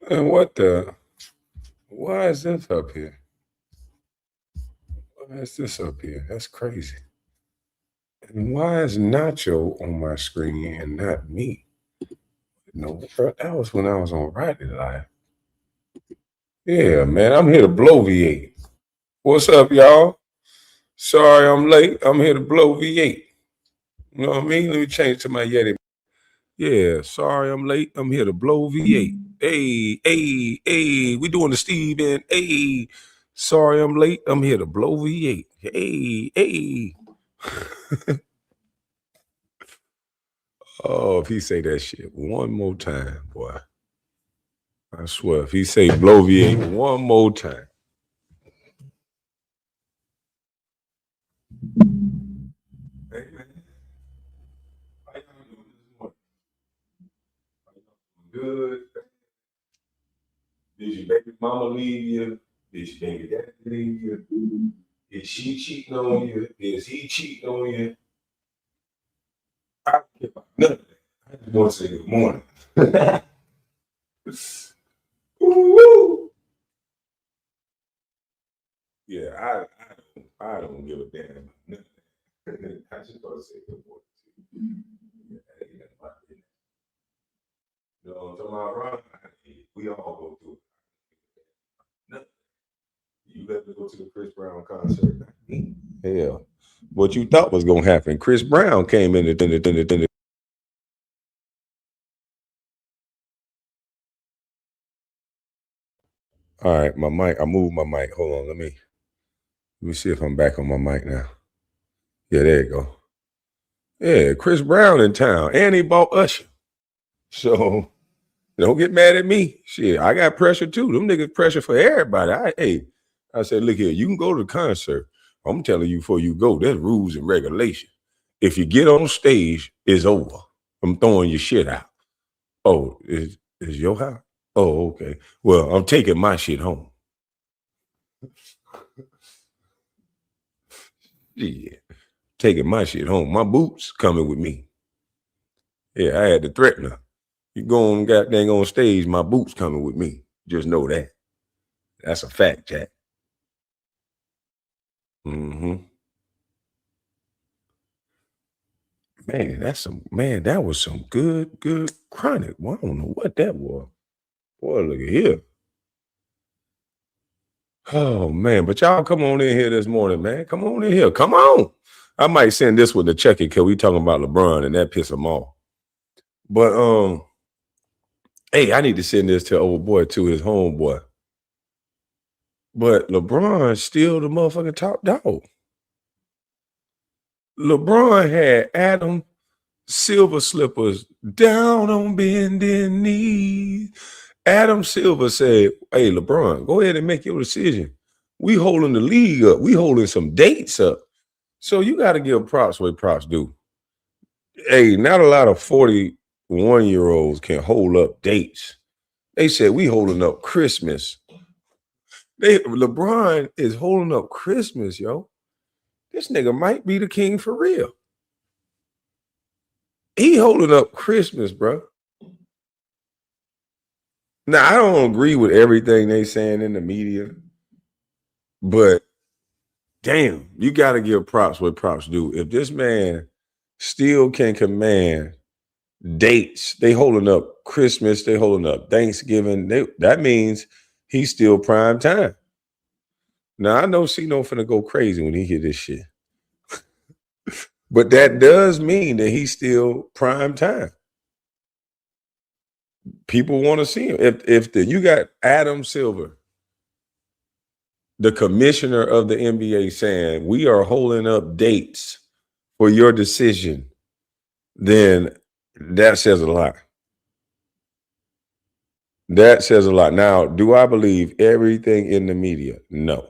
And what the? Why is this up here? Why is this up here? That's crazy. And why is Nacho on my screen and not me? No, that was when I was on Rodney Live. Yeah, man, I'm here to blow V8. What's up, y'all? Sorry I'm late. I'm here to blow V8. You know what I mean? Let me change to my Yeti. Yeah, sorry I'm late. I'm here to blow V8. Hey, hey, hey, we doing the Steve and hey, sorry I'm late. I'm here to blow V8. Hey, hey. Oh, if he say that shit one more time, boy. I swear, if he say blow V8 one more time. Hey, man. How y'all doing this morning? How y'all doing? Good. Did your baby mama leave you? Did your baby daddy leave you? Is she cheating on you? Is he cheating on you? I don't care about none of that. I just want to say good morning. Woo! Yeah, I don't give a damn about none of that. I just want to say good morning to you. Yeah, that ain't nothing about it. You know what I'm talking about, Ron? We all go through it. Nothing. You let me go to the Chris Brown concert. Hell, what you thought was gonna happen? Chris Brown came in the. All right, my mic. I moved my mic. Hold on, let me see if I'm back on my mic now. Yeah, there you go. Yeah, Chris Brown in town, and he bought Usher. So don't get mad at me. Shit, I got pressure too. Them niggas pressure for everybody. I said, look here, you can go to the concert. I'm telling you before you go, there's rules and regulations. If you get on stage, it's over. I'm throwing your shit out. Oh, is your house? Oh, okay. Well, I'm taking my shit home. Yeah, taking my shit home. My boots coming with me. Yeah, I had to threaten her. You go on goddamn on stage, my boots coming with me. Just know that. That's a fact, Jack. Hmm. Man, that was some good chronic. Well, I don't know what that was. Boy, look at here. Oh man, but y'all come on in here this morning, man. Come on in here. Come on. I might send this one to Chucky because we talking about LeBron and that piss him off. But hey, I need to send this to old boy to his homeboy. But LeBron still the motherfucking top dog. LeBron had Adam Silver slippers down on bending knees. Adam Silver said, "Hey, LeBron, go ahead and make your decision. We holding the league up. We holding some dates up. So you got to give props where props due. Hey, not a lot of 41-year-olds can hold up dates. They said we holding up Christmas. LeBron is holding up Christmas, yo. This nigga might be the king for real. He holding up Christmas, bro. Now I don't agree with everything they saying in the media, but damn, you got to give props where props due. If this man still can command dates, they holding up Christmas, they holding up Thanksgiving. That means he's still prime time. Now I know Cino finna go crazy when he hear this shit, but that does mean that he's still prime time. People want to see him. If you got Adam Silver, the commissioner of the NBA, saying we are holding up dates for your decision, then that says a lot. That says a lot. Now, do I believe everything in the media? No.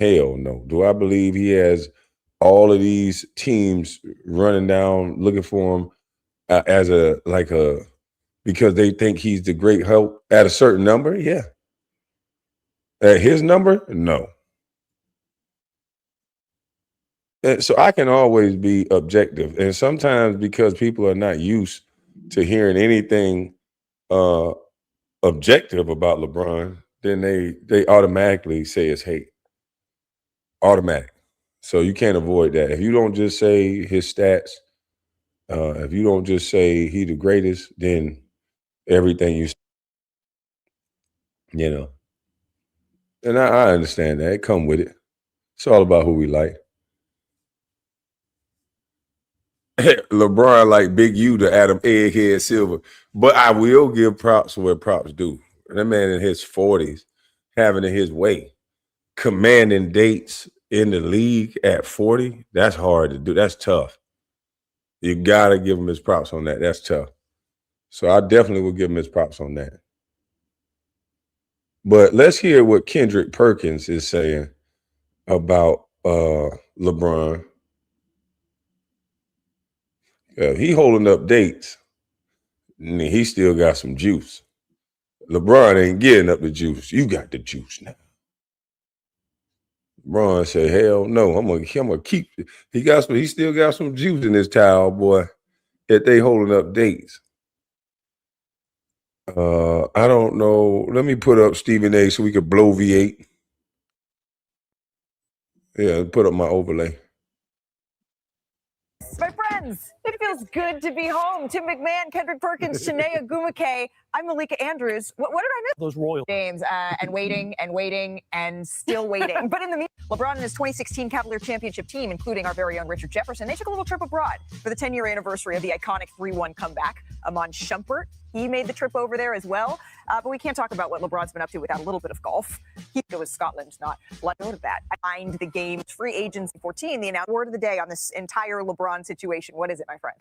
Hell no. Do I believe he has all of these teams running down looking for him as a like a because they think he's the great help at a certain number? Yeah. At his number? No. And so I can always be objective. And sometimes because people are not used to hearing anything uh objective about LeBron, then they automatically say it's hate. Automatic. So you can't avoid that. If you don't just say his stats, if you don't just say he the greatest, then everything you know. And I understand that. It come with it. It's all about who we like. LeBron like Big U to Adam Egghead Silver. But I will give props where props due. That man in his 40s, having it his way, commanding dates in the league at 40, that's hard to do. That's tough. You got to give him his props on that. That's tough. So I definitely will give him his props on that. But let's hear what Kendrick Perkins is saying about LeBron. He holding up dates. He still got some juice. LeBron ain't getting up the juice. You got the juice now. LeBron say, hell no, I'm gonna keep. He still got some juice in his towel, boy. That they holding up dates. I don't know. Let me put up Stephen A so we could bloviate. Yeah, put up my overlay. My friends, it feels good to be home. Tim McMahon, Kendrick Perkins, Shanae Agumake. I'm Malika Andrews. What did I miss? Those Royal games and waiting and still waiting. But in the meantime, LeBron and his 2016 Cavalier championship team, including our very own Richard Jefferson, they took a little trip abroad for the 10-year anniversary of the iconic 3-1 comeback. Amon Shumpert, he made the trip over there as well. But we can't talk about what LeBron's been up to without a little bit of golf. It was Scotland, not let note of that. Behind the game's free agency 14, the announced word of the day on this entire LeBron situation. What is it, my friend?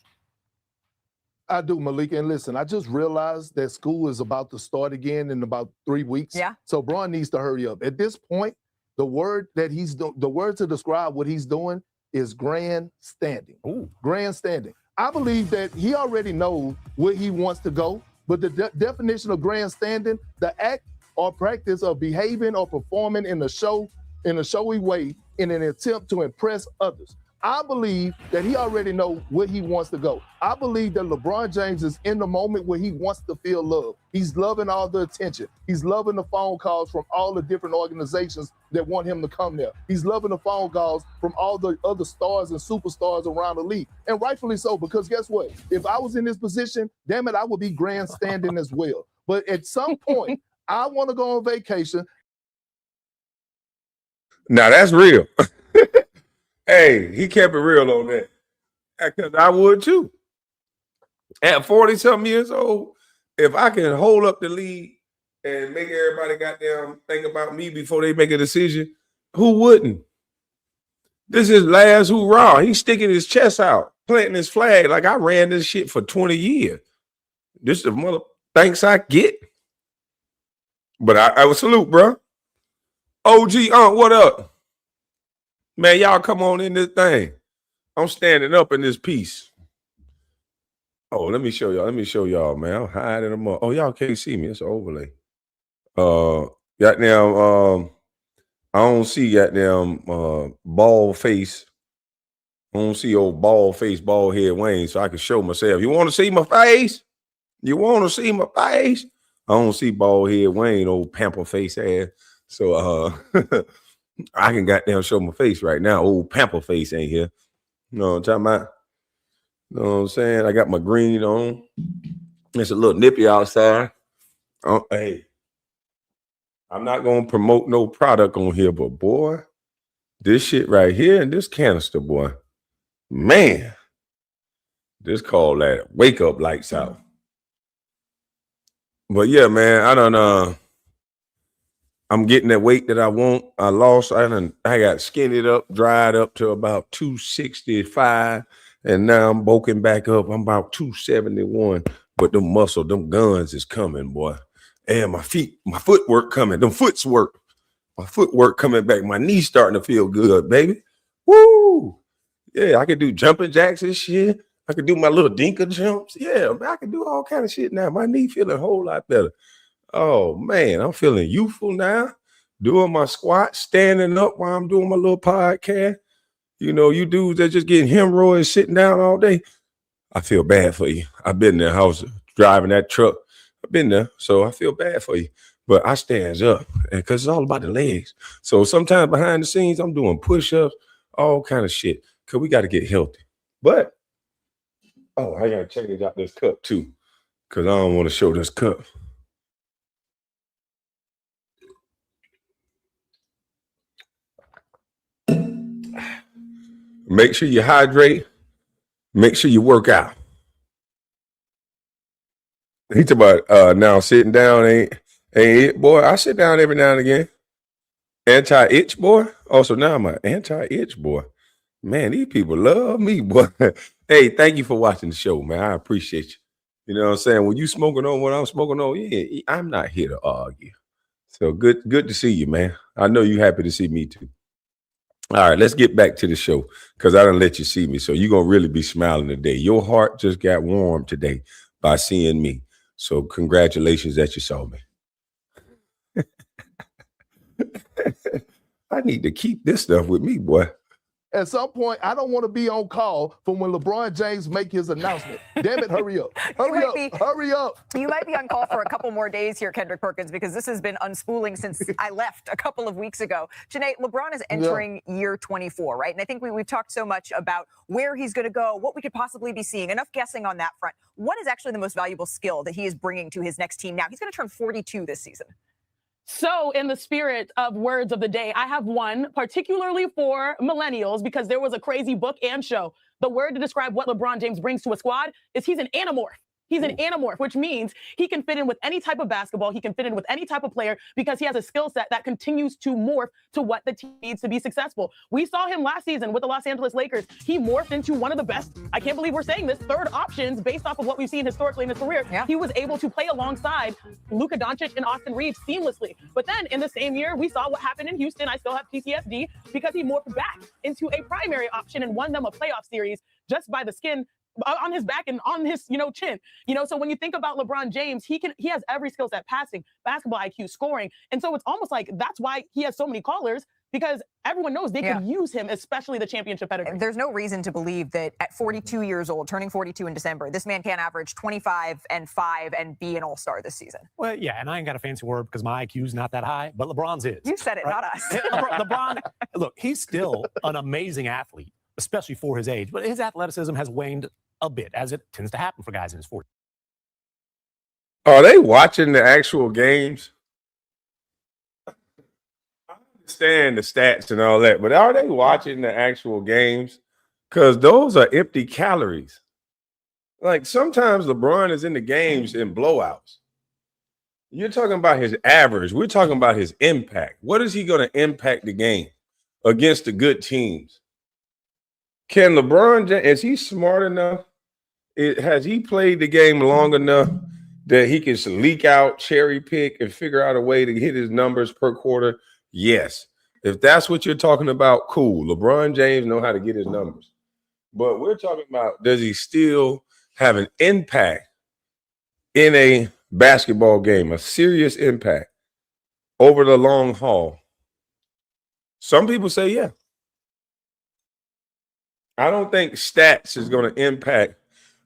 I do, Malika. And listen, I just realized that school is about to start again in about 3 weeks. Yeah. So Bron needs to hurry up. At this point, the word to describe what he's doing is grandstanding. Ooh. Grandstanding. I believe that he already knows where he wants to go, but the definition of grandstanding, the act or practice of behaving or performing in a showy way in an attempt to impress others. I believe that he already knows where he wants to go. I believe that LeBron James is in the moment where he wants to feel love. He's loving all the attention. He's loving the phone calls from all the different organizations that want him to come there. He's loving the phone calls from all the other stars and superstars around the league. And rightfully so, because guess what? If I was in this position, damn it, I would be grandstanding as well. But at some point, I want to go on vacation. Now that's real. Hey, he kept it real on that. Because I would too. At 40-something years old, if I can hold up the lead and make everybody goddamn think about me before they make a decision, who wouldn't? This is last hoorah. He's sticking his chest out, planting his flag like I ran this shit for 20 years. This is the mother thanks I get. But I would salute, bro. OG, what up? Man, y'all come on in this thing. I'm standing up in this piece. Oh, let me show y'all. Let me show y'all, man. I'm hiding them up. Oh, y'all can't see me. It's an overlay. Goddamn, I don't see goddamn bald face. I don't see old bald face, bald head Wayne, so I can show myself. You want to see my face? You want to see my face? I don't see bald head Wayne, old pamper face ass. So I can goddamn show my face right now. Old pamper face ain't here. You know what I'm talking about? You know what I'm saying? I got my green on. It's a little nippy outside. Hey, I'm not going to promote no product on here, but boy, this shit right here and this canister, boy, man, this called that wake up lights out. But yeah, man, I don't I'm getting that weight that I want. I lost. I got skinnied up, dried up to about 265, and now I'm bulking back up. I'm about 271. But them muscle, them guns is coming, boy. And my footwork coming. Them foots work. My footwork coming back. My knees starting to feel good, baby. Woo! Yeah, I can do jumping jacks and shit. I can do my little dinker jumps. Yeah, man, I can do all kind of shit now. My knee feeling a whole lot better. Oh, man, I'm feeling youthful now, doing my squats, standing up while I'm doing my little podcast. You know, you dudes that just getting hemorrhoids sitting down all day, I feel bad for you. I've been in the house driving that truck. I've been there, so I feel bad for you. But I stands up, and because it's all about the legs. So sometimes behind the scenes, I'm doing push-ups, all kind of shit, because we got to get healthy. But, oh, I got to change out this cup, too, because I don't want to show this cup. Make sure you hydrate. Make sure you work out. He talk about now sitting down ain't it, boy. I sit down every now and again. Anti-itch, boy. Also, now I'm an anti-itch, boy. Man, these people love me, boy. Hey, thank you for watching the show, man. I appreciate you. You know what I'm saying? When you smoking on what I'm smoking on, yeah, I'm not here to argue. So good to see you, man. I know you happy to see me too. All right, let's get back to the show because I done let you see me. So you're going to really be smiling today. Your heart just got warm today by seeing me. So congratulations that you saw me. I need to keep this stuff with me, boy. At some point, I don't want to be on call from when LeBron James make his announcement. Damn it, hurry up. Hurry up. You might be on call for a couple more days here, Kendrick Perkins, because this has been unspooling since I left a couple of weeks ago. Janae, LeBron is entering year 24, right? And I think we've talked so much about where he's going to go, what we could possibly be seeing, enough guessing on that front. What is actually the most valuable skill that he is bringing to his next team now? He's going to turn 42 this season. So in the spirit of words of the day, I have one particularly for millennials because there was a crazy book and show. The word to describe what LeBron James brings to a squad is he's an anamorph. He's an anamorph, which means he can fit in with any type of basketball. He can fit in with any type of player because he has a skill set that continues to morph to what the team needs to be successful. We saw him last season with the Los Angeles Lakers. He morphed into one of the best, I can't believe we're saying this, third options based off of what we've seen historically in his career. Yeah. He was able to play alongside Luka Doncic and Austin Reeves seamlessly. But then in the same year, we saw what happened in Houston. I still have PTSD because he morphed back into a primary option and won them a playoff series just by the skin on his back and on his, chin. So when you think about LeBron James, he has every skill set, passing, basketball IQ, scoring. And so it's almost like that's why he has so many callers, because everyone knows they could use him, especially the championship pedigree. There's no reason to believe that at 42 years old, turning 42 in December, this man can't average 25 and 5 and be an all-star this season. Well, yeah, and I ain't got a fancy word because my IQ's not that high, but LeBron's is. You said it, right? not us. LeBron, look, he's still an amazing athlete, especially for his age, but his athleticism has waned a bit, as it tends to happen for guys in his 40s. Are they watching the actual games? I understand the stats and all that, but are they watching the actual games? Because those are empty calories. Like sometimes LeBron is in the games in blowouts. You're talking about his average. We're talking about his impact. What is he going to impact the game against the good teams? Can LeBron, is he smart enough? Has he played the game long enough that he can leak out, cherry pick, and figure out a way to hit his numbers per quarter? Yes. If that's what you're talking about, cool. LeBron James know how to get his numbers. But we're talking about, does he still have an impact in a basketball game, a serious impact over the long haul? Some people say, yeah. I don't think stats is going to impact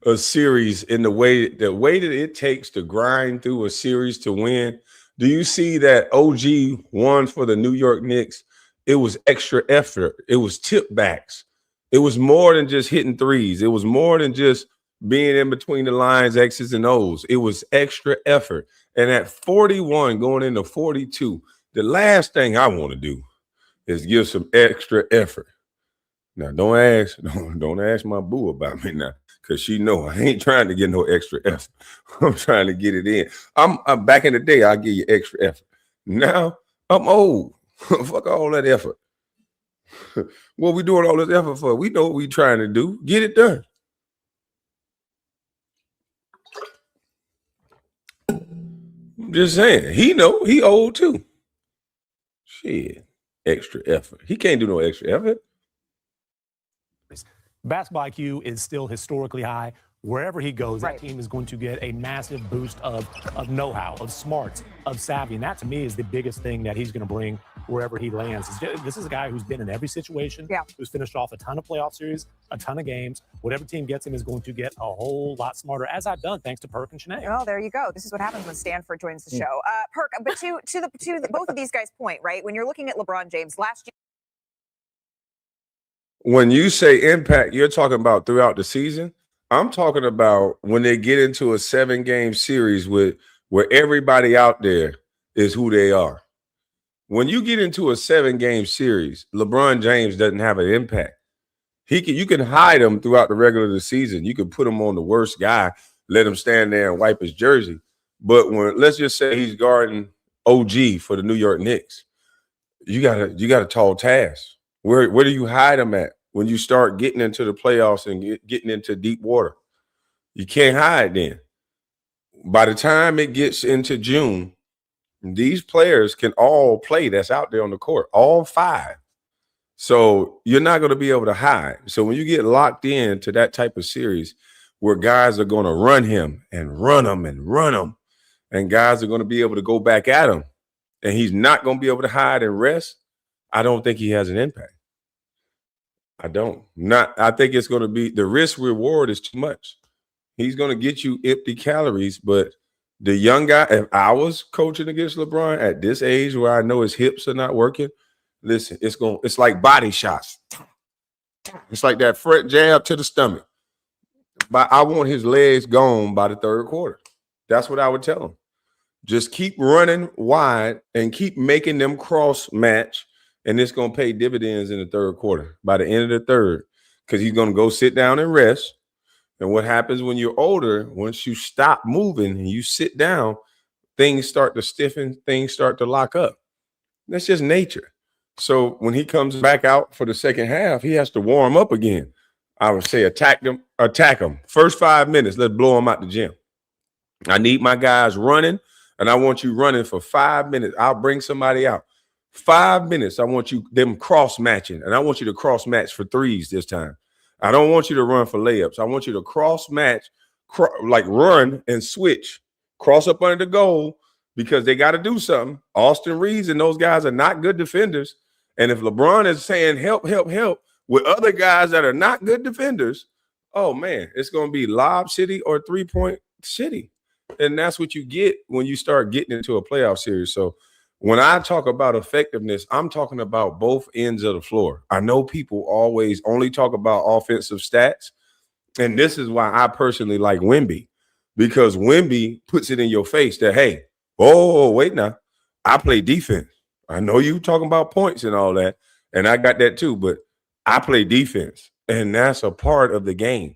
a series in the way that it takes to grind through a series to win. Do you see that OG won for the New York Knicks? It was extra effort. It was tip backs. It was more than just hitting threes. It was more than just being in between the lines, X's and O's. It was extra effort. And at 41 going into 42, the last thing I want to do is give some extra effort. Now, don't ask my boo about me now, because she know I ain't trying to get no extra effort. I'm trying to get it in. I'm back in the day, I'll give you extra effort. Now, I'm old. Fuck all that effort. What we doing all this effort for? We know what we trying to do. Get it done. I'm just saying. He know. He old too. Shit. Extra effort. He can't do no extra effort. Basketball IQ is still historically high. Wherever he goes, Right. that team is going to get a massive boost of know-how, of smarts, of savvy. And that, to me, is the biggest thing that he's going to bring wherever he lands. This is a guy who's been in every situation, who's finished off a ton of playoff series. a ton of games. Whatever team gets him is going to get a whole lot smarter, as I've done thanks to Perk and Shanae. Well, there you go. This is what happens when Stanford joins the show. Perk, but to both of these guys' point, right? When you're looking at LeBron James last year. When you say impact, you're talking about throughout the season. I'm talking about when they get into a 7-game series where everybody out there is who they are. When you get into a 7-game series, LeBron James doesn't have an impact. You can hide him throughout the regular season. You can put him on the worst guy, let him stand there and wipe his jersey. But when let's just say he's guarding OG for the New York Knicks, you got a tall task. Where do you hide him at when you start getting into the playoffs and getting into deep water? You can't hide then. By the time it gets into June, these players can all play that's out there on the court, all 5. So you're not going to be able to hide. So when you get locked in to that type of series where guys are going to run him and run him and run him, and guys are going to be able to go back at him, and he's not going to be able to hide and rest, I don't think he has an impact. I don't. I think it's going to be the risk reward is too much. He's going to get you empty calories, but the young guy, if I was coaching against LeBron at this age where I know his hips are not working, listen, it's like body shots. It's like that front jab to the stomach. But I want his legs gone by the 3rd quarter. That's what I would tell him. Just keep running wide and keep making them cross match, and it's going to pay dividends in the 3rd quarter by the end of the 3rd, because he's going to go sit down and rest. And what happens when you're older, once you stop moving and you sit down, things start to stiffen, things start to lock up. That's just nature. So when he comes back out for the second half, he has to warm up again. I would say attack him. First 5 minutes, let's blow him out the gym. I need my guys running, and I want you running for 5 minutes. I'll bring somebody out. 5 minutes, I want them cross-matching, and I want you to cross-match for threes this time. I don't want you to run for layups. I want you to cross-match, like run and switch, cross up under the goal, because they got to do something. Austin Reeves and those guys are not good defenders. And if LeBron is saying help, help, help with other guys that are not good defenders, oh, man, it's going to be lob city or three-point city. And that's what you get when you start getting into a playoff series. So when I talk about effectiveness, I'm talking about both ends of the floor. I know people always only talk about offensive stats, and this is why I personally like Wemby, because Wemby puts it in your face that, hey, wait now, I play defense. I know you talking about points and all that, and I got that too, but I play defense, and that's a part of the game.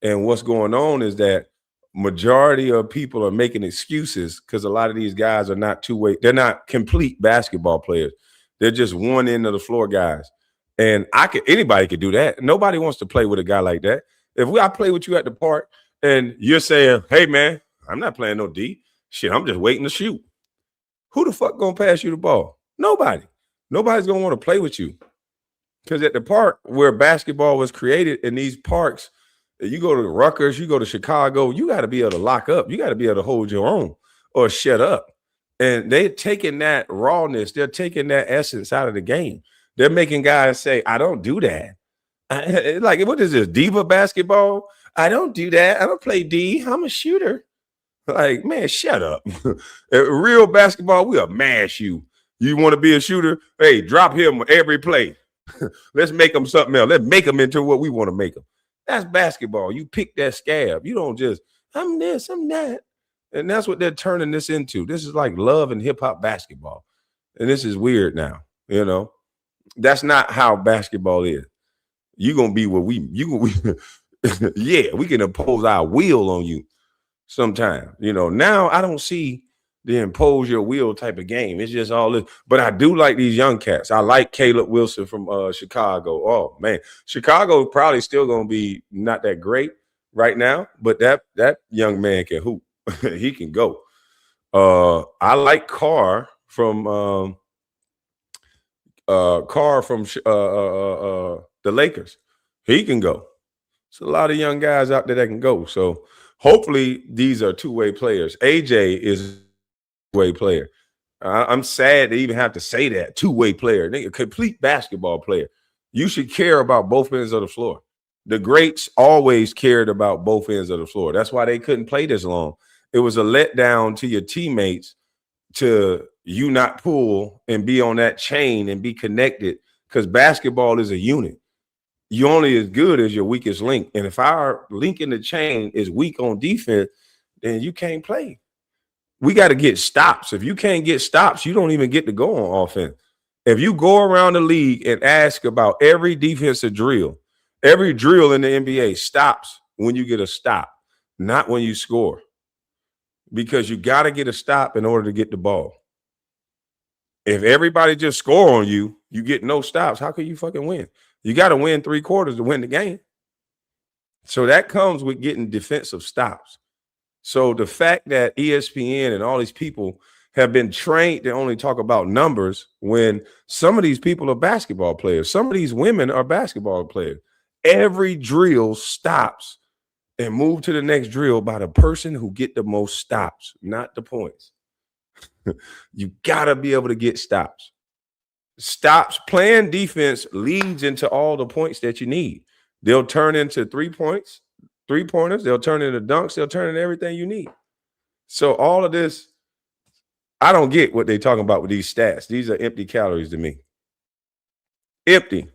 And what's going on is that majority of people are making excuses because a lot of these guys are not two-way. They're not complete basketball players. They're just one end of the floor guys. And anybody could do that. Nobody wants to play with a guy like that. If I play with you at the park and you're saying, hey, man, I'm not playing no D. Shit, I'm just waiting to shoot. Who the fuck gonna pass you the ball? Nobody. Nobody's gonna want to play with you. Because at the park where basketball was created, in these parks, you go to Rutgers, you go to Chicago, you got to be able to lock up. You got to be able to hold your own or shut up. And they're taking that rawness, they're taking that essence out of the game. They're making guys say, I don't do that. Like, what is this, diva basketball? I don't do that. I don't play D. I'm a shooter. Like, man, shut up. Real basketball, we'll mash you. You want to be a shooter? Hey, drop him every play. Let's make him something else. Let's make him into what we want to make him. That's basketball. You pick that scab. You don't just, I'm this, I'm that. And that's what they're turning this into. This is like love and hip-hop basketball. And this is weird now, you know. That's not how basketball is. You're going to be what yeah, we can impose our will on you sometime. You know, now I don't see the impose your will type of game. It's just all this. But I do like these young cats. I like Caleb Wilson from Chicago. Oh, man. Chicago probably still going to be not that great right now, but that young man can hoop. He can go. I like Carr from the Lakers. He can go. There's a lot of young guys out there that can go. So hopefully these are two-way players. AJ is a two-way player. I'm sad to even have to say that. Two-way player. A complete basketball player. You should care about both ends of the floor. The greats always cared about both ends of the floor. That's why they couldn't play this long. It was a letdown to your teammates to you not pull and be on that chain and be connected, because basketball is a unit. You're only as good as your weakest link. And if our link in the chain is weak on defense, then you can't play. We got to get stops. If you can't get stops, you don't even get to go on offense. If you go around the league and ask about every defensive drill, every drill in the NBA stops when you get a stop, not when you score. Because you got to get a stop in order to get the ball. If everybody just score on you, you get no stops. How can you fucking win? You got to win 3 quarters to win the game. So that comes with getting defensive stops. So the fact that ESPN and all these people have been trained to only talk about numbers when some of these people are basketball players, some of these women are basketball players. Every drill stops and move to the next drill by the person who get the most stops, not the points. You got to be able to get stops. Stops, playing defense leads into all the points that you need. They'll turn into 3 points, 3-pointers. They'll turn into dunks. They'll turn into everything you need. So all of this, I don't get what they're talking about with these stats. These are empty calories to me. Empty.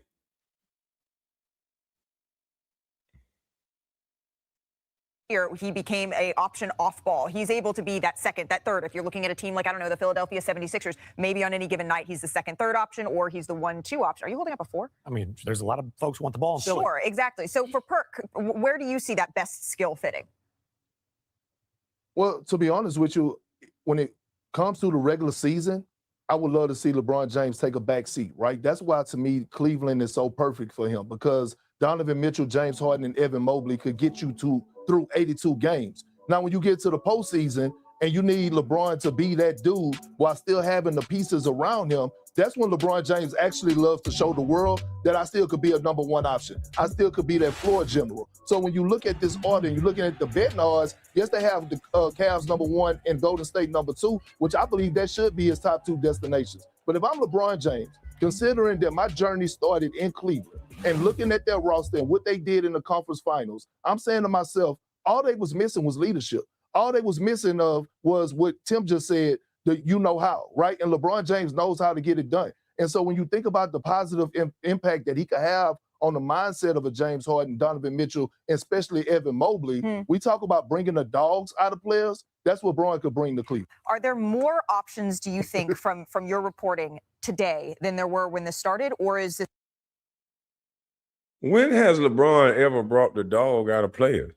Here, he became a option off ball. He's able to be that second, that third. If you're looking at a team like, I don't know, the Philadelphia 76ers, maybe on any given night, he's the second, third option, or he's the 1-2 option. Are you holding up a 4? I mean, there's a lot of folks who want the ball in Philly. Sure, exactly. So for Perk, where do you see that best skill fitting? Well, to be honest with you, when it comes to the regular season, I would love to see LeBron James take a back seat, right? That's why, to me, Cleveland is so perfect for him, because Donovan Mitchell, James Harden, and Evan Mobley could get you through 82 games. Now, when you get to the postseason and you need LeBron to be that dude while still having the pieces around him, that's when LeBron James actually loves to show the world that I still could be a number 1 option. I still could be that floor general. So when you look at this order and you're looking at the betting odds, yes, they have the Cavs number 1 and Golden State number 2, which I believe that should be his top 2 destinations. But if I'm LeBron James, considering that my journey started in Cleveland and looking at their roster and what they did in the conference finals, I'm saying to myself, all they was missing was leadership. All they was missing was what Tim just said, the you know how, right? And LeBron James knows how to get it done. And so when you think about the positive impact that he could have on the mindset of a James Harden, Donovan Mitchell, and especially Evan Mobley, we talk about bringing the dogs out of players. That's what Braun could bring to Cleveland. Are there more options, do you think, from your reporting today than there were when this started? Or is it? When has LeBron ever brought the dog out of players?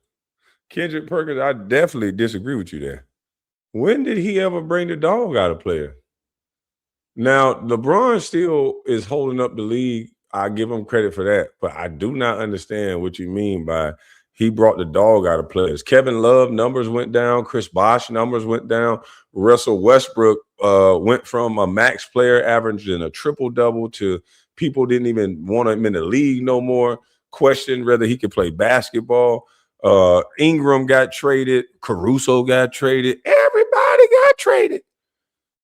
Kendrick Perkins, I definitely disagree with you there. When did he ever bring the dog out of players? Now, LeBron still is holding up the league. I give him credit for that, but I do not understand what you mean by he brought the dog out of players. Kevin Love numbers went down. Chris Bosh numbers went down. Russell Westbrook went from a max player averaging a triple-double to people didn't even want him in the league no more, questioned whether he could play basketball. Ingram got traded. Caruso got traded. Everybody got traded.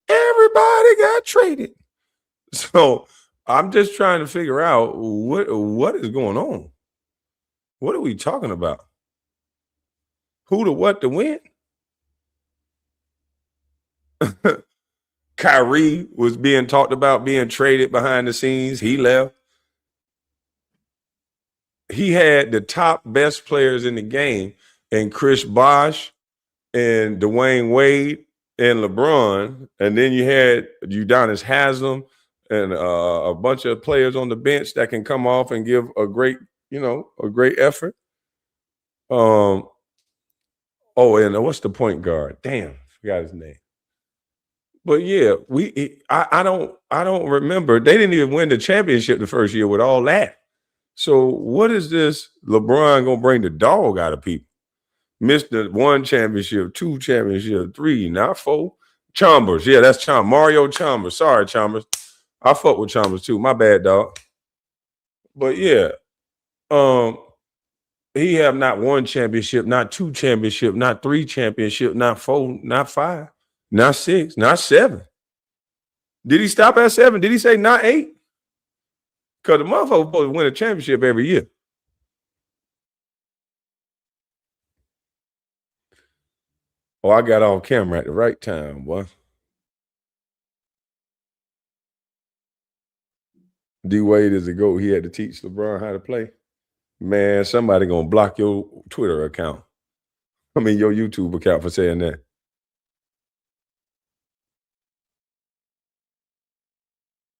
Everybody got traded. So I'm just trying to figure out what is going on. What are we talking about? Who to what to win? Kyrie was being talked about being traded behind the scenes. He left. He had the top best players in the game, and Chris Bosh and Dwayne Wade and LeBron, and then you had Udonis Haslem and a bunch of players on the bench that can come off and give a great effort. And what's the point guard? Damn, forgot his name. But yeah, I don't remember. They didn't even win the championship the first year with all that. So what is this LeBron gonna bring the dog out of people? Missed the 1 championship, 2 championship, 3, not 4. Chalmers, yeah, that's Chalmers. Mario Chalmers. Sorry, Chalmers. I fuck with Chalmers too. My bad, dog. But yeah, he have not 1 championship, not 2 championship, not 3 championship, not 4, not 5, not 6, not 7. Did he stop at 7? Did he say not 8? Because the motherfucker supposed to win a championship every year. Oh, I got off camera at the right time, boy. D-Wade is a GOAT. He had to teach LeBron how to play. Man, somebody gonna block your Twitter account. I mean, your YouTube account for saying that.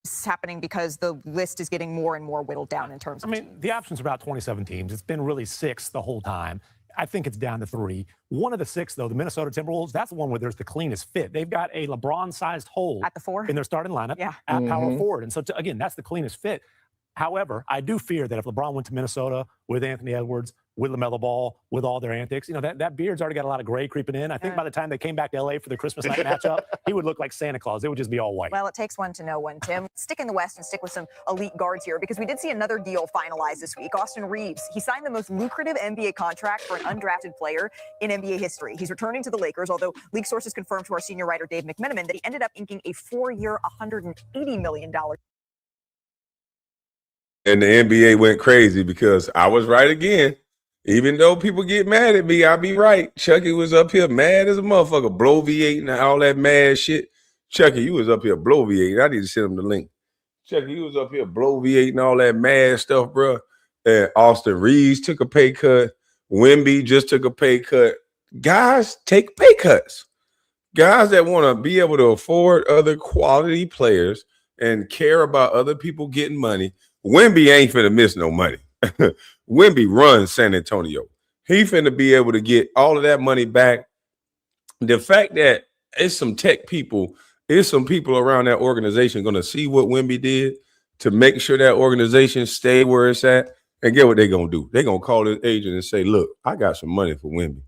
This is happening because the list is getting more and more whittled down in terms of. I mean, the option's about 27 teams. It's been really 6 the whole time. I think it's down to 3. One of the 6, though, the Minnesota Timberwolves, that's the one where there's the cleanest fit. They've got a LeBron-sized hole At the 4? in their starting lineup Yeah. at power forward. And so, again, that's the cleanest fit. However, I do fear that if LeBron went to Minnesota with Anthony Edwards, with LaMelo Ball, with all their antics, that beard's already got a lot of gray creeping in. I think by the time they came back to L.A. for the Christmas night matchup, he would look like Santa Claus. It would just be all white. Well, it takes one to know one, Tim. Stick in the West and stick with some elite guards here because we did see another deal finalized this week. Austin Reeves, he signed the most lucrative NBA contract for an undrafted player in NBA history. He's returning to the Lakers, although league sources confirmed to our senior writer Dave McMenamin that he ended up inking a 4-year, $180 million. And the NBA went crazy because I was right again. Even though people get mad at me, I'll be right. Chucky was up here mad as a motherfucker, bloviating and all that mad shit. Chucky, you was up here bloviating. I need to send him the link. Chucky, you was up here bloviating all that mad stuff, bro. And Austin Reeves took a pay cut. Wemby just took a pay cut. Guys take pay cuts. Guys that want to be able to afford other quality players and care about other people getting money. Wemby ain't finna miss no money. Wemby runs San Antonio. He finna be able to get all of that money back. The fact that it's some tech people, there's some people around that organization going to see what Wemby did to make sure that organization stay where it's at. And get what they're going to do. They're going to call his agent and say, look, I got some money for Wemby.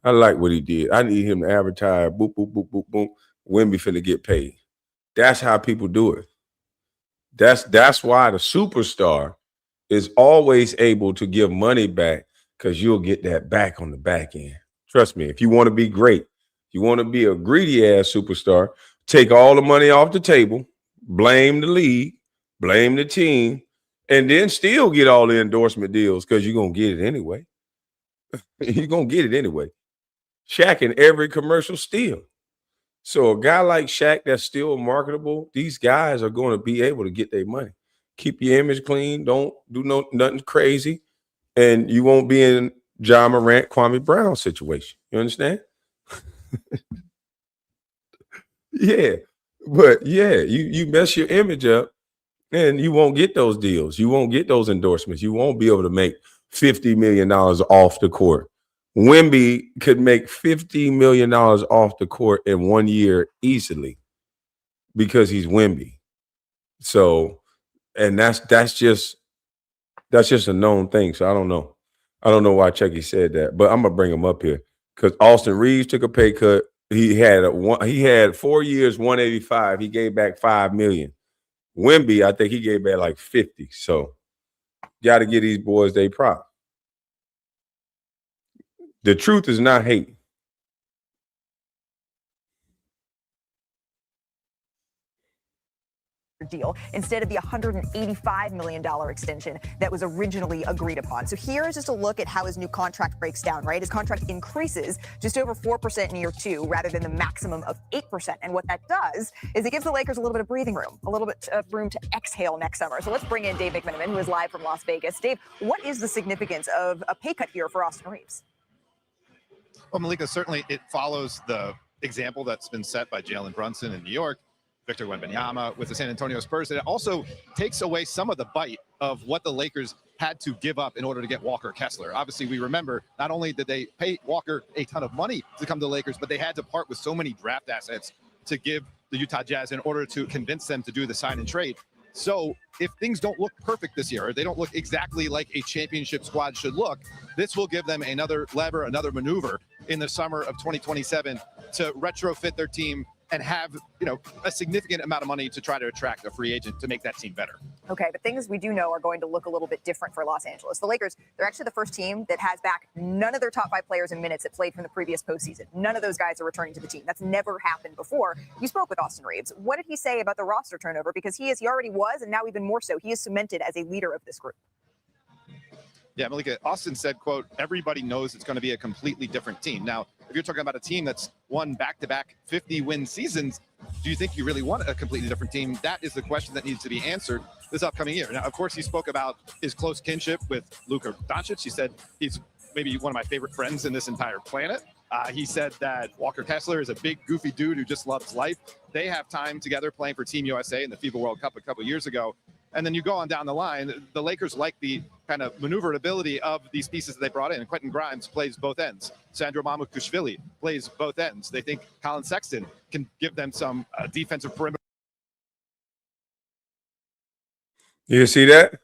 I like what he did. I need him to advertise. Boop, boop, boop, boop, boop. Wemby finna get paid. That's how people do it. That's why the superstar is always able to give money back because you'll get that back on the back end. Trust me, if you want to be great, you want to be a greedy ass superstar, take all the money off the table, blame the league, blame the team, and then still get all the endorsement deals because you're going to get it anyway. You're going to get it anyway. Shaq in every commercial still. So a guy like Shaq that's still marketable, these guys are going to be able to get their money. Keep your image clean. Don't do nothing crazy. And you won't be in Ja Morant, Kwame Brown situation. You understand? Yeah. But yeah, you mess your image up and you won't get those deals. You won't get those endorsements. You won't be able to make $50 million off the court. Wemby could make $50 million off the court in 1 year easily because he's Wemby. So, and that's just a known thing. So I don't know. I don't know why Chucky said that, but I'm gonna bring him up here because Austin Reeves took a pay cut. He had 4 years, 185. He gave back $5 million. Wemby, I think he gave back like 50. So, got to give these boys their prop. The truth is not hate. Deal instead of the $185 million extension that was originally agreed upon. So here is just a look at how his new contract breaks down, right? His contract increases just over 4% in year 2 rather than the maximum of 8%. And what that does is it gives the Lakers a little bit of breathing room, a little bit of room to exhale next summer. So let's bring in Dave McMenamin, who is live from Las Vegas. Dave, what is the significance of a pay cut here for Austin Reeves? Well, Malika, certainly it follows the example that's been set by Jalen Brunson in New York, Victor Wembanyama with the San Antonio Spurs. And it also takes away some of the bite of what the Lakers had to give up in order to get Walker Kessler. Obviously, we remember not only did they pay Walker a ton of money to come to the Lakers, but they had to part with so many draft assets to give the Utah Jazz in order to convince them to do the sign and trade. So if things don't look perfect this year, or they don't look exactly like a championship squad should look, this will give them another lever, another maneuver in the summer of 2027 to retrofit their team and have, a significant amount of money to try to attract a free agent to make that team better. Okay, but things we do know are going to look a little bit different for Los Angeles. The Lakers, they're actually the first team that has back none of their top 5 players in minutes that played from the previous postseason. None of those guys are returning to the team. That's never happened before. You spoke with Austin Reeves. What did he say about the roster turnover? Because he already was, and now even more so. He is cemented as a leader of this group. Yeah, Malika, Austin said, quote, everybody knows it's going to be a completely different team. Now, if you're talking about a team that's won back-to-back 50-win seasons, do you think you really want a completely different team? That is the question that needs to be answered this upcoming year. Now, of course, he spoke about his close kinship with Luka Doncic. He said he's maybe one of my favorite friends in this entire planet. He said that Walker Kessler is a big, goofy dude who just loves life. They have time together playing for Team USA in the FIBA World Cup a couple years ago. And then you go on down the line, the Lakers like the kind of maneuverability of these pieces that they brought in. Quentin Grimes plays both ends. Sandro Mamukelashvili plays both ends. They think Colin Sexton can give them some defensive perimeter. You see that?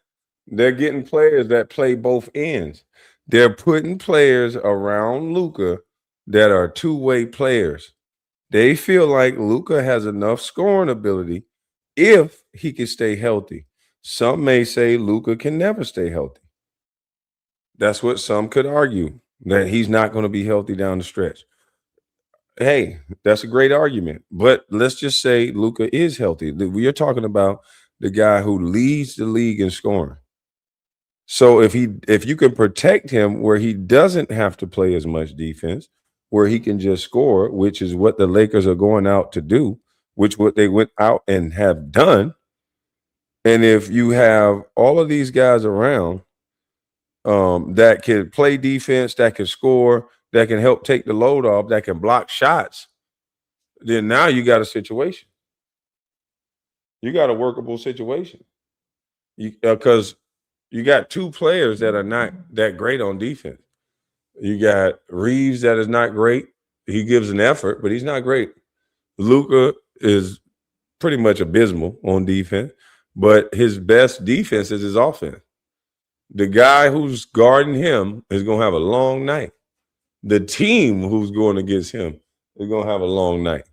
They're getting players that play both ends. They're putting players around Luka that are two-way players. They feel like Luka has enough scoring ability if he can stay healthy. Some may say Luka can never stay healthy. That's what some could argue, that he's not going to be healthy down the stretch. Hey, that's a great argument. But let's just say Luka is healthy. We are talking about the guy who leads the league in scoring. So if you can protect him where he doesn't have to play as much defense, where he can just score, which is what the Lakers are going out to do, which what they went out and have done. And if you have all of these guys around that can play defense, that can score, that can help take the load off, that can block shots, then now you got a situation. You got a workable situation. Because you got two players that are not that great on defense. You got Reeves that is not great. He gives an effort, but he's not great. Luka is pretty much abysmal on defense, but his best defense is his offense. The guy who's guarding him is going to have a long night. The team who's going against him is going to have a long night.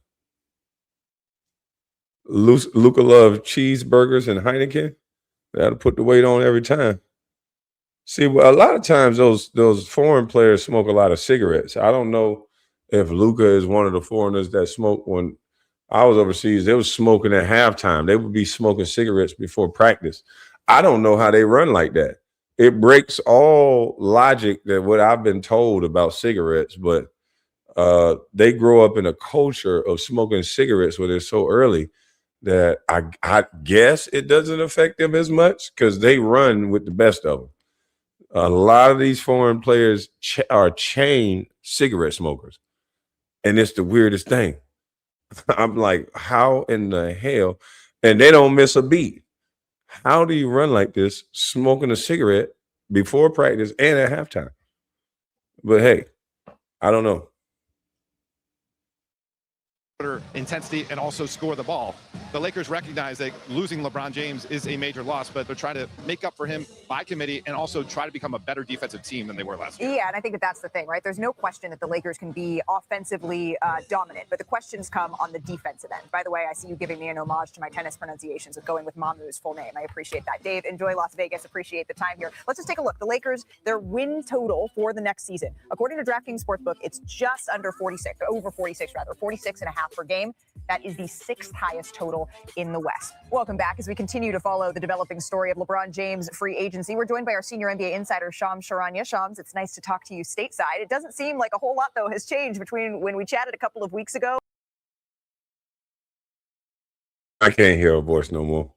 Luka loves cheeseburgers and Heineken. That'll put the weight on every time. See, well, a lot of times those foreign players smoke a lot of cigarettes. I don't know if Luka is one of the foreigners that smoke. When I was overseas, they was smoking at halftime. They would be smoking cigarettes before practice. I don't know how they run like that. It breaks all logic that what I've been told about cigarettes, but they grow up in a culture of smoking cigarettes where they're so early that I guess it doesn't affect them as much because they run with the best of them. A lot of these foreign players are chain cigarette smokers. And it's the weirdest thing. I'm like, how in the hell? And they don't miss a beat. How do you run like this, smoking a cigarette before practice and at halftime? But hey, I don't know. Intensity and also score the ball. The Lakers recognize that losing LeBron James is a major loss, but they're trying to make up for him by committee and also try to become a better defensive team than they were last year. Yeah, and I think that's the thing, right? There's no question that the Lakers can be offensively dominant, but the questions come on the defensive end. By the way, I see you giving me an homage to my tennis pronunciations of going with Mamu's full name. I appreciate that. Dave, enjoy Las Vegas. Appreciate the time here. Let's just take a look. The Lakers, their win total for the next season, according to DraftKings Sportsbook, it's just under 46, over 46 rather, 46.5 per game. That is the sixth highest total in the West. Welcome back as we continue to follow the developing story of LeBron James' free agency. We're joined by our senior NBA insider, Shams Charania. Shams, it's nice to talk to you stateside. It doesn't seem like a whole lot, though, has changed between when we chatted a couple of weeks ago. I can't hear a voice no more.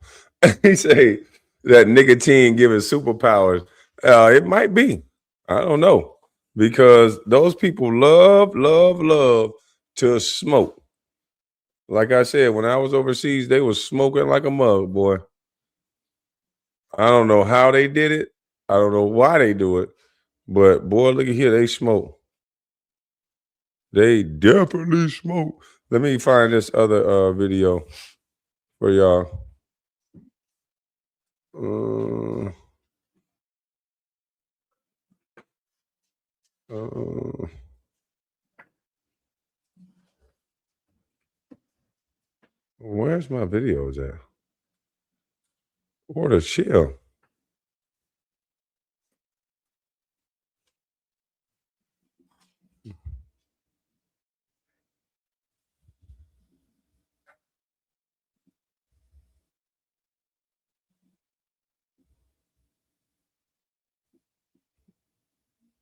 He say that nicotine giving superpowers. It might be. I don't know. Because those people love to smoke. Like I said, when I was overseas, they was smoking like a mug, boy. I don't know how they did it. I don't know why they do it. But, boy, look at here. They smoke. They definitely smoke. Let me find this other video for y'all. Where's my videos at? What a chill.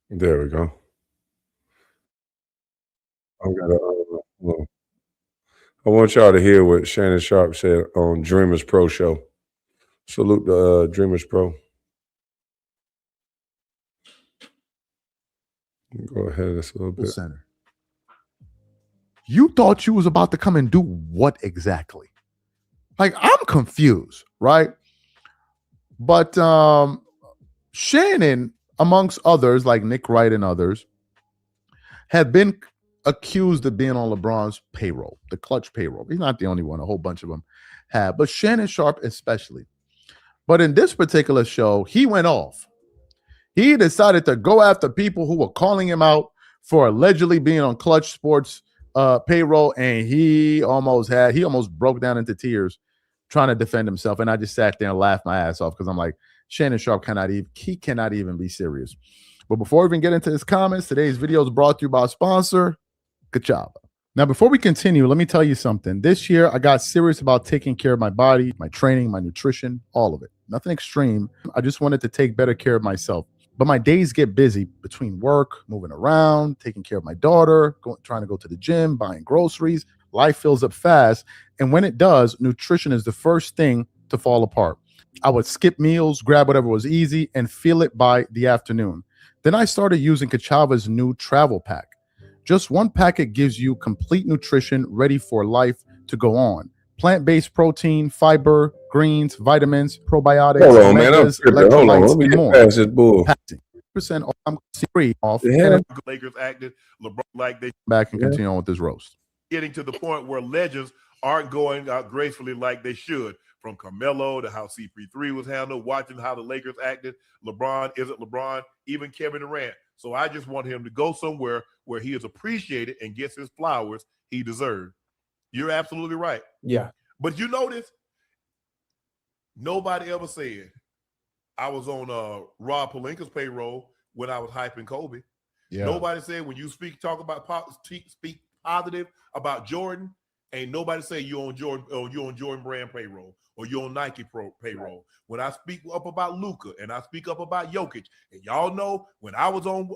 There we go. I'm gonna. Well, I want y'all to hear what Shannon Sharp said on Dreamers Pro Show. Salute the Dreamers Pro. Go ahead just a little bit. Center. You thought you was about to come and do what exactly? Like, I'm confused, right? But Shannon, amongst others, like Nick Wright and others, had been accused of being on LeBron's payroll, the clutch payroll. He's not the only one. A whole bunch of them have, but Shannon Sharp especially. But in this particular show, he went off. He decided to go after people who were calling him out for allegedly being on Clutch Sports payroll, and he almost broke down into tears trying to defend himself. And I just sat there and laughed my ass off because I'm like, Shannon Sharp cannot even be serious. But before we even get into his comments, today's video is brought to you by a sponsor, Kachava. Now, before we continue, let me tell you something. This year, I got serious about taking care of my body, my training, my nutrition, all of it. Nothing extreme. I just wanted to take better care of myself. But my days get busy between work, moving around, taking care of my daughter, trying to go to the gym, buying groceries. Life fills up fast. And when it does, nutrition is the first thing to fall apart. I would skip meals, grab whatever was easy, and feel it by the afternoon. Then I started using Kachava's new travel pack. Just one packet gives you complete nutrition ready for life to go on. Plant-based protein, fiber, greens, vitamins, probiotics, Hold on, man. omegas, Hold on. Let me and get more. past this bull. Percent free off. Yeah. And Lakers acted LeBron like they back and continue on with this roast. getting to the point where legends aren't going out gracefully like they should. From Carmelo to how CP3 was handled, watching how the Lakers acted. LeBron isn't LeBron, even Kevin Durant. So I just want him to go somewhere where he is appreciated and gets his flowers he deserved. You're absolutely right. Yeah. But you notice nobody ever said I was on Rob Pelinka's payroll when I was hyping Kobe. Yeah. Nobody said when you speak positive about Jordan, ain't nobody say you on Jordan Brand payroll or you on Nike payroll. Right. When I speak up about Luka and I speak up about Jokic, and y'all know when I was on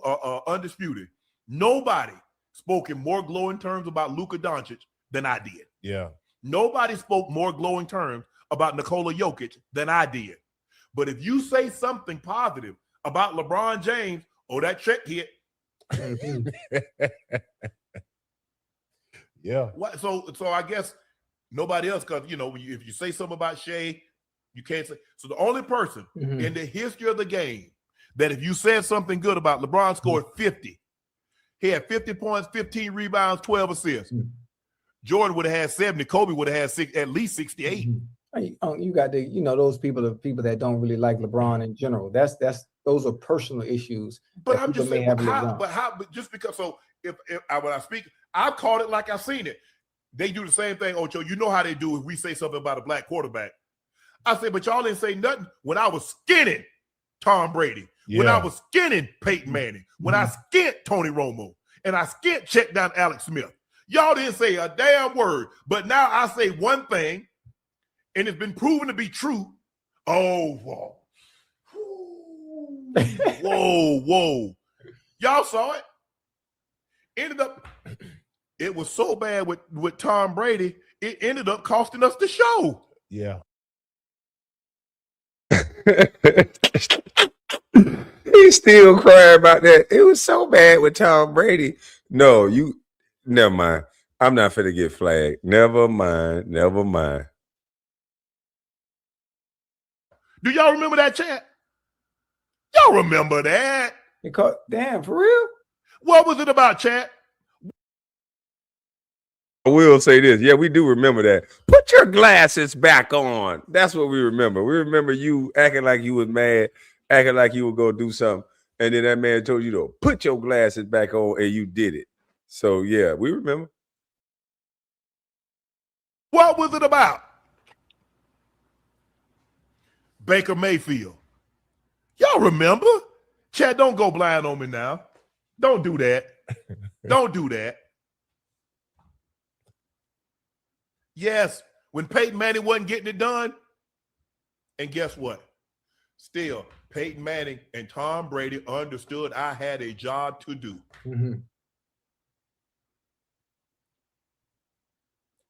Undisputed, nobody spoke in more glowing terms about Luka Doncic than I did. Yeah. Nobody spoke more glowing terms about Nikola Jokic than I did. But if you say something positive about LeBron James, that check hit. Yeah. What? So I guess nobody else, because if you say something about Shea, you can't say. So the only person in the history of the game that if you said something good about LeBron scored 50, he had 50 points, 15 rebounds, 12 assists. Jordan would have had 70. Kobe would have had at least 68. You got to, those people, the people that don't really like LeBron in general. Those are personal issues. But I'm just saying, but just because, so if when I speak, I've called it like I've seen it. They do the same thing, Ocho. You know how they do if we say something about a black quarterback. I say, but y'all didn't say nothing when I was skinning Tom Brady, when I was skinning Peyton Manning, when I skint Tony Romo, and I skint check down Alex Smith. Y'all didn't say a damn word. But now I say one thing, and it's been proven to be true. Oh, whoa. Whoa. Y'all saw it. Ended up, it was so bad with Tom Brady, it ended up costing us the show. Yeah. He still crying about that. It was so bad with Tom Brady. No, never mind. I'm not finna get flagged. Never mind. Do y'all remember that chat? Y'all remember that? Damn, for real? What was it about, chat? I will say this. Yeah, we do remember that. Put your glasses back on. That's what we remember. We remember you acting like you was mad, acting like you would go do something. And then that man told you to put your glasses back on and you did it. So, yeah, we remember. What was it about? Baker Mayfield. Y'all remember? Chad, don't go blind on me now. Don't do that. Don't do that. Yes, when Peyton Manning wasn't getting it done, and guess what? still, Peyton Manning and Tom Brady understood I had a job to do. Mm-hmm.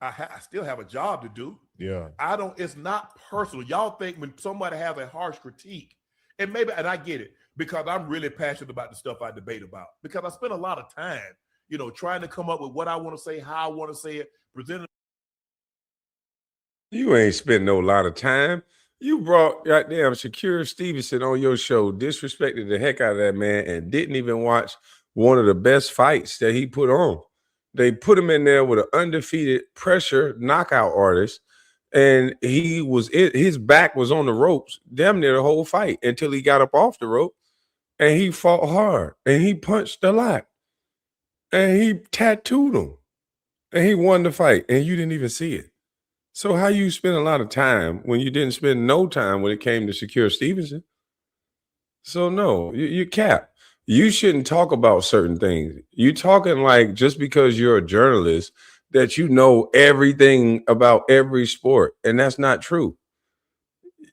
I still have a job to do. Yeah. It's not personal. Y'all think when somebody has a harsh critique, and I get it, because I'm really passionate about the stuff I debate about, because I spend a lot of time, trying to come up with what I want to say, how I want to say it, presenting. You ain't spent no lot of time. You brought goddamn Shakir Stevenson on your show, disrespected the heck out of that man, and didn't even watch one of the best fights that he put on. They put him in there with an undefeated pressure knockout artist, and his back was on the ropes damn near the whole fight until he got up off the rope, and he fought hard, and he punched a lot, and he tattooed him, and he won the fight, and you didn't even see it. So how you spend a lot of time when you didn't spend no time when it came to Shakir Stevenson? So no, you cap. You shouldn't talk about certain things. You talking like just because you're a journalist that you know everything about every sport, and that's not true.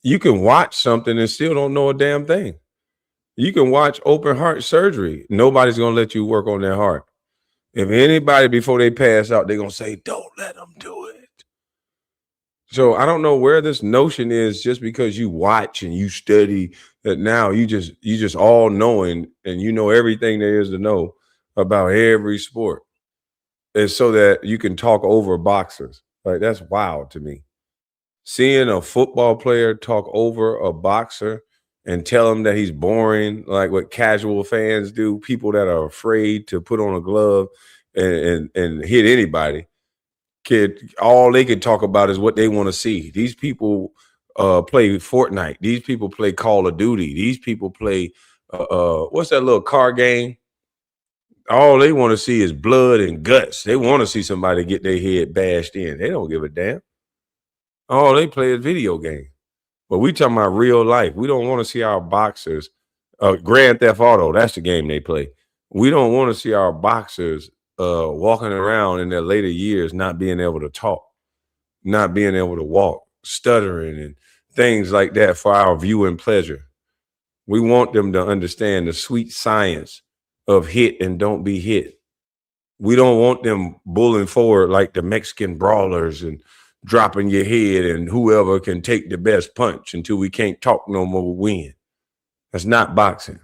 You can watch something and still don't know a damn thing. You can watch open heart surgery. Nobody's gonna let you work on their heart. If anybody before they pass out, they're gonna say, "Don't let them do it." So I don't know where this notion is just because you watch and you study that now you just all knowing and you know everything there is to know about every sport. And so that you can talk over boxers. Like that's wild to me. Seeing a football player talk over a boxer and tell him that he's boring, like what casual fans do, people that are afraid to put on a glove and hit anybody. All they can talk about is what they want to see. These people play Fortnite. These people play Call of Duty. These people play what's that little car game? All they want to see is blood and guts. They want to see somebody get their head bashed in. They don't give a damn. All they play is video game. But we talking about real life. We don't want to see our boxers. Grand Theft Auto, that's the game they play. We don't want to see our boxers walking around in their later years not being able to talk, not being able to walk, stuttering and things like that for our viewing pleasure. We want them to understand the sweet science of hit and don't be hit. We don't want them bullying forward like the Mexican brawlers and dropping your head and whoever can take the best punch until we can't talk no more win. That's not boxing.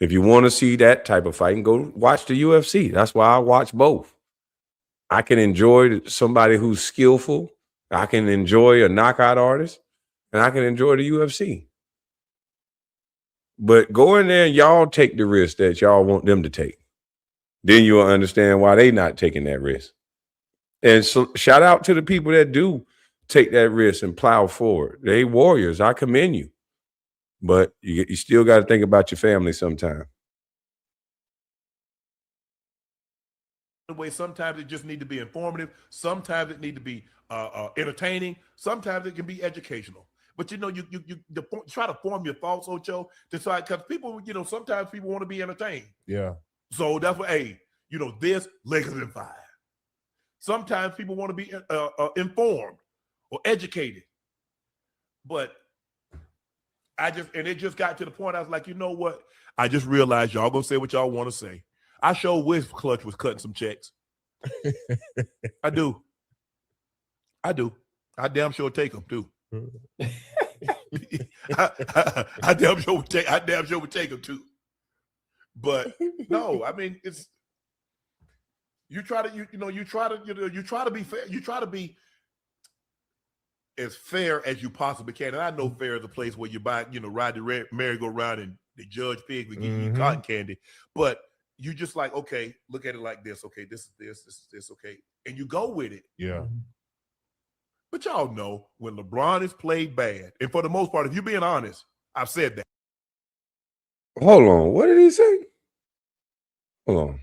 If you want to see that type of fighting, go watch the UFC. That's why I watch both. I can enjoy somebody who's skillful. I can enjoy a knockout artist, and I can enjoy the UFC. But go in there and y'all take the risk that y'all want them to take. Then you'll understand why they not taking that risk. And so shout out to the people that do take that risk and plow forward. They warriors. I commend you. But you still got to think about your family sometime. Way sometimes it just need to be informative. Sometimes it need to be entertaining. Sometimes it can be educational. But you try to form your thoughts, Ocho, decide because people, sometimes people want to be entertained. Yeah. So that's what, this Lakers in 5. Sometimes people want to be informed or educated. But it just got to the point I was like, you know what? I just realized y'all gonna say what y'all want to say. I sure wish Clutch was cutting some checks. I do. I damn sure take them too. I damn sure would take them too. But no, I mean it's you try to be fair. You try to be as fair as you possibly can. And I know fair is a place where you ride the merry-go-round and the judge pigs will give you cotton candy. But you just like, okay, look at it like this. Okay, this is this, okay. And you go with it. Yeah. But y'all know when LeBron is played bad, and for the most part, if you're being honest, I've said that. Hold on. What did he say? Hold on.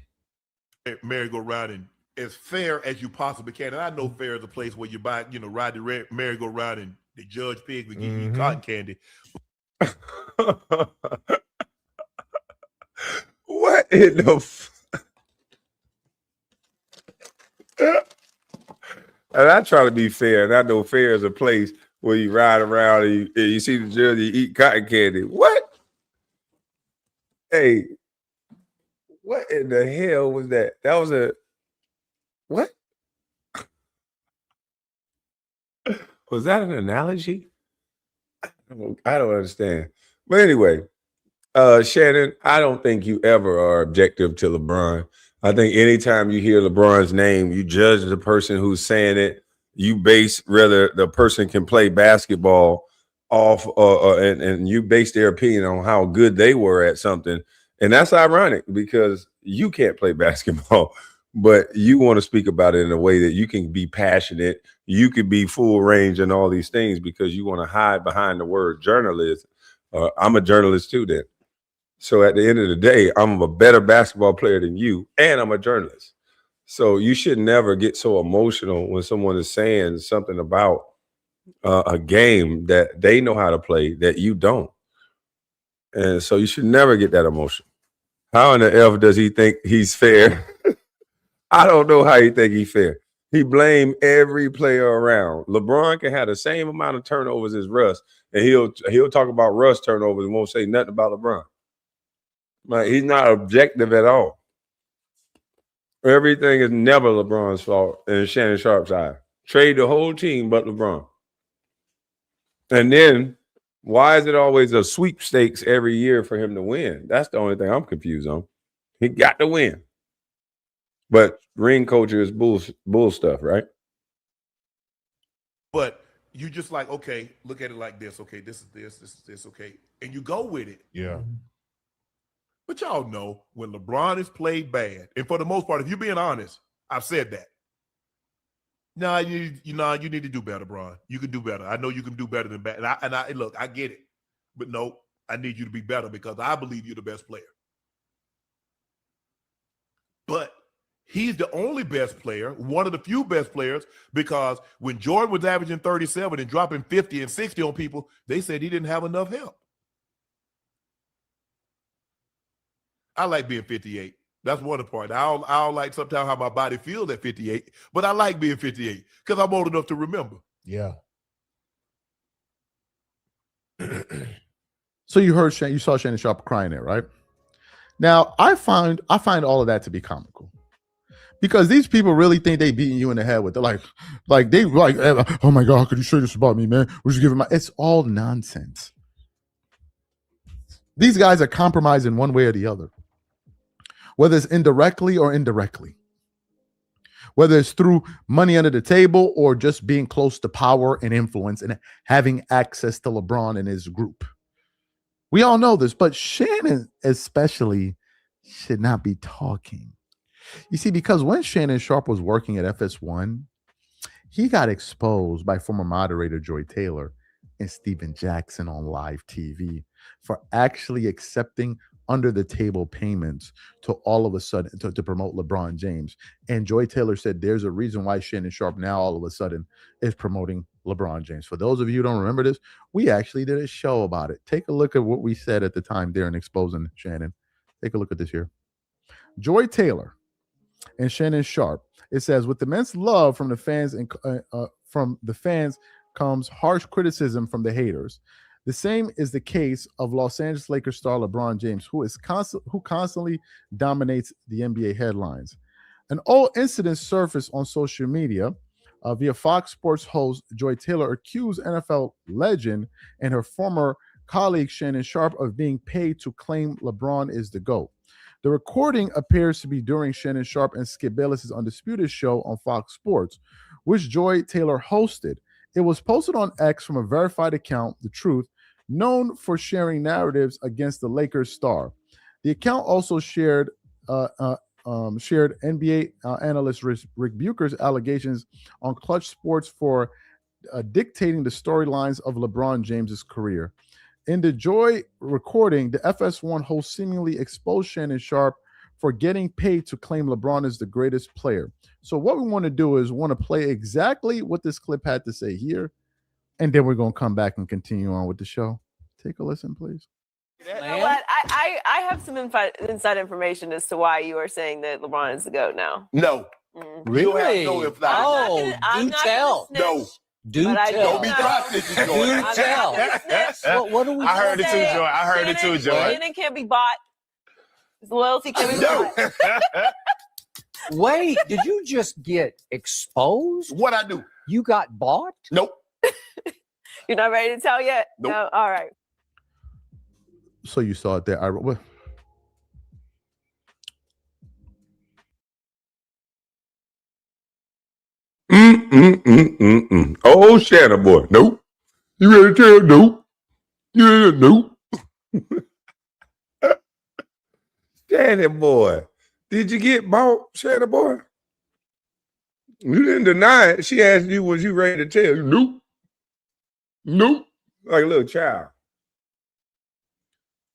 Merry-go-round and as fair as you possibly can. And I know fair is a place where you ride the merry-go-round and the judge pig will give you cotton candy. What in the and I try to be fair, and I know fair is a place where you ride around and you see the jersey, you eat cotton candy. What? Hey, what in the hell was that? That was a what? Was that an analogy? I don't understand. But anyway, Shannon, I don't think you ever are objective to LeBron. I think anytime you hear LeBron's name, you judge the person who's saying it. You base whether the person can play basketball off, and you base their opinion on how good they were at something. And that's ironic because you can't play basketball, but you want to speak about it in a way that you can be passionate. You could be full range and all these things because you want to hide behind the word journalist. I'm a journalist too, then. So at the end of the day, I'm a better basketball player than you, and I'm a journalist. So you should never get so emotional when someone is saying something about a game that they know how to play that you don't. And so you should never get that emotional. How in the F does he think he's fair? I don't know how he think he's fair. He blamed every player around. LeBron can have the same amount of turnovers as Russ, and he'll talk about Russ turnovers and won't say nothing about LeBron. Like, he's not objective at all. Everything is never LeBron's fault in Shannon Sharp's eye. Trade the whole team but LeBron. And then why is it always a sweepstakes every year for him to win? That's the only thing I'm confused on. He got to win. But ring culture is bull stuff, right? But you just like, okay, look at it like this. Okay, this is this, okay. And you go with it. Yeah. But y'all know when LeBron is played bad, and for the most part, if you're being honest, I've said that. No, you need to do better, Bron. You can do better. I know you can do better than bad. And I look, I get it. But no, I need you to be better because I believe you're the best player. But he's the only best player, one of the few best players, because when Jordan was averaging 37 and dropping 50 and 60 on people, they said he didn't have enough help. I like being 58. That's one part. I don't like sometimes how my body feels at 58, but I like being 58 because I'm old enough to remember. Yeah. So you saw Shannon Sharp crying there, right? Now I find all of that to be comical. Because these people really think they beating you in the head with it. Like they like, oh my God, could you say this about me, man? We're just giving it's all nonsense. These guys are compromised in one way or the other. Whether it's indirectly or indirectly. Whether it's through money under the table or just being close to power and influence and having access to LeBron and his group. We all know this, but Shannon especially should not be talking. You see, because when Shannon Sharp was working at FS1, he got exposed by former moderator Joy Taylor and Steven Jackson on live TV for actually accepting under the table payments to all of a sudden to promote LeBron James. And Joy Taylor said there's a reason why Shannon Sharp now all of a sudden is promoting LeBron James. For those of you who don't remember this, we actually did a show about it. Take a look at what we said at the time there in exposing Shannon. Take a look at this here. Joy Taylor and Shannon Sharp. It says, with immense love from the fans and comes harsh criticism from the haters. The same is the case of Los Angeles Lakers star LeBron James, who constantly dominates the NBA headlines. An old incident surfaced on social media via Fox Sports host Joy Taylor accused NFL legend and her former colleague Shannon Sharp of being paid to claim LeBron is the GOAT. The recording appears to be during Shannon Sharp and Skip Bayless's Undisputed show on Fox Sports, which Joy Taylor hosted. It was posted on X from a verified account, The Truth, known for sharing narratives against the Lakers star. The account also shared NBA analyst Rick Bucher's allegations on Clutch Sports for dictating the storylines of LeBron James's career. In the Joy recording, the FS1 host seemingly exposed Shannon Sharp for getting paid to claim LeBron is the greatest player. So what we want to do is want to play exactly what this clip had to say here, and then we're going to come back and continue on with the show. Take a listen, please. You know what? I have some inside information as to why you are saying that LeBron is the GOAT now. No. Mm. Really? You have no I'm not gonna No. Do But I tell. Don't be dry snitching, Do Jordan. tell. What are we I heard it too, saying? Jordan. I heard it too, Jordan. Shannon can be bought. His loyalty can be No. bought. Wait, did you just get exposed? What I do? You got bought? Nope. You're not ready to tell yet? Nope. No. All right. So you saw it there. Oh, Shannon boy. Nope. You ready to tell? Nope. You ready to? Nope. Shannon boy. Did you get bought, Shannon boy? You didn't deny it. She asked you, was you ready to tell? Nope. Nope. Like a little child.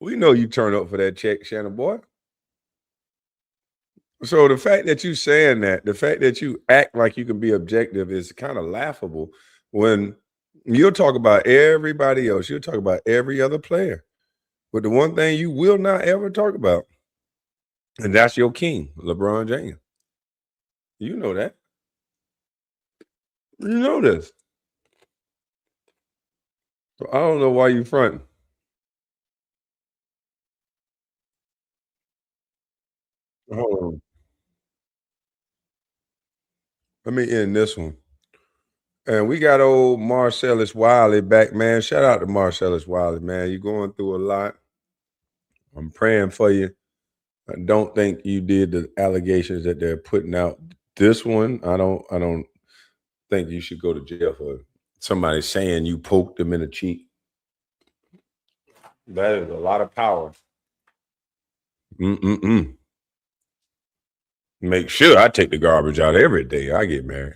We know you turn up for that check, Shannon boy. So the fact that you saying that, the fact that you act like you can be objective is kind of laughable when you'll talk about everybody else. You'll talk about every other player. But the one thing you will not ever talk about, and that's your king, LeBron James. You know that. You know this. So I don't know why you fronting. Hold on. Let me end this one. And we got old Marcellus Wiley back, man. Shout out to Marcellus Wiley, man. You're going through a lot. I'm praying for you. I don't think you did the allegations that they're putting out. This one, I don't think you should go to jail for somebody saying you poked them in the cheek. That is a lot of power. Make sure I take the garbage out every day I get married.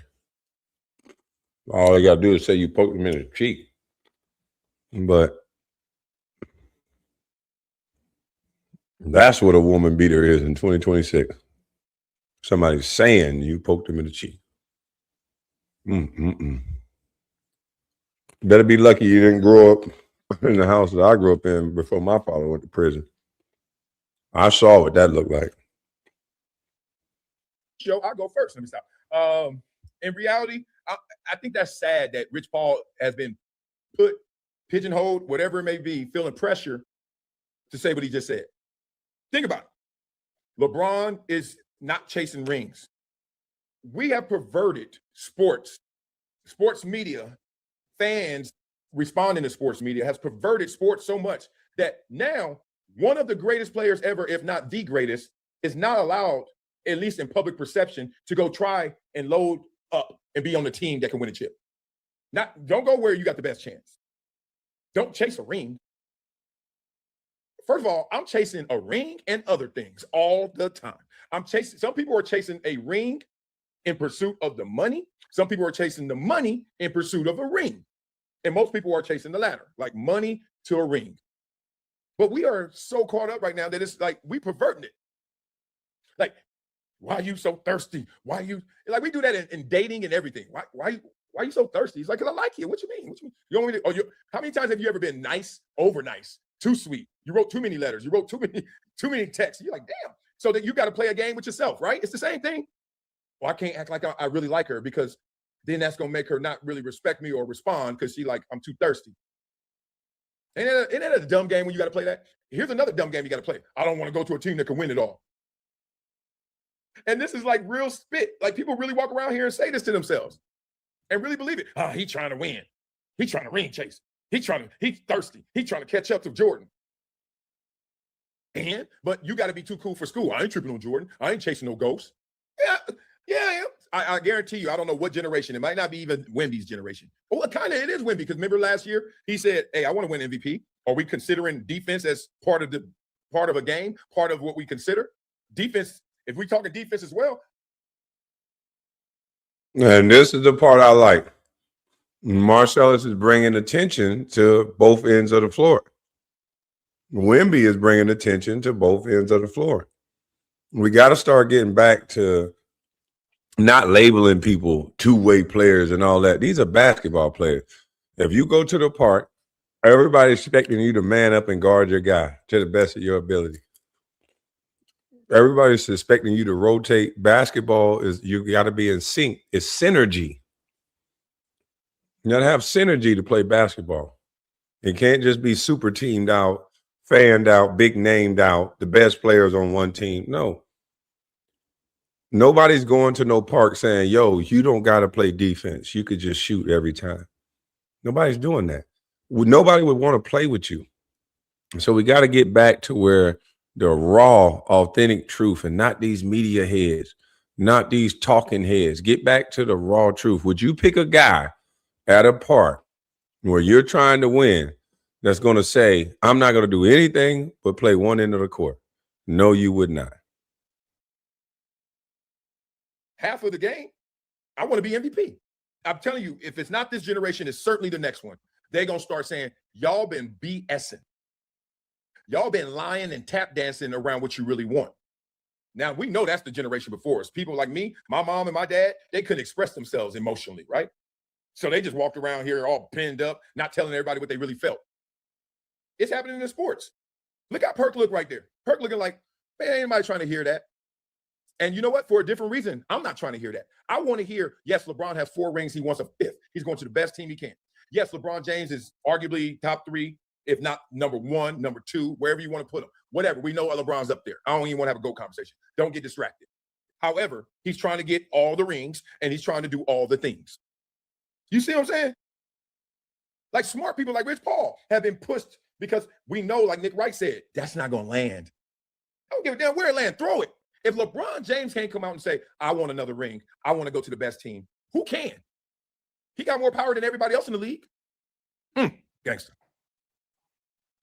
All they got to do is say you poked them in the cheek. But that's what a woman beater is in 2026. Somebody saying you poked them in the cheek. Better be lucky you didn't grow up in the house that I grew up in before my father went to prison. I saw what that looked like. Joe, I'll go first. Let me stop. In reality, I think that's sad that Rich Paul has been put, pigeonholed, whatever it may be, feeling pressure to say what he just said. Think about it. LeBron is not chasing rings. We have perverted sports media, fans responding to sports media has perverted sports so much that now one of the greatest players ever, if not the greatest, is not allowed, at least in public perception, to go try and load up and be on the team that can win a chip. Don't go where you got the best chance. Don't chase a ring. First of all, I'm chasing a ring and other things all the time. Some people are chasing a ring in pursuit of the money. Some people are chasing the money in pursuit of a ring. And most people are chasing the latter, like money to a ring. But we are so caught up right now that it's like we perverting it. Like, why are you so thirsty? Why are you like we do that in dating and everything? Why are you so thirsty? He's like, 'cause I like you. What you mean? What you mean? You want me to, how many times have you ever been nice, over nice, too sweet? You wrote too many letters. You wrote too many texts. You're like, damn. So that you got to play a game with yourself, right? It's the same thing. Well, I can't act like I really like her because then that's gonna make her not really respect me or respond because she like I'm too thirsty. Ain't that a dumb game when you got to play that? Here's another dumb game you got to play. I don't want to go to a team that can win it all. And this is like real spit. Like people really walk around here and say this to themselves and really believe it. Oh, he's trying to win. He's trying to ring chase. He's thirsty. He's trying to catch up to Jordan. But you got to be too cool for school. I ain't tripping on Jordan. I ain't chasing no ghosts. Yeah. I guarantee you, I don't know what generation. It might not be even Wemby's generation. Well, kind of it is Wemby because remember last year he said, "Hey, I want to win MVP." Are we considering defense as part of a game, part of what we consider defense? If we talking defense as well. And this is the part I like. Marcellus is bringing attention to both ends of the floor. Wemby is bringing attention to both ends of the floor. We got to start getting back to not labeling people two-way players and all that. These are basketball players. If you go to the park, everybody's expecting you to man up and guard your guy to the best of your ability. Everybody's expecting you to rotate. Basketball is you got to be in sync. It's synergy. You got to have synergy to play basketball. It can't just be super teamed out, fanned out, big named out, the best players on one team. No. Nobody's going to no park saying, yo, you don't got to play defense. You could just shoot every time. Nobody's doing that. Nobody would want to play with you. So we got to get back to where the raw, authentic truth, and not these media heads, not these talking heads. Get back to the raw truth. Would you pick a guy at a park where you're trying to win that's going to say, I'm not going to do anything but play one end of the court? No, you would not. Half of the game, I want to be MVP. I'm telling you, if it's not this generation, it's certainly the next one. They're going to start saying, y'all been BSing. Y'all been lying and tap dancing around what you really want. Now, we know that's the generation before us. People like me, my mom and my dad, they couldn't express themselves emotionally, right? So they just walked around here all pinned up, not telling everybody what they really felt. It's happening in sports. Look how Perk look right there. Perk looking like, man, ain't anybody trying to hear that. And you know what? For a different reason, I'm not trying to hear that. I want to hear, yes, LeBron has 4 rings. He wants a 5th. He's going to the best team he can. Yes, LeBron James is arguably top 3, if not number 1, number 2, wherever you want to put him. Whatever. We know LeBron's up there. I don't even want to have a GOAT conversation. Don't get distracted. However, he's trying to get all the rings, and he's trying to do all the things. You see what I'm saying? Like smart people like Rich Paul have been pushed because we know, like Nick Wright said, that's not going to land. I don't give a damn where it land. Throw it. If LeBron James can't come out and say, I want another ring, I want to go to the best team, who can? He got more power than everybody else in the league. Gangster.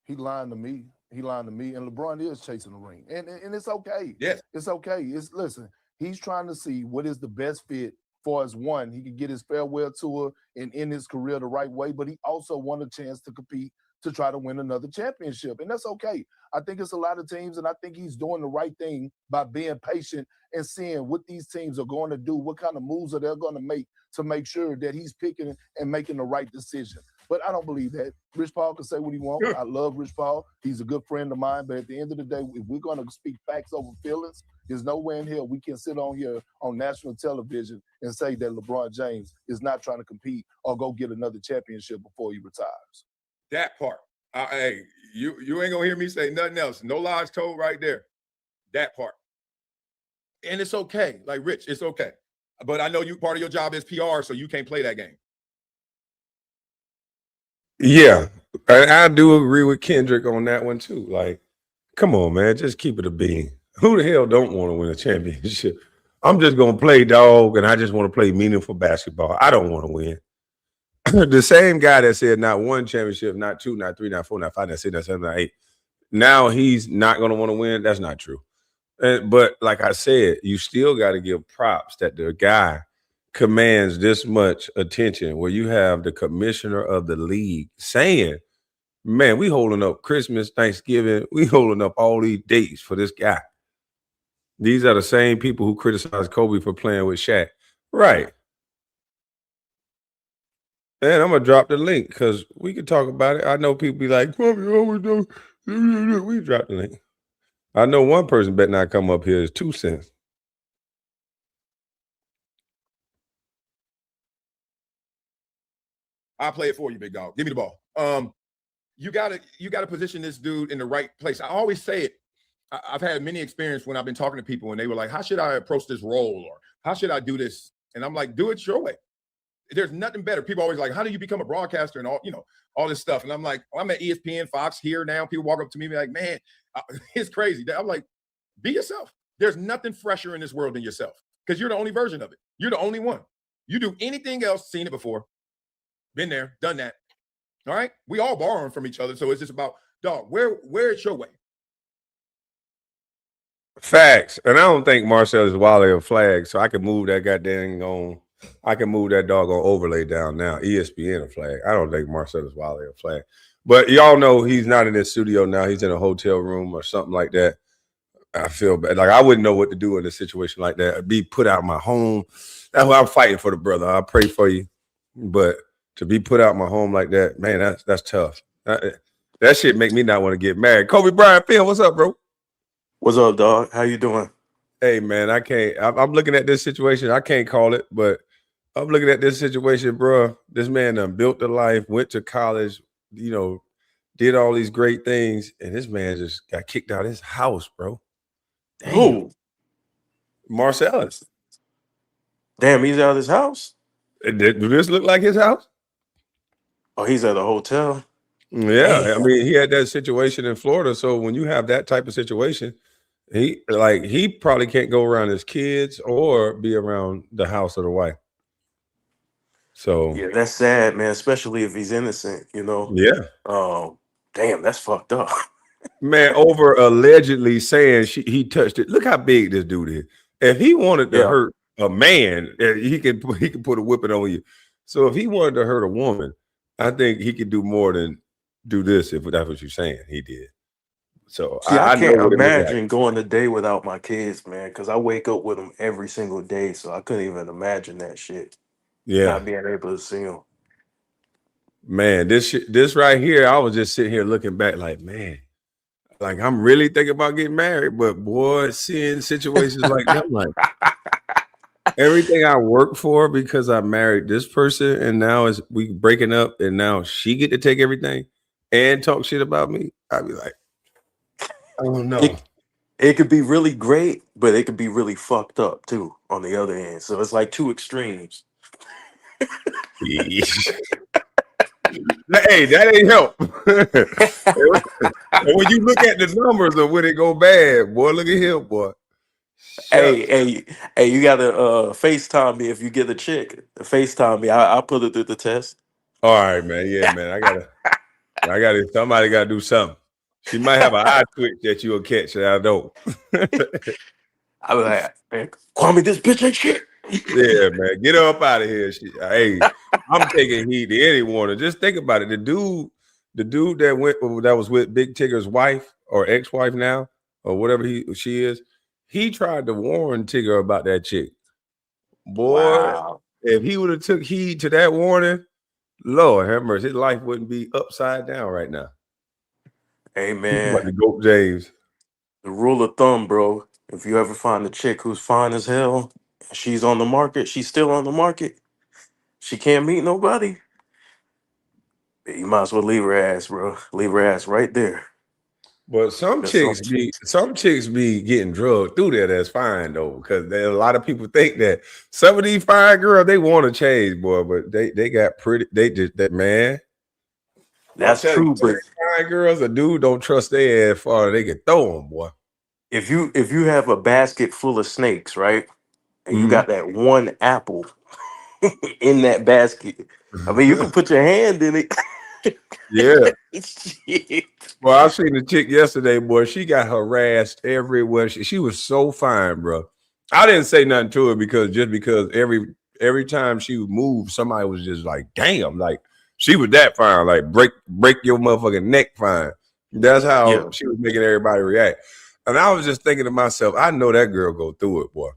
He lying to me. He lying to me. And LeBron is chasing the ring. And it's okay. Yes. It's okay. Listen, he's trying to see what is the best fit for his one. He can get his farewell tour and end his career the right way, but he also won a chance to compete to try to win another championship. And that's okay. I think it's a lot of teams, and I think he's doing the right thing by being patient and seeing what these teams are going to do, what kind of moves are they going to make sure that he's picking and making the right decision. But I don't believe that. Rich Paul can say what he wants. I love Rich Paul. He's a good friend of mine. But at the end of the day, if we're going to speak facts over feelings, there's nowhere in here we can sit on here on national television and say that LeBron James is not trying to compete or go get another championship before he retires. That part. Hey, you ain't gonna hear me say nothing else. No lies told right there. That part. And it's okay. Like Rich, it's okay. But I know you part of your job is PR, so you can't play that game. Yeah, I do agree with Kendrick on that one too. Like, come on, man, just keep it a bean. Who the hell don't want to win a championship? I'm just gonna play dog, and I just want to play meaningful basketball. I don't want to win. The same guy that said not 1 championship, not 2, not 3, not 4, not 5, not 6, not 7, not 8. Now he's not going to want to win. That's not true. But like I said, you still got to give props that the guy commands this much attention where you have the commissioner of the league saying, man, we holding up Christmas, Thanksgiving. We holding up all these dates for this guy. These are the same people who criticize Kobe for playing with Shaq. Right. And I'm going to drop the link because we can talk about it. I know people be like, Kwame always do. We drop the link. I know one person bet not come up here is 2 cents. I'll play it for you, big dog. Give me the ball. You gotta position this dude in the right place. I always say it. I've had many experience when I've been talking to people and they were like, how should I approach this role? Or how should I do this? And I'm like, do it your way. There's nothing better. People always like, how do you become a broadcaster and all this stuff? And I'm like, I'm at ESPN, Fox here now. People walk up to me and be like, man, it's crazy. I'm like, be yourself. There's nothing fresher in this world than yourself because you're the only version of it. You're the only one. You do anything else, seen it before, been there, done that. All right. We all borrowing from each other. So it's just about, dog, where it's your way. Facts. And I don't think Marcel is Wally a flag, so I can move that goddamn on. I can move that doggone overlay down now. ESPN a flag. I don't think Marcel is Wally a flag. But y'all know he's not in his studio now. He's in a hotel room or something like that. I feel bad. Like I wouldn't know what to do in a situation like that. I'd be put out of my home. That's why I'm fighting for the brother. I pray for you. But to be put out of my home like that, man, that's tough. That shit make me not want to get married. Kobe Bryant, Phil, what's up, bro? What's up, dog? How you doing? Hey, man, I can't. I'm looking at this situation. I can't call it, but I'm looking at this situation, bro. This man done built a life, went to college, did all these great things, and this man just got kicked out of his house, bro. Damn. Who? Marcellus. Damn, he's out of his house? Do this look like his house? Oh, he's at a hotel. Yeah, Damn. I mean, he had that situation in Florida. So when you have that type of situation, he probably can't go around his kids or be around the house of the wife. So yeah, that's sad, man. Especially if he's innocent, Yeah. Damn, that's fucked up. Man, over allegedly saying he touched it. Look how big this dude is. If he wanted to hurt a man, he could put a whipping on you. So if he wanted to hurt a woman, I think he could do more than do this. If that's what you're saying, he did. So See, I can't know what it was imagine like. going a day without my kids, man, because I wake up with them every single day. So I couldn't even imagine that shit. Yeah, Not being able to see them. man. This right here, I was just sitting here looking back, like, man, like I'm really thinking about getting married, but boy, seeing situations like that, I'm like, everything I worked for because I married this person, and now we breaking up, and now she get to take everything and talk shit about me. I'd be like, I don't know. It could be really great, but it could be really fucked up too on the other end. So it's like two extremes. Hey, that ain't help. And when you look at the numbers of when it go bad, boy, look at him, boy. Hey, you gotta FaceTime me if you get a chick. FaceTime me. I'll put it through the test. All right, man. Yeah, man. I gotta. Somebody gotta do something. She might have an eye twitch that you'll catch that I don't. I was like, man, Kwame, this bitch ain't shit. Yeah, man. Get her up out of here. Hey, I'm taking heed to anyone. Just think about it. The dude that was with Big Tigger's wife or ex-wife now, or whatever she is, he tried to warn Tigger about that chick. Boy, wow. If he would have took heed to that warning, Lord have mercy, his life wouldn't be upside down right now. Hey, man. Like the GOAT James. The rule of thumb, bro. If you ever find a chick who's fine as hell, she's on the market, she's still on the market, she can't meet nobody, you might as well leave her ass, bro. Leave her ass right there. But some chicks be getting drugged through there. That's fine though, because a lot of people think that some of these fine girls, they want to change, boy, but they got pretty. They just that man. That's true, but fine girls, a dude don't trust their ass far they can throw them, boy. if you have a basket full of snakes, right, and you got that one apple in that basket, I mean, you can put your hand in it. Yeah. Shit. Well, I seen the chick yesterday, boy. She got harassed everywhere. She was so fine, bro. I didn't say nothing to her because every time she would move, somebody was just like, damn, like she was that fine, like break your motherfucking neck fine. That's how she was making everybody react. And I was just thinking to myself, I know that girl go through it, boy.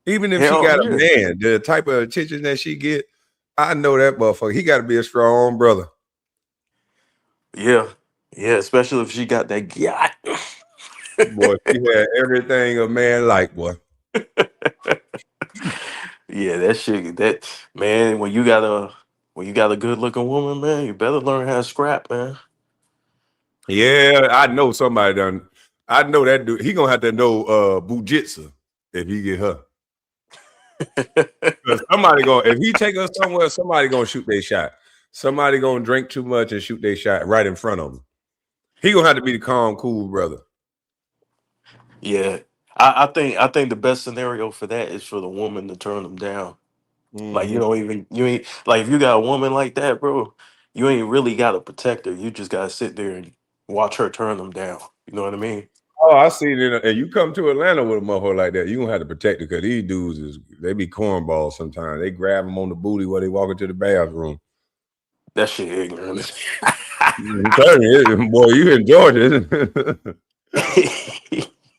Even if she got a man, the type of attention that she get, I know that motherfucker. He got to be a strong brother. Yeah, especially if she got that yacht. Boy, she had everything a man like, boy. Yeah, that shit. That man, when you got a good looking woman, man, you better learn how to scrap, man. Yeah, I know somebody done. I know that dude. He gonna have to know bujitsu if he get her. If he take her somewhere, somebody gonna shoot their shot. Somebody gonna drink too much and shoot their shot right in front of him. He gonna have to be the calm, cool brother. Yeah, I think the best scenario for that is for the woman to turn them down. Like you ain't like if you got a woman like that, bro, you ain't really got to protect her. You just gotta sit there and watch her turn them down. You know what I mean? Oh, I seen it. And you come to Atlanta with a motherfucker like that, you gonna have to protect her because these dudes they be cornballs sometimes. They grab them on the booty while they walk into the bathroom. That shit ignorant. I'm telling you, boy, you in Georgia.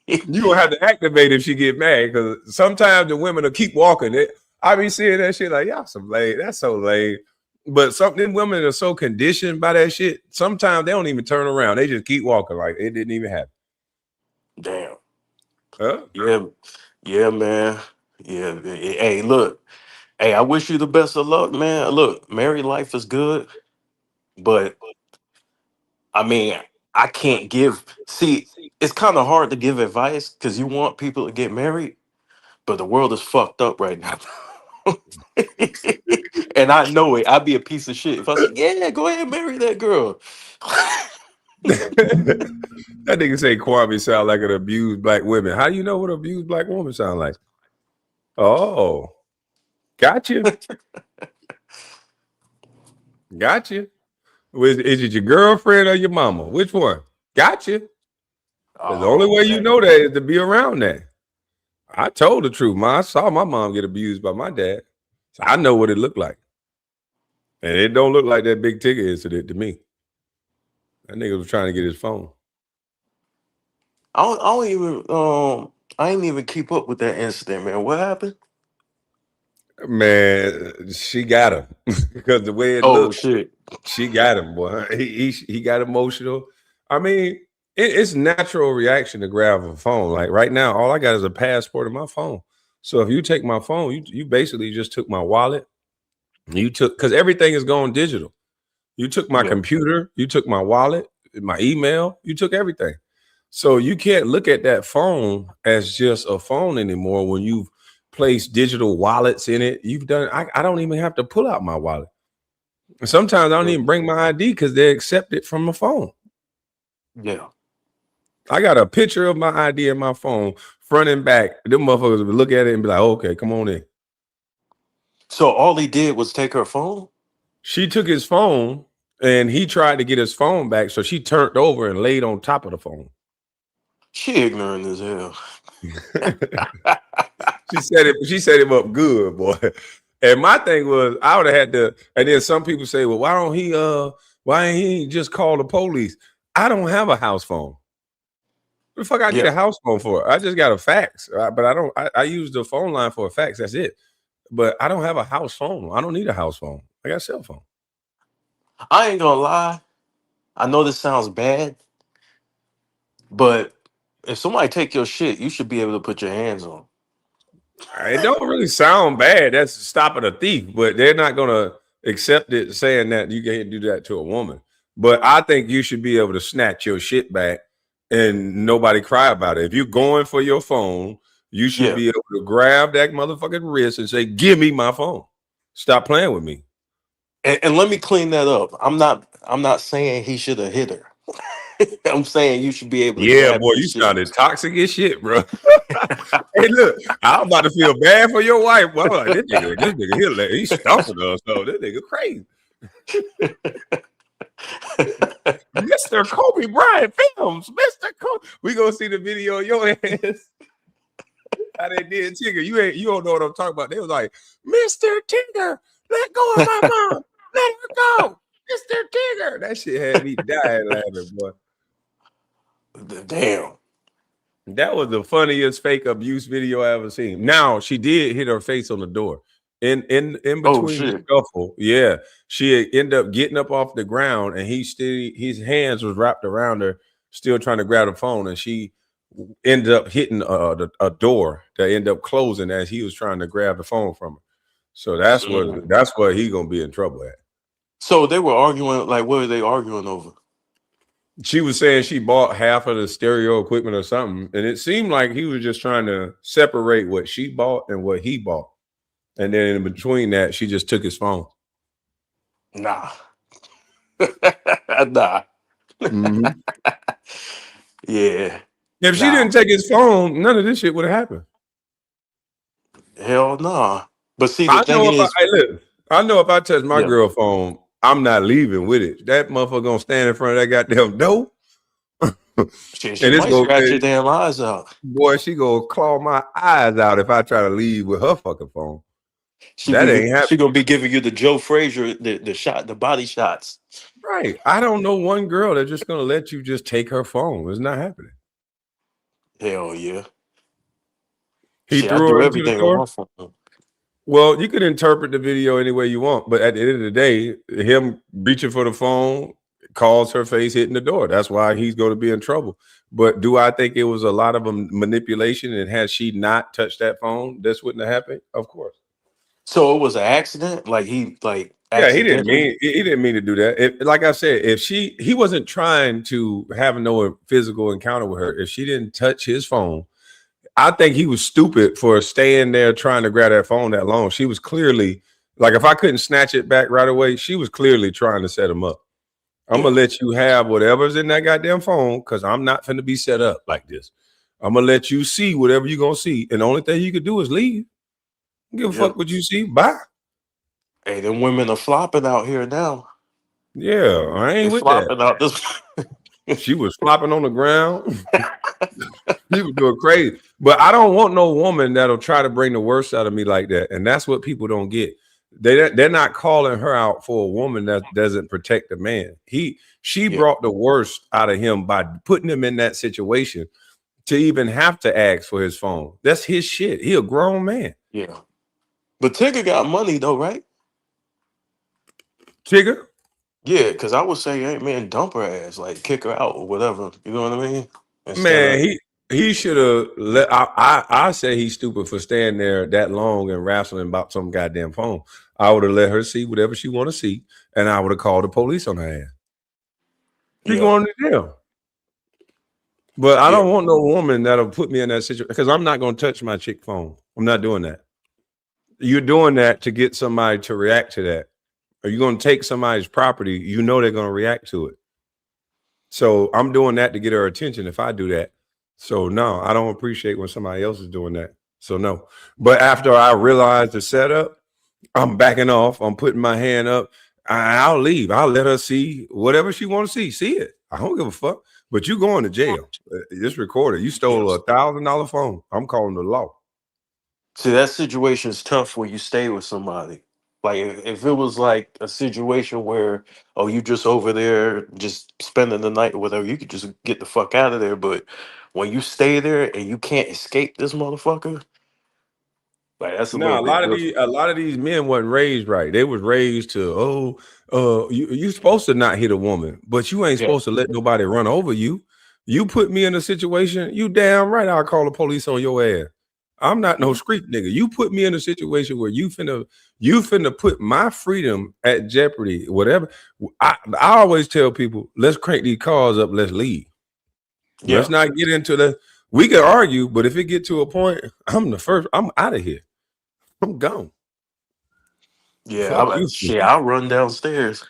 You gonna have to activate if she get mad because sometimes the women will keep walking. I be seeing that shit like y'all some lame. That's so lame. But them women are so conditioned by that shit. Sometimes they don't even turn around. They just keep walking like it didn't even happen. Damn. Huh? Yeah, man. Yeah. Hey, look. Hey, I wish you the best of luck, man. Look, married life is good, but I mean, I can't give. See, it's kind of hard to give advice because you want people to get married, but the world is fucked up right now. And I know it. I'd be a piece of shit if I said, "Yeah, go ahead and marry that girl." That nigga say Kwame sound like an abused black woman. How do you know what an abused black woman sound like? Oh, gotcha. Gotcha. Is it your girlfriend or your mama? Which one? Gotcha. The only way you know that is to be around that. I told the truth, man. I saw my mom get abused by my dad. So I know what it looked like. And it don't look like that big ticket incident to me. That nigga was trying to get his phone. I ain't even keep up with that incident, man. What happened? Man, she got him. Because the way it Oh looked, shit. she got him, boy. He got emotional. I mean, it's natural reaction to grab a phone. Like right now, all I got is a passport in my phone. So if you take my phone, you basically just took my wallet. You took, because everything is going digital. You took my computer, you took my wallet, my email, you took everything. So you can't look at that phone as just a phone anymore when you've placed digital wallets in it. You've done, I don't even have to pull out my wallet. Sometimes I don't even bring my ID because they accept it from my phone. Yeah. I got a picture of my ID in my phone, front and back. Them motherfuckers would look at it and be like, okay, come on in. So all he did was take her phone? She took his phone and he tried to get his phone back. So she turned over and laid on top of the phone. She ignorant as hell. She set him up good, boy. And my thing was, I would have had to, and then some people say, well, why ain't he just call the police? I don't have a house phone. What the fuck I need a house phone for? I just got a fax, but I use the phone line for a fax. That's it. But I don't have a house phone. I don't need a house phone. I got a cell phone. I ain't gonna lie. I know this sounds bad, but if somebody take your shit, you should be able to put your hands on. It don't really sound bad. That's stopping a thief, but they're not gonna accept it saying that you can't do that to a woman. But I think you should be able to snatch your shit back and nobody cry about it. If you're going for your phone, you should be able to grab that motherfucking wrist and say, "Give me my phone. Stop playing with me." And let me clean that up. I'm not saying he should have hit her. I'm saying you should be able to Yeah, grab boy, your you shit. sounded toxic as shit, bro. Hey, look, I'm about to feel bad for your wife. Well, I'm like, this nigga, he's stumping us. So this nigga crazy. Mr. Kobe Bryant Films, Mr. Kobe. We gonna see the video of your ass. How they did Tigger. You don't know what I'm talking about. They was like, Mr. Tigger, let go of my mom. Let her go. Mr. Tigger. That shit had me dying laughing, boy. Damn. That was the funniest fake abuse video I ever seen. Now she did hit her face on the door. In between the scuffle, yeah, she ended up getting up off the ground, and his hands was wrapped around her, still trying to grab the phone, and she ended up hitting a door that ended up closing as he was trying to grab the phone from her. So that's what he gonna be in trouble at. So they were arguing, like, what were they arguing over? She was saying she bought half of the stereo equipment or something, and it seemed like he was just trying to separate what she bought and what he bought. And then in between that, she just took his phone. Nah. Nah. Mm-hmm. Yeah. If she didn't take his phone, none of this shit would have happened. Hell nah. But see, the thing is, I know if I touch my girl phone, I'm not leaving with it. That motherfucker gonna stand in front of that goddamn door. She might scratch your damn eyes out. Boy, she gonna claw my eyes out if I try to leave with her fucking phone. She gonna be giving you the Joe Frazier, the body shots. Right. I don't know one girl that's just gonna let you just take her phone. It's not happening. Hell yeah. He threw her into the door. Well, you could interpret the video any way you want, but at the end of the day, him reaching for the phone caused her face hitting the door. That's why he's going to be in trouble. But do I think it was a lot of manipulation? And had she not touched that phone, this wouldn't have happened? Of course. So it was an accident. Like he Yeah, he didn't accidentally. mean to do that. Like I said, if he wasn't trying to have no physical encounter with her. If she didn't touch his phone, I think he was stupid for staying there trying to grab that phone that long. She was clearly like, if I couldn't snatch it back right away, she was clearly trying to set him up. I'm gonna let you have whatever's in that goddamn phone because I'm not finna be set up like this. I'm gonna let you see whatever you're gonna see, and the only thing you could do is leave. Don't give a fuck what you see. Bye. Hey, them women are flopping out here now. Yeah, I ain't They with that. flopping out this. She was flopping on the ground. She was doing crazy. But I don't want no woman that'll try to bring the worst out of me like that. And that's what people don't get. They're not calling her out for a woman that doesn't protect a man. She brought the worst out of him by putting him in that situation to even have to ask for his phone. That's his shit. He a grown man. Yeah. But Tigger got money though, right? Tigger? Yeah, because I would say, hey man, dump her ass, like kick her out or whatever. You know what I mean? Man, he should have let. I say he's stupid for staying there that long and wrestling about some goddamn phone. I would have let her see whatever she want to see, and I would have called the police on her ass. She going to jail. But I don't want no woman that'll put me in that situation because I'm not going to touch my chick phone. I'm not doing that. You're doing that to get somebody to react to that. Are you going to take somebody's property? You know they're going to react to it. So I'm doing that to get her attention if I do that. So no, I don't appreciate when somebody else is doing that. So no. But after I realize the setup, I'm backing off. I'm putting my hand up. I'll leave. I'll let her see whatever she want to see. See it. I don't give a fuck. But you going to jail. This recorded. You stole $1,000 phone. I'm calling the law. See, that situation is tough when you stay with somebody. Like if it was like a situation where, oh, you just over there just spending the night or whatever, you could just get the fuck out of there. But when you stay there and you can't escape this motherfucker, like that's a No, little a bit lot different. of these men wasn't raised right. They was raised to, you supposed to not hit a woman, but you ain't supposed to let nobody run over you. You put me in a situation, you damn right I'll call the police on your ass. I'm not no street nigga. You put me in a situation where you finna put my freedom at jeopardy, whatever. I always tell people, let's crank these cars up, let's leave. Let's not get into we can argue, but if it get to a point, I'm out of here. I'm gone. Yeah, Fuck you. I'll run downstairs.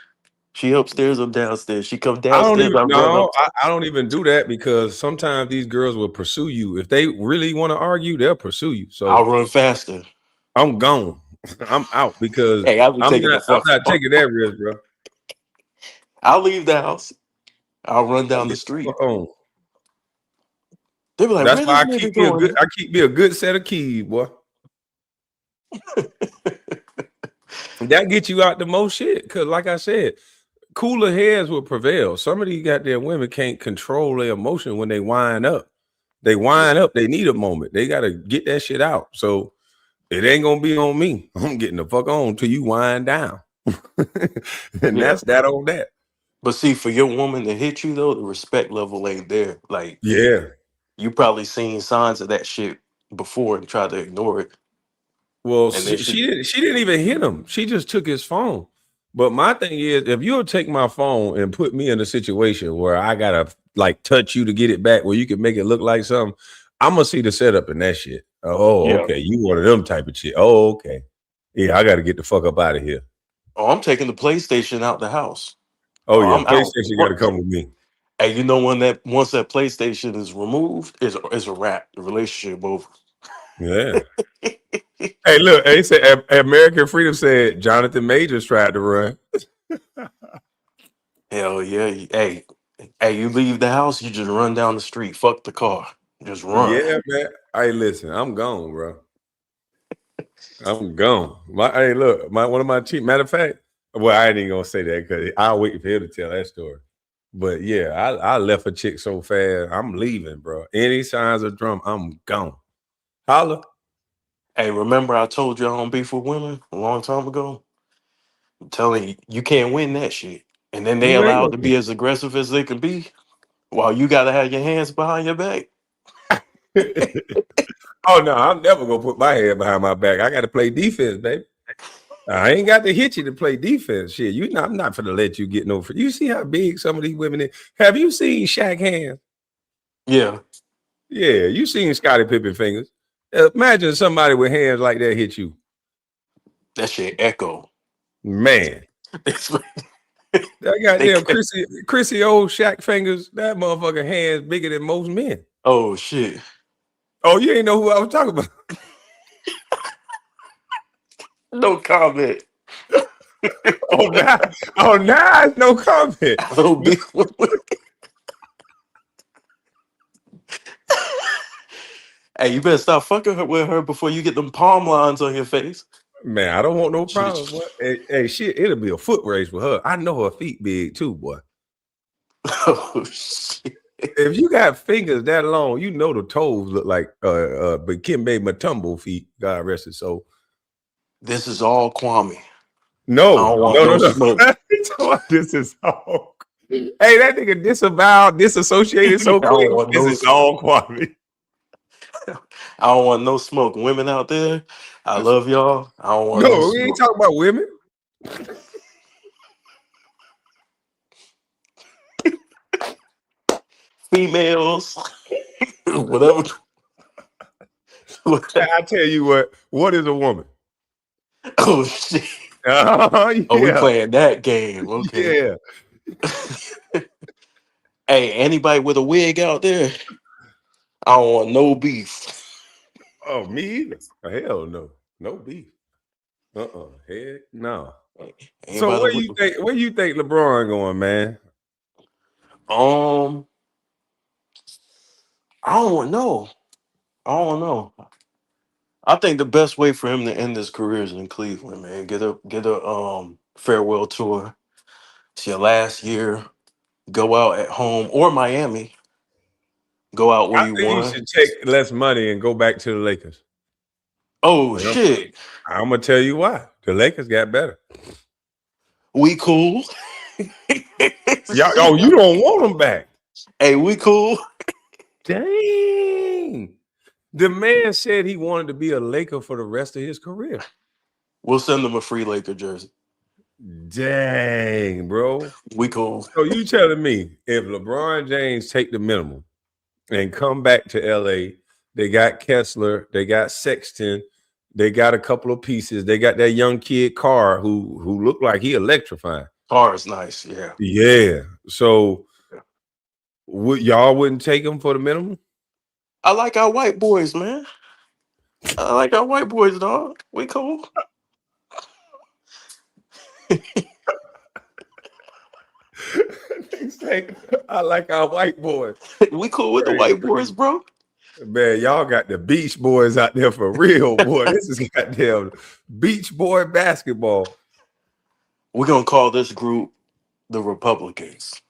She upstairs, I'm downstairs. She come I don't downstairs, even I run up. I don't even do that because sometimes these girls will pursue you. If they really want to argue, they'll pursue you. So I'll run faster. I'm gone. I'm out because Hey, I'll be I'm taking the fuck. not taking that risk, bro. I'll leave the house. I'll run down the street. They be like, That's where why this nigga going? I keep me a good set of keys, boy. That gets you out the most shit. Because like I said, cooler heads will prevail. Some of these goddamn women can't control their emotion when they wind up. They wind up, they need a moment. They gotta get that shit out. So it ain't gonna be on me. I'm getting the fuck on till you wind down. And that's that on that. But see, for your woman to hit you though, the respect level ain't there. Like, yeah, you probably seen signs of that shit before and tried to ignore it. Well, And then she didn't even hit him. She just took his phone. But my thing is, if you'll take my phone and put me in a situation where I gotta like touch you to get it back, where you can make it look like something, I'm gonna see the setup in that shit. Okay, you one of them type of shit. Oh, okay, yeah, I gotta get the fuck up out of here. Oh, I'm taking the PlayStation out the house. Oh yeah, I'm out. PlayStation got to come with me. Hey, you know once that PlayStation is removed, it's a wrap. The relationship over. Yeah. Hey, look, they said American Freedom said Jonathan Majors tried to run. Hell yeah. Hey, you leave the house, you just run down the street. Fuck the car. Just run. Yeah, man. Hey, listen, I'm gone, bro. I'm gone. One of my chief. Matter of fact, well, I ain't even gonna say that because I'll wait for him to tell that story. But yeah, I left a chick so fast. I'm leaving, bro. Any signs of drum, I'm gone. Holla. Hey, remember I told you I don't beef with women a long time ago? I'm telling you, you can't win that shit. And then they You ain't allowed to gonna be as aggressive as they can be while you gotta have your hands behind your back. Oh no, I'm never gonna put my head behind my back. I gotta play defense, baby. I ain't got to hit you to play defense. Shit, I'm not gonna let you get no. You see how big some of these women is? Have you seen Shaq hands? Yeah. Yeah, you seen Scottie Pippen fingers. Imagine somebody with hands like that hit you. That shit echo. Man. That goddamn Chrissy old Shaq fingers, that motherfucker hands bigger than most men. Oh shit. Oh, you ain't know who I was talking about. No comment. now it's no comment. Hey, you better stop fucking with her before you get them palm lines on your face. Man, I don't want no problems. Hey, shit, it'll be a foot race with her. I know her feet big too, boy. Oh shit. If you got fingers that long, you know the toes look like Kimbe Mutombo feet. God rest his soul. This is all Kwame. No. Smoke. This is all. Hey, that nigga disavowed, disassociated so quick. This is all Kwame. I don't want no smoke. Women out there, I love y'all. I don't want no we smoke. ain't talking about women. Females, whatever. I tell you what is a woman? Oh shit! Yeah. Oh, we playing that game? Okay. Yeah. Hey, anybody with a wig out there? I don't want no beef. Oh, me either. Hell no, no beef. Heck no. So where you think LeBron going, man? I don't know. I think the best way for him to end his career is in Cleveland, man. Get a farewell tour. It's your last year. Go out at home or Miami. Go out where I you think won. he should take less money and go back to the Lakers. Oh shit! I'm gonna tell you why. The Lakers got better. We cool. Y'all, you don't want them back. Hey, we cool. Dang. The man said he wanted to be a Laker for the rest of his career. We'll send him a free Laker jersey. Dang, bro. We cool. So you telling me if LeBron James take the minimum and come back to LA, they got Kessler, they got Sexton, they got a couple of pieces, they got that young kid Carr who looked like he electrifying. Carr is nice, yeah. Yeah. So y'all wouldn't take him for the minimum? I like our white boys, man. I like our white boys, dog. We cool. I like our white boys. We cool with the white boys, bro. Man, y'all got the Beach Boys out there for real, boy. This is goddamn Beach Boy basketball. We're gonna call this group the Republicans.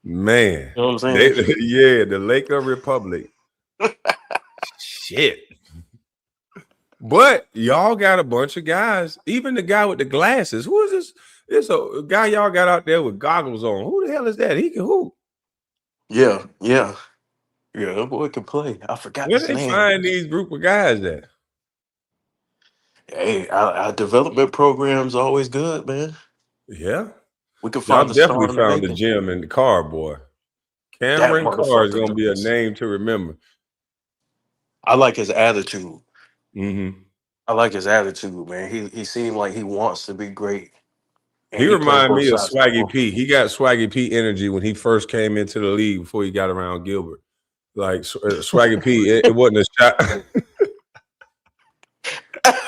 Man, you know what I'm saying? Yeah, the Laker Republic. Shit. But y'all got a bunch of guys. Even the guy with the glasses. Who is this? It's a guy y'all got out there with goggles on. Who the hell is that? He can hoop. Yeah, that boy can play. I forgot Where his they name. find these group of guys at? Hey, our development program's always good, man. Yeah. We can Y'all find the star definitely in the found the making. gym in the car, boy. Cameron Carr is gonna be a does. name to remember. I like his attitude. Mm-hmm. I like his attitude, man. He seemed like he wants to be great. And He plays reminded both me of sides the Swaggy ball. P. He got Swaggy P energy when he first came into the league before he got around Gilbert. Like Swaggy P, it wasn't a shot.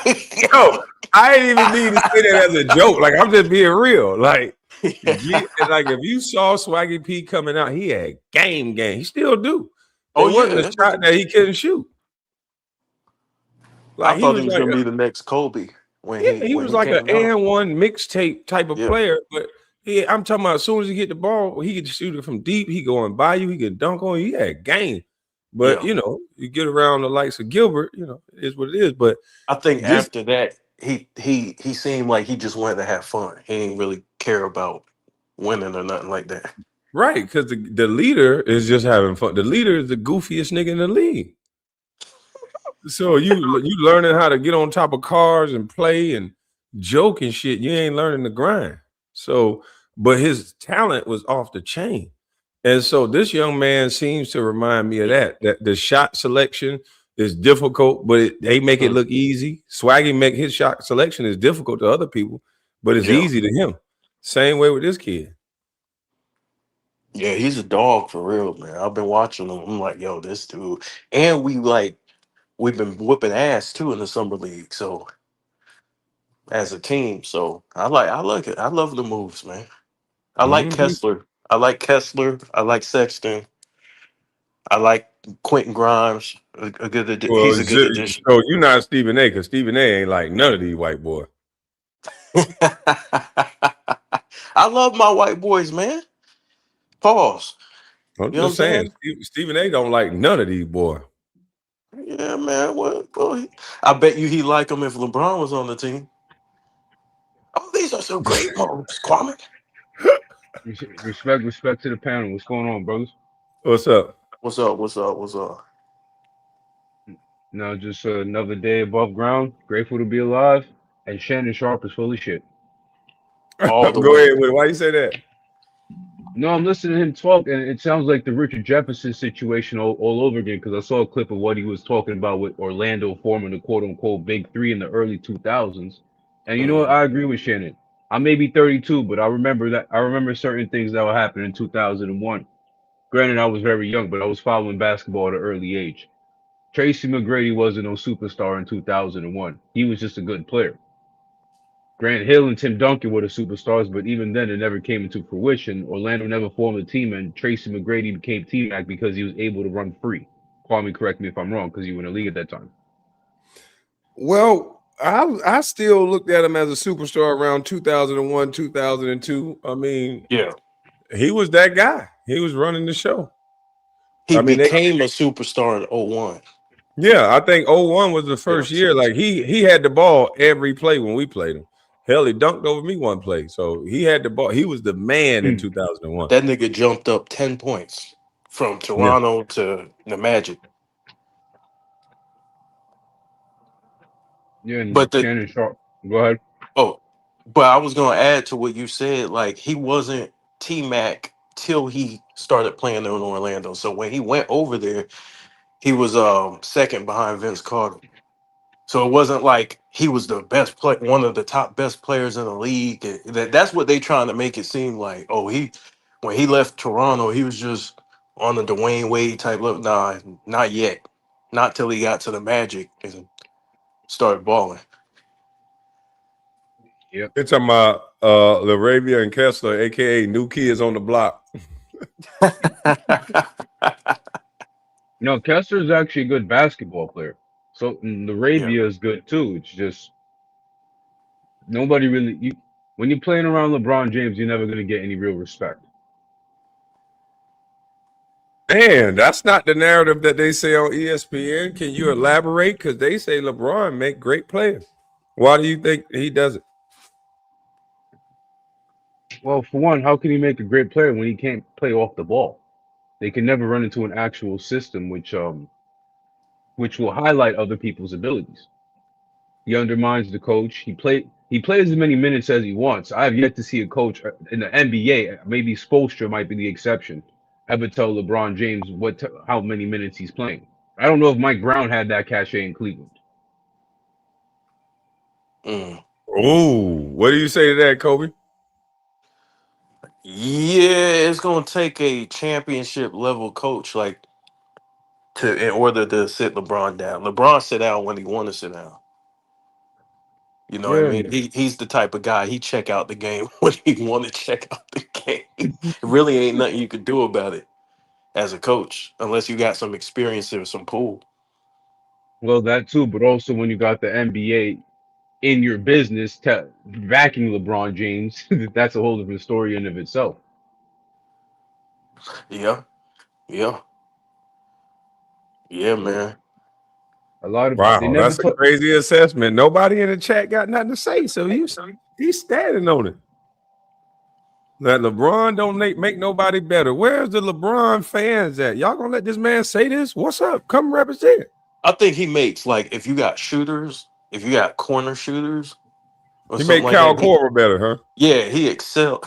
Yo, I ain't even mean to say that as a joke. Like, I'm just being real. Like if you saw Swaggy P coming out, he had game. He still do. It wasn't a shot that he couldn't shoot. Like I thought he was gonna be the next Kobe when he was like an and-one mixtape type of player. But I'm talking about as soon as he get the ball, he could shoot it from deep. He going by you. He could dunk on you. He had game. But you know, you get around the likes of Gilbert, you know, it is what it is. But I think after that, he seemed like he just wanted to have fun. He didn't really care about winning or nothing like that. Right, because the leader is just having fun. The leader is the goofiest nigga in the league. So you learning how to get on top of cars and play and joke and shit, you ain't learning the grind. So, but his talent was off the chain. And so this young man seems to remind me of that the shot selection is difficult, but they make it look easy. Swaggy make his shot selection is difficult to other people, but it's easy to him. Same way with this kid. Yeah, he's a dog for real, man. I've been watching him. I'm like, yo, this dude. And we've been whooping ass too in the summer league. So as a team. So I like it. I love the moves, man. I like Kessler. I like Kessler. I like Sexton. I like Quentin Grimes. He's a good addition. So you're not Stephen A, because Stephen A ain't like none of these white boys. I love my white boys, man. Pause. I'm You know just what I'm saying, Stephen A don't like none of these boys. Yeah, man. Well, I bet you he like him if LeBron was on the team. Oh, these are some great moves, Kwame. Respect to the panel. What's going on, brothers? What's up? What's up? What's up? What's up? No, just another day above ground. Grateful to be alive. And Shannon Sharp is full of shit. All the Go way. ahead with it. Why you say that? No, I'm listening to him talk, and it sounds like the Richard Jefferson situation all over again. Because I saw a clip of what he was talking about with Orlando forming the quote unquote big three in the early 2000s. And you know what? I agree with Shannon. I may be 32, but I remember certain things that were happening in 2001. Granted, I was very young, but I was following basketball at an early age. Tracy McGrady wasn't no superstar in 2001. He was just a good player. Grant Hill and Tim Duncan were the superstars, but even then it never came into fruition. Orlando never formed a team, and Tracy McGrady became T-Mac because he was able to run free. Kwame, correct me if I'm wrong, because you were in the league at that time. Well, I still looked at him as a superstar around 2001, 2002. I mean, yeah, he was that guy. He was running the show. He became a superstar in 01. Yeah, I think 01 was the first year. Like he had the ball every play when we played him. Hell, he dunked over me one play. So he had the ball. He was the man in 2001. That nigga jumped up 10 points from Toronto to the Magic. Yeah, but Shannon Sharp. Go ahead. Oh, but I was gonna add to what you said. Like he wasn't T-Mac till he started playing in Orlando. So when he went over there, he was second behind Vince Carter. So it wasn't like he was the best play, one of the top best players in the league. That's what they trying to make it seem like. Oh, when he left Toronto, he was just on the Dwayne Wade type level. Nah, not yet. Not till he got to the Magic and started balling. Yep. It's talking about Laravia and Kessler, aka New Kids on the Block. No, Kessler is actually a good basketball player. So Laravia is good too. It's just nobody really. When you're playing around LeBron James, you're never gonna get any real respect. Man, that's not the narrative that they say on ESPN. Can you elaborate? Because they say LeBron make great players. Why do you think he does it? Well, for one, how can he make a great player when he can't play off the ball? They can never run into an actual system which will highlight other people's abilities. He undermines the coach. He plays as many minutes as he wants. I have yet to see a coach in the NBA, maybe Spoelstra might be the exception, ever tell LeBron James how many minutes he's playing. I don't know if Mike Brown had that cachet in Cleveland. Oh, what do you say to that, Kobe? Yeah, it's gonna take a championship level coach in order to sit LeBron down. LeBron sit down when he want to sit down. You know what I mean? He's the type of guy, he check out the game when he want to check out the game. It really ain't nothing you could do about it as a coach, unless you got some experience or some pool. Well, that too, but also when you got the NBA in your business backing LeBron James, that's a whole different story in of itself. Yeah, man. A lot of that's a crazy assessment. Nobody in the chat got nothing to say, so he's standing on it. That LeBron don't make nobody better. Where's the LeBron fans at? Y'all gonna let this man say this? What's up? Come represent. I think he makes, like, if you got shooters, if you got corner shooters, or He something made like Kyle that. Korver better, huh? Yeah, he excelled.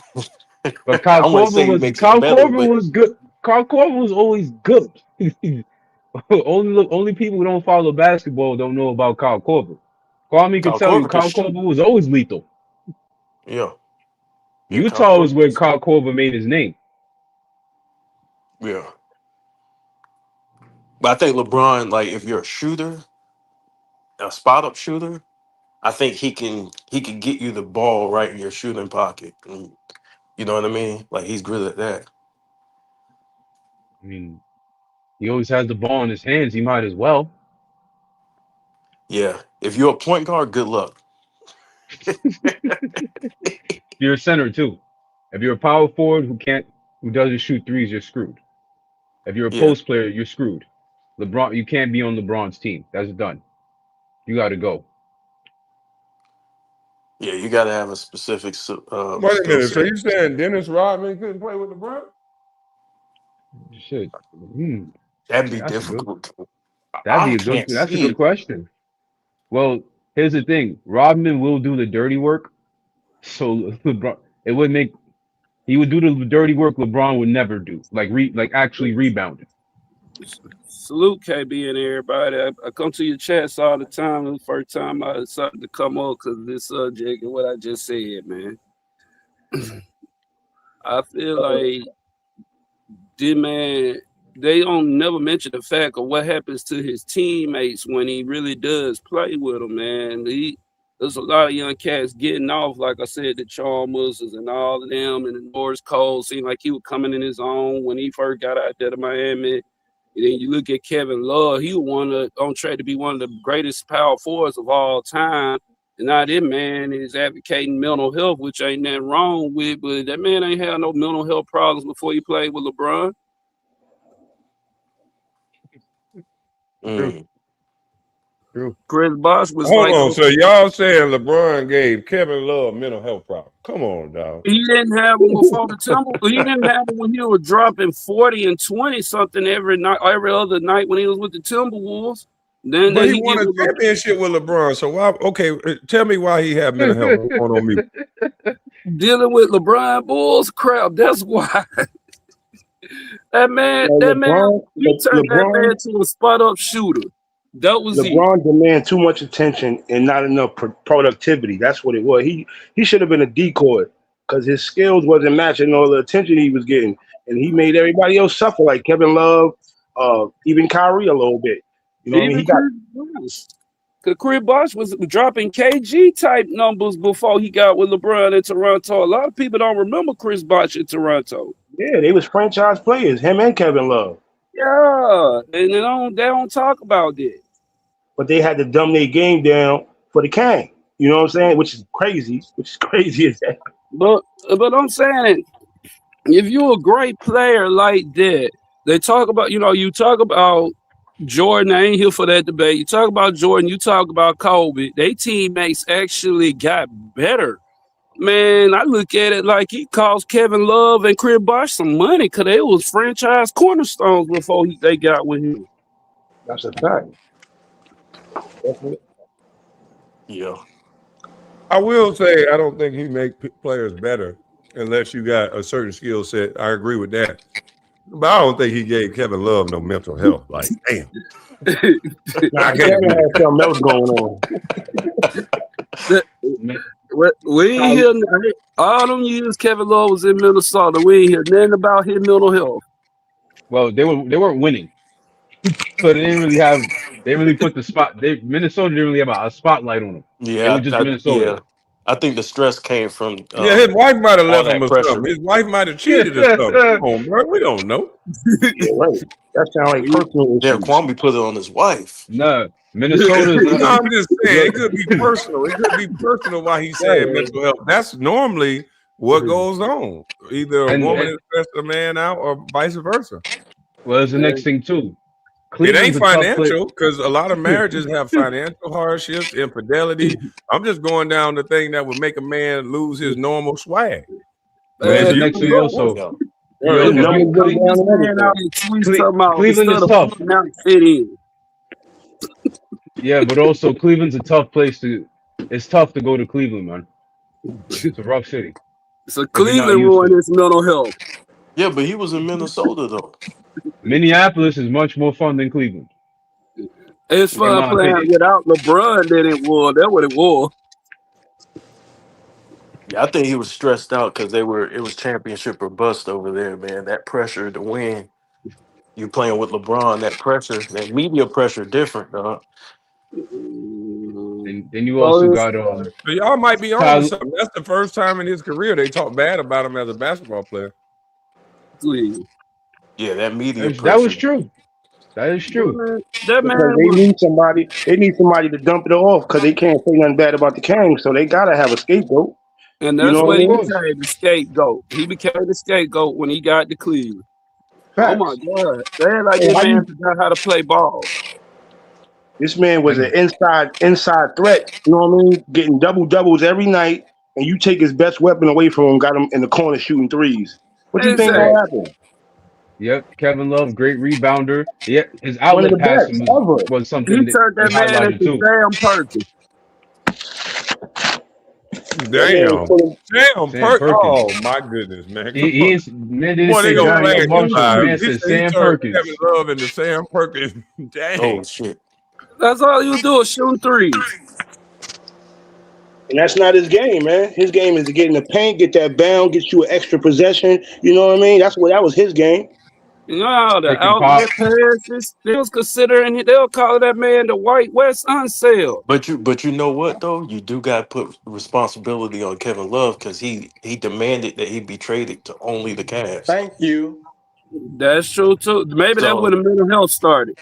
But Kyle I wouldn't say he Korver makes him better, but was good. Kyle Korver was always good. Only people who don't follow basketball don't know about Kyle Korver. Kwame could Kyle tell you Korver can Kyle shoot. Korver was always lethal. Yeah. Kyle Utah is Korver where can Kyle Korver made his name. Yeah. But I think LeBron, like if you're a shooter, a spot up shooter, I think he can get you the ball right in your shooting pocket. And you know what I mean? Like he's good at that. I mean, he always has the ball in his hands. He might as well. Yeah. If you're a point guard, good luck. You're a center too. If you're a power forward who doesn't shoot threes, you're screwed. If you're a Yeah. post player, you're screwed. LeBron, you can't be on LeBron's team. That's done. You got to go. Yeah, you gotta have a specific Wait a skill minute. So set. you saying Dennis Rodman couldn't play with LeBron? Shit. That'd be That's a good. difficult. That'd I be a good. can't That's a see good it. question. Well, here's the thing. Rodman will do the dirty work. So LeBron, it would make he would do the dirty work LeBron would never do, like actually rebounding. Salute KB and everybody. I come to your chats all the time. The first time I decided to come on because of this subject and what I just said, man. I feel like they don't never mention the fact of what happens to his teammates when he really does play with them, man. There's a lot of young cats getting off, like I said, the Chalmers and all of them, and the Norris Cole seemed like he was coming in his own when he first got out there to Miami. And then you look at Kevin Love, he was on track to be one of the greatest power forwards of all time. And now that man is advocating mental health, which ain't nothing wrong with, but that man ain't had no mental health problems before he played with LeBron. True. Chris Bosh was Hold like, on. So y'all saying LeBron gave Kevin Love mental health problems? Come on, dog. he didn't have them before the Timberwolves. He didn't have them when he was dropping 40 and 20 something every other night when he was with the Timberwolves. Then But he won a championship with LeBron. So why? Okay, tell me why he had mental health going on me. Dealing with LeBron Bulls crap. That's why. That man, he turned that man to a spot up shooter. That was LeBron demand too much attention and not enough productivity. That's what it was. He should have been a decoy because his skills wasn't matching all the attention he was getting, and he made everybody else suffer, like Kevin Love, even Kyrie a little bit. You know what I mean? He got. Because Chris Bosh was dropping KG type numbers before he got with LeBron in Toronto. A lot of people don't remember Chris Bosh in Toronto. Yeah, they was franchise players, him and Kevin Love. Yeah, and they don't talk about that. But they had to dumb their game down for the Kang. You know what I'm saying? Which is crazy. Which is crazy as that. But I'm saying, if you're a great player like that, they talk about, you talk about Jordan. I ain't here for that debate. You talk about Jordan, you talk about Kobe. They teammates actually got better. Man, I look at it like he cost Kevin Love and Chris Bosh some money because they was franchise cornerstones before they got with him. That's a fact. Yeah. I will say I don't think he make players better unless you got a certain skill set. I agree with that. But I don't think he gave Kevin Love no mental health. Like, damn. I Kevin had something else going on. We ain't hear all them years Kevin Love was in Minnesota. We ain't hear nothing about his mental health. Well, they weren't winning, so they didn't really have. They really put the spot. Minnesota didn't really have a spotlight on them. Yeah, it was just Minnesota. Yeah. I think the stress came from his wife might have left him or pressure. something. His wife might have cheated or something. Come on, bro. We don't know. Yeah, right. That sounds like personal. Yeah, Kwame put it on his wife. No, Minnesota. No, I'm just saying it could be personal. It could be personal why he's saying mental health. That's normally what goes on. Either a woman is stressed a man out or vice versa. Well, there's the next thing too. It ain't financial because a lot of marriages have financial hardships, infidelity. I'm just going down the thing that would make a man lose his normal swag. There's the next thing also. Cleveland is tough. Yeah, but also Cleveland's a tough place to. It's tough to go to Cleveland, man. It's a rough city. So If you're not Cleveland used to ruined it. his mental health. Yeah, but he was in Minnesota though. Minneapolis is much more fun than Cleveland, It's in fun my playing opinion. without LeBron than it was. That's what it was. Yeah, I think he was stressed out because it was championship or bust over there, man. That pressure to win. You playing with LeBron, that pressure, that media pressure different, dog. And then you So also it's got So y'all might be on to Tyler. something. That's the first time in his career they talk bad about him as a basketball player. Cleveland. Yeah, that media That was pressure. true. That is true. That man Because they was, need somebody. They need somebody to dump it off because they can't say nothing bad about the Kings. So they gotta have a scapegoat. and You that's know what what I he mean? became, the scapegoat. He became the scapegoat when he got to Cleveland. Oh my Facts. God. They act like Hey, that how man you? forgot how to play ball. This man was an And inside threat. You know what I mean? Getting double doubles every night, and you take his best weapon away from him, got him in the corner shooting threes. What do you think Exactly. gonna happen? yep, Kevin Love, great rebounder. Yeah, his One of the outlet best passing ever. was He something that turned was that man highlighted into too. Sam Perkins. That man was Damn. pulling. Damn, Sam Oh Perkins. my goodness, man. Come He on. is, man didn't Boy, they say gonna John flag Young him Marshall. live. Man He said said he Sam turned Kevin Perkins. Love into Sam Perkins. Oh Dang. shit. That's all you do is shooting threes. And that's not his game, man. His game is to get in the paint, get that bound, get you an extra possession. You know what I mean? That was his game. You know, the Pick and outlet pop. passes, they was considering, they'll call that man the White West Unseld. But you know what though? You do gotta put responsibility on Kevin Love because he demanded that he be traded to only the Cavs. Thank you. That's true too. Maybe that's where So the mental health started.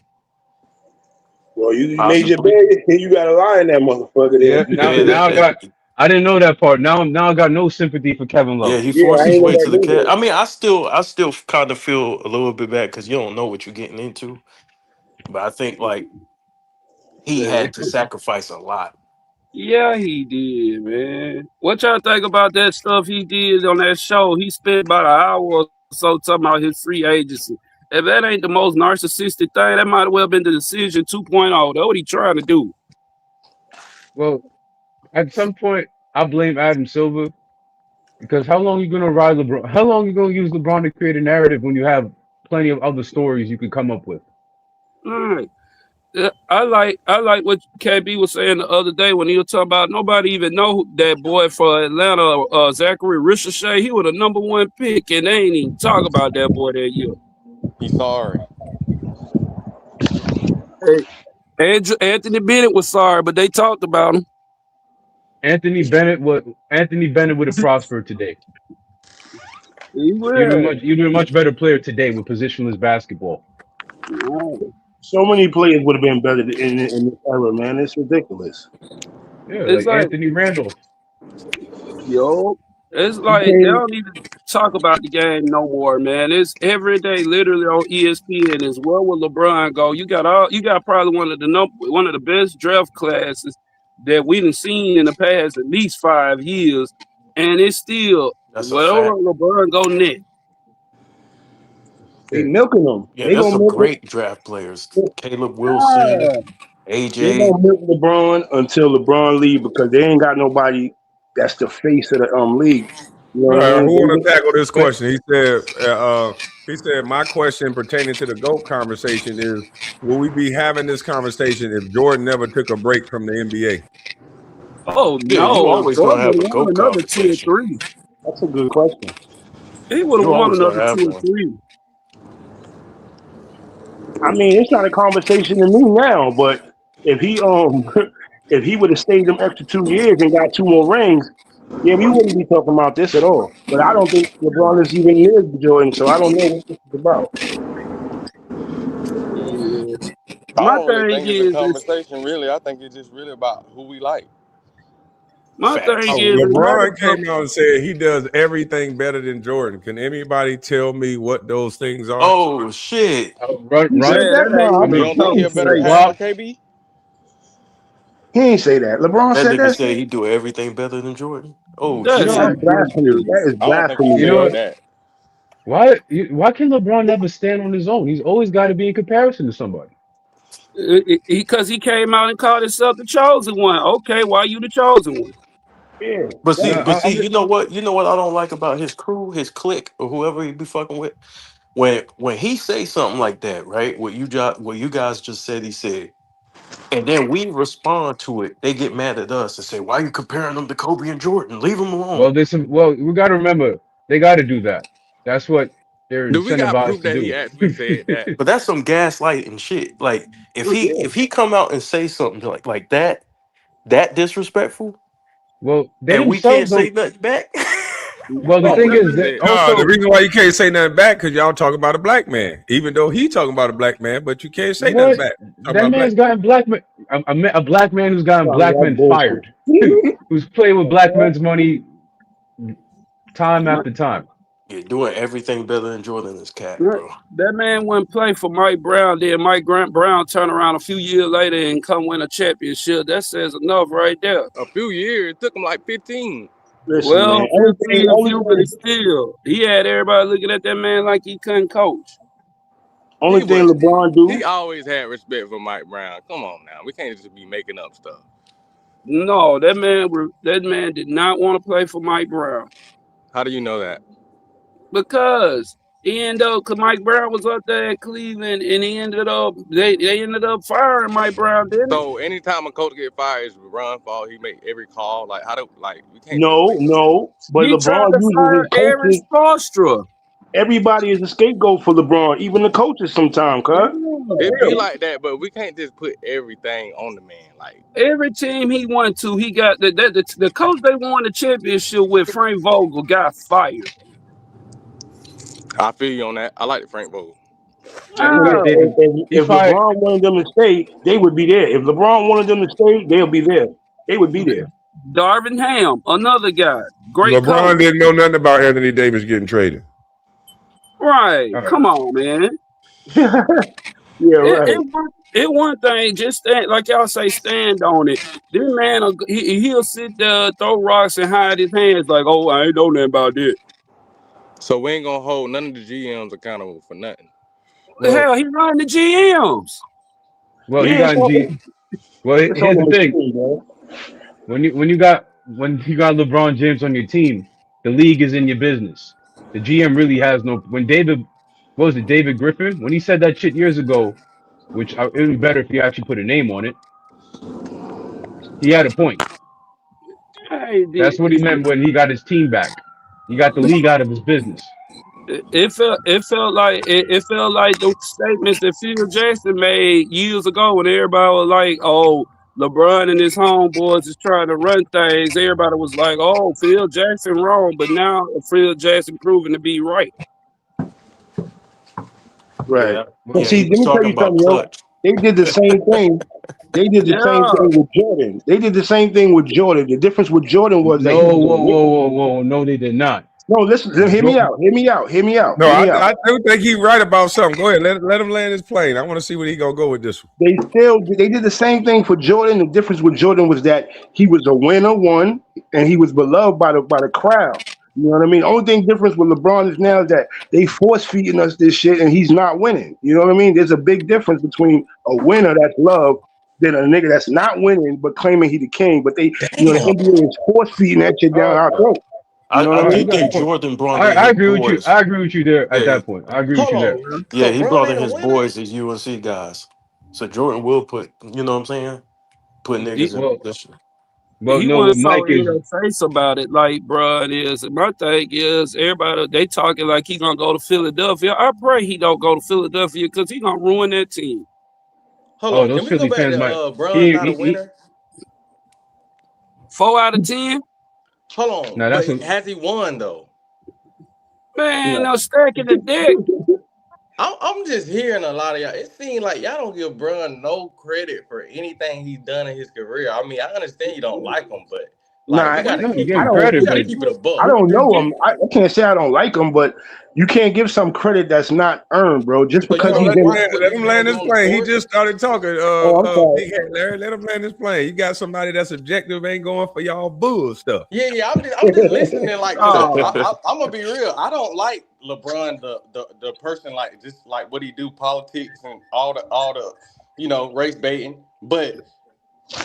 Well, you made your possibly. bed, and you got to lie in that motherfucker Yeah, there. Yeah, now I didn't know that part. Now I got no sympathy for Kevin yeah, Love. he Yeah, forced I his ain't know way that to the Cavs. neither. I mean, I still kind of feel a little bit bad because you don't know what you're getting into. But I think like he had to sacrifice a lot. Yeah, he did, man. What y'all think about that stuff he did on that show? He spent about an hour or so talking about his free agency. If that ain't the most narcissistic thing, that might have well been the decision 2.0. That's what he trying to do. Well, at some point, I blame Adam Silver because how long you gonna ride LeBron? How long you gonna use LeBron to create a narrative when you have plenty of other stories you could come up with? All right. I like what KB was saying the other day when he was talking about nobody even know that boy for Atlanta, Zachary Ricochet. He was the #1 pick, and they ain't even talk about that boy that year. He's sorry. Hey, Anthony Bennett was sorry, but they talked about him. Anthony Bennett would have prospered today. He You'd be a much better player today with positionless basketball. So many players would have been better in this era, man. It's ridiculous. Yeah, It's like like, Anthony Randolph. yo, it's He like they came, don't need to talk about the game no more, man. It's every day, literally on ESPN. Is where will LeBron go? You got probably one of the best draft classes that we done seen in the past at least 5 years, and it's still That's a where fact. will LeBron go next? they milking them. Yeah, They there's gonna some milk great draft players. it. Caleb Wilson, Ah, they AJ. gonna milk LeBron until LeBron leave because they ain't got nobody that's the face of the league. You know All what I right, mean? who want to tackle this But question? He said, my question pertaining to the GOAT conversation is, will we be having this conversation if Jordan never took a break from the NBA? Oh Yeah, you no, always gonna Jordan would have have a won GOAT another 2 or conversation. 3. That's a good question. He would have You won always another gonna have 2 or one. 3. I mean, it's not a conversation to me now, but if he if he would have stayed them extra 2 years and got 2 more rings, yeah, we wouldn't be talking about this at all. But I don't think LeBron is even near Jordan, so I don't know what this is about. Yeah. I My don't really thing think it's a is conversation, really. I think it's just really about who we like. my thing Facts. Oh, is it had to LeBron come. came out and said he does everything better than Jordan. Can anybody tell me what those things are? Oh shit. He run. said Man, that? that ain't No, I even You a mean, don't think close he'll better race. handle WAP. KB? He ain't say that. LeBron That said nigga that said shit? he do everything better than Jordan. Oh That's No, shit. that's blasphemy. ridiculous. That is I don't think he blasphemy, You said know man. what? that. Why can LeBron never stand on his own? He's always got to be in comparison to somebody. Because he came out and called himself the chosen one. Okay, why you the chosen one? Yeah. But see, No, I'm just, you know what? You know what I don't like about his crew, his clique, or whoever he be fucking with. When he say something like that, right? What you guys just said, he said, and then we respond to it. They get mad at us and say, "Why are you comparing them to Kobe and Jordan? Leave them alone." well, we got to remember they got to do that. That's what they're Do we got proof incentivized to that he do. actually said that? But that's some gaslighting shit. Like if he come out and say something like that disrespectful, Well, they and we can't themselves say don't. nothing back. Well, the He thing is definitely that said that. No, the also, reason why you can't say nothing back because y'all talking about a black man, even though he talking about a black man, but you can't say nothing what back. Talking that about black. man's gotten black men, a black man who's gotten Oh, black that men bullshit. fired, who's played with black men's money time after time. You're doing everything better than Jordan is cat, That bro. that man wouldn't play for Mike Brown. Then Mike Grant Brown turn around a few years later and come win a championship. That says enough right there. A few years. It took him like 15. Listen, man. Well, 15 a few, but it's still. He had everybody looking at that man like he couldn't coach. He Only thing was LeBron he do. always had respect for Mike Brown. Come on now. We can't just be making up stuff. No, that man did not want to play for Mike Brown How do you know that? because he ended up because Mike Brown was up there at Cleveland and he ended up they ended up firing Mike Brown, didn't it? So anytime a coach get fired, it's LeBron's fault. He make every call. Like how do we can't just No, make up. no. But He tried LeBron to uses fire his Aaron coaches. Spoelstra. Everybody is a scapegoat for LeBron, even the coaches sometimes, cuz. It be Yeah. like that, but we can't just put everything on the man. Like Every team he went to, he got the coach they won the championship with, Frank Vogel, got fired. I feel you on that. I like the Frank Vogel. Yeah, Ah, He if fired. LeBron wanted them to stay, they would be there. If LeBron wanted them to stay, they'll be there. They would be there. Darvin Ham, another guy, great coach. LeBron didn't know nothing about Anthony Davis getting traded. Right? All right. Come on, man. Yeah, right. It one thing, just stand like y'all say, stand on it. This man, he'll sit there, throw rocks, and hide his hands like, oh, I ain't know nothing about this. So we ain't gonna hold none of the GMs accountable for nothing. The Well, hell, he run the GMs. well, he Yeah, got in G. Well, it's on here's the the thing: machine, man. when you got LeBron James on your team, the league is in your business. The GM really has no. When what was it, David Griffin? When he said that shit years ago, it would be better if you actually put a name on it. He had a point. Hey, That's what he meant when he got his team back. He got the league out of his business. It felt like those statements that Phil Jackson made years ago when everybody was like, "Oh, LeBron and his homeboys is trying to run things." Everybody was like, "Oh, Phil Jackson wrong," but now Phil Jackson proven to be right. Right. Yeah, But yeah. see, He let was me tell talking you about something, yo. clutch. They did the same thing. They did the same Yeah, thing with Jordan. They did the same thing with Jordan. The difference with Jordan was that he No, was a whoa, winner. whoa, whoa, whoa. No, they did not. No, listen, hear me out. Hear me out. Hear me out. No, Hear me out. I do think he right about something. Go ahead, let him land his plane. I want to see where he gonna go with this one. They did the same thing for Jordan. The difference with Jordan was that he was a winner, one, and he was beloved by the crowd. You know what I mean? Only thing difference with LeBron is now that they force feeding us this shit and he's not winning. You know what I mean? There's a big difference between a winner that's loved than a nigga that's not winning but claiming he the king. But the NBA is force feeding that shit down our throat. You know what I I do mean? You got a think point. Jordan brought in I his agree with you. boys. I agree with you there at Yeah, that point. I agree with Hold you there. on, man. yeah. So He Bron brought in ain't a his winner? boys as UNC guys. So Jordan will put, you know what I'm saying, put he, niggas in Well, position. well, no. wasn't What so Mike in is your face about it, like, bruh, it is. And my thing is, everybody they talking like he gonna go to Philadelphia. I pray he don't go to Philadelphia because he gonna ruin that team. Hold Oh, on. Can those we go Philly back fans to might. Bron He, not a he, he, winner? 4 out of 10. Hold on. no, But that's a, has he won though? Man, no stacking the deck. I'm just hearing a lot of y'all. It seems like y'all don't give Bron no credit for anything he's done in his career. I mean, I understand you don't like him, but like Nah, no. You keep give it. him We credit, gotta but keep it a I buck. don't know him. I can't say I don't like him, but you can't give some credit that's not earned, bro. Just So you because No, don't he's watch what let these him men land do his on the plane. He court? just started talking. Oh, I'm sorry. Big head Larry, let him land his plane. You got somebody that's objective, ain't going for y'all bull stuff. Yeah. I'm just listening, like, cause Oh, I'm gonna be real. I don't like LeBron, the person, like just like what he do, politics and all the race baiting. But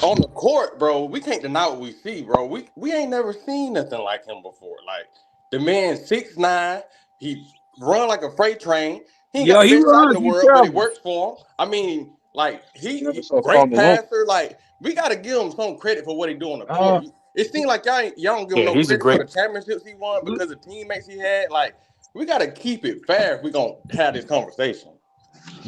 on the court, bro, we can't deny what we see, bro. We ain't never seen nothing like him before. Like the man 6'9", he run like a freight train. He ain't got Yeah, the he best shot in runs. the He world, but it travels. works for him. I mean, like Never he saw great Karl Malone. passer. Like we gotta give him some credit for what he do on the Uh, court. It seems like y'all don't give him Yeah, no he's a credit for great. the championships he won because of teammates he had. Like we gotta keep it fair if we gonna have this conversation.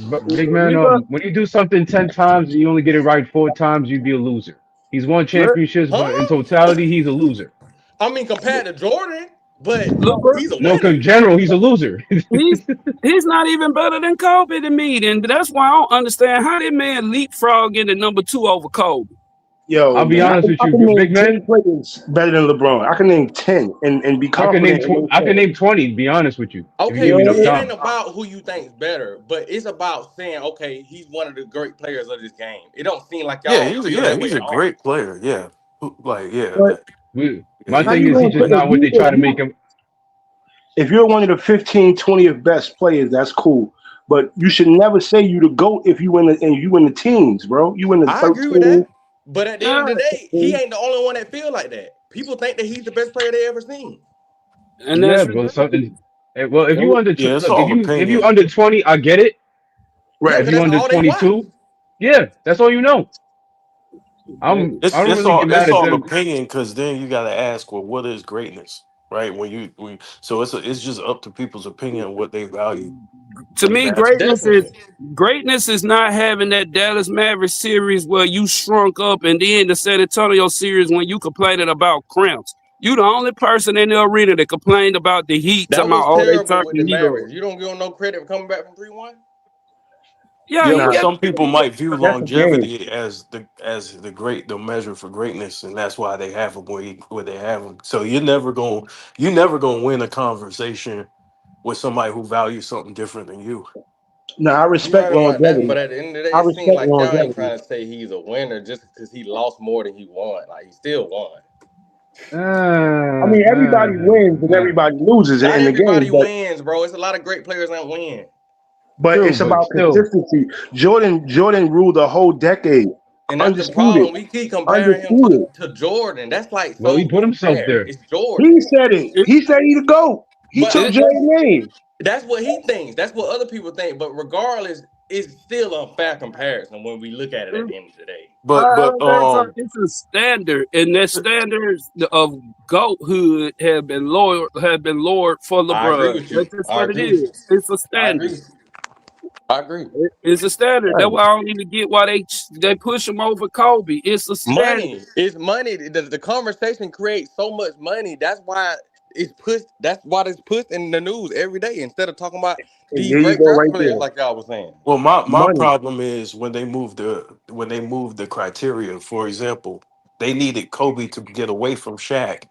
but big man, when you do something 10 times and you only get it right 4 times, you'd be a loser. He's won championships, but in Huh? totality, he's a loser. I mean, compared to Jordan, but LeBron, he's a No, winner. in general, he's a loser. he's not even better than Kobe to me. And that's why I don't understand how that man leapfrog into number 2 over Kobe. Yo, I'll be man, honest with I you, can name big 10 man. players better than LeBron. I can name 10 and be I can name confident in those I can 10. name 20. To be honest with you, if you Okay, give me enough it time. ain't about who you think's better, but it's about saying, okay, he's one of the great players of this game. It don't seem like y'all feel that way He's at a all. great player. Yeah, like But My how thing you is, he's gonna just put not what they try to make him. if you're one of the 15, 20th best players, that's cool. But you should never say you the GOAT if you win the teams, bro. You win the I agree with 13. that. But at the end of the day, he ain't the only one that feel like that. People think that he's the best player they ever seen. And Yeah, that's but something. Well, if you yeah, it's look, all if you opinion. under 20, I get it. Yeah, If because you that's under all they watch. 22, yeah, that's all you know. I don't It's really get mad it's at all them. opinion because then you got to ask, well, what is greatness, right? So it's just up to people's opinion on what they value To in me, basketball. greatness is not having that Dallas Mavericks series where you shrunk up, and then the San Antonio series when you complaining about cramps. You the only person in the arena that complained about the Heat. That Talking about, was oh, they terrible turned with the the Heat on. Mavericks. You don't give him no credit for coming back from 3-1. Yeah, Yeah, he but got. some people might view That's a game. longevity as the measure for greatness, and that's why they have them where they have them. So you're never gonna win a conversation with somebody who values something different than you. No, I You're respect right about that, but longevity. at the end of the day, I it seems respect like y'all ain't longevity. trying to say he's a winner just because he lost more than he won. Like he still won. I mean, everybody wins and everybody loses Not in the game, everybody but wins, bro. It's a lot of great players that win. True, it's but about still, consistency. Jordan ruled a whole decade, And that's the undisputed, problem. We keep comparing him undisputed. to Jordan. That's like well, he so put himself unfair. there. It's Jordan. He said it. He said he the GOAT. He But took Jordan's name. that's what he thinks. That's what other people think. But regardless, it's still a fair comparison when we look at it at the end of the day. It's a standard, and that standards of goathood have been lowered for I agree LeBron. with you. That's just I what it agree with you. is. It's a I standard. agree. I agree. It's a standard. That's why I don't even get why they push him over Kobe. It's a standard. Money. It's money. The conversation creates so much money. That's why it's pushed. That's why it's pushed in the news every day instead of talking about And these there you great go draft right players there. like y'all was saying. Well, my Money. problem is when they moved the criteria. For example, they needed Kobe to get away from Shaq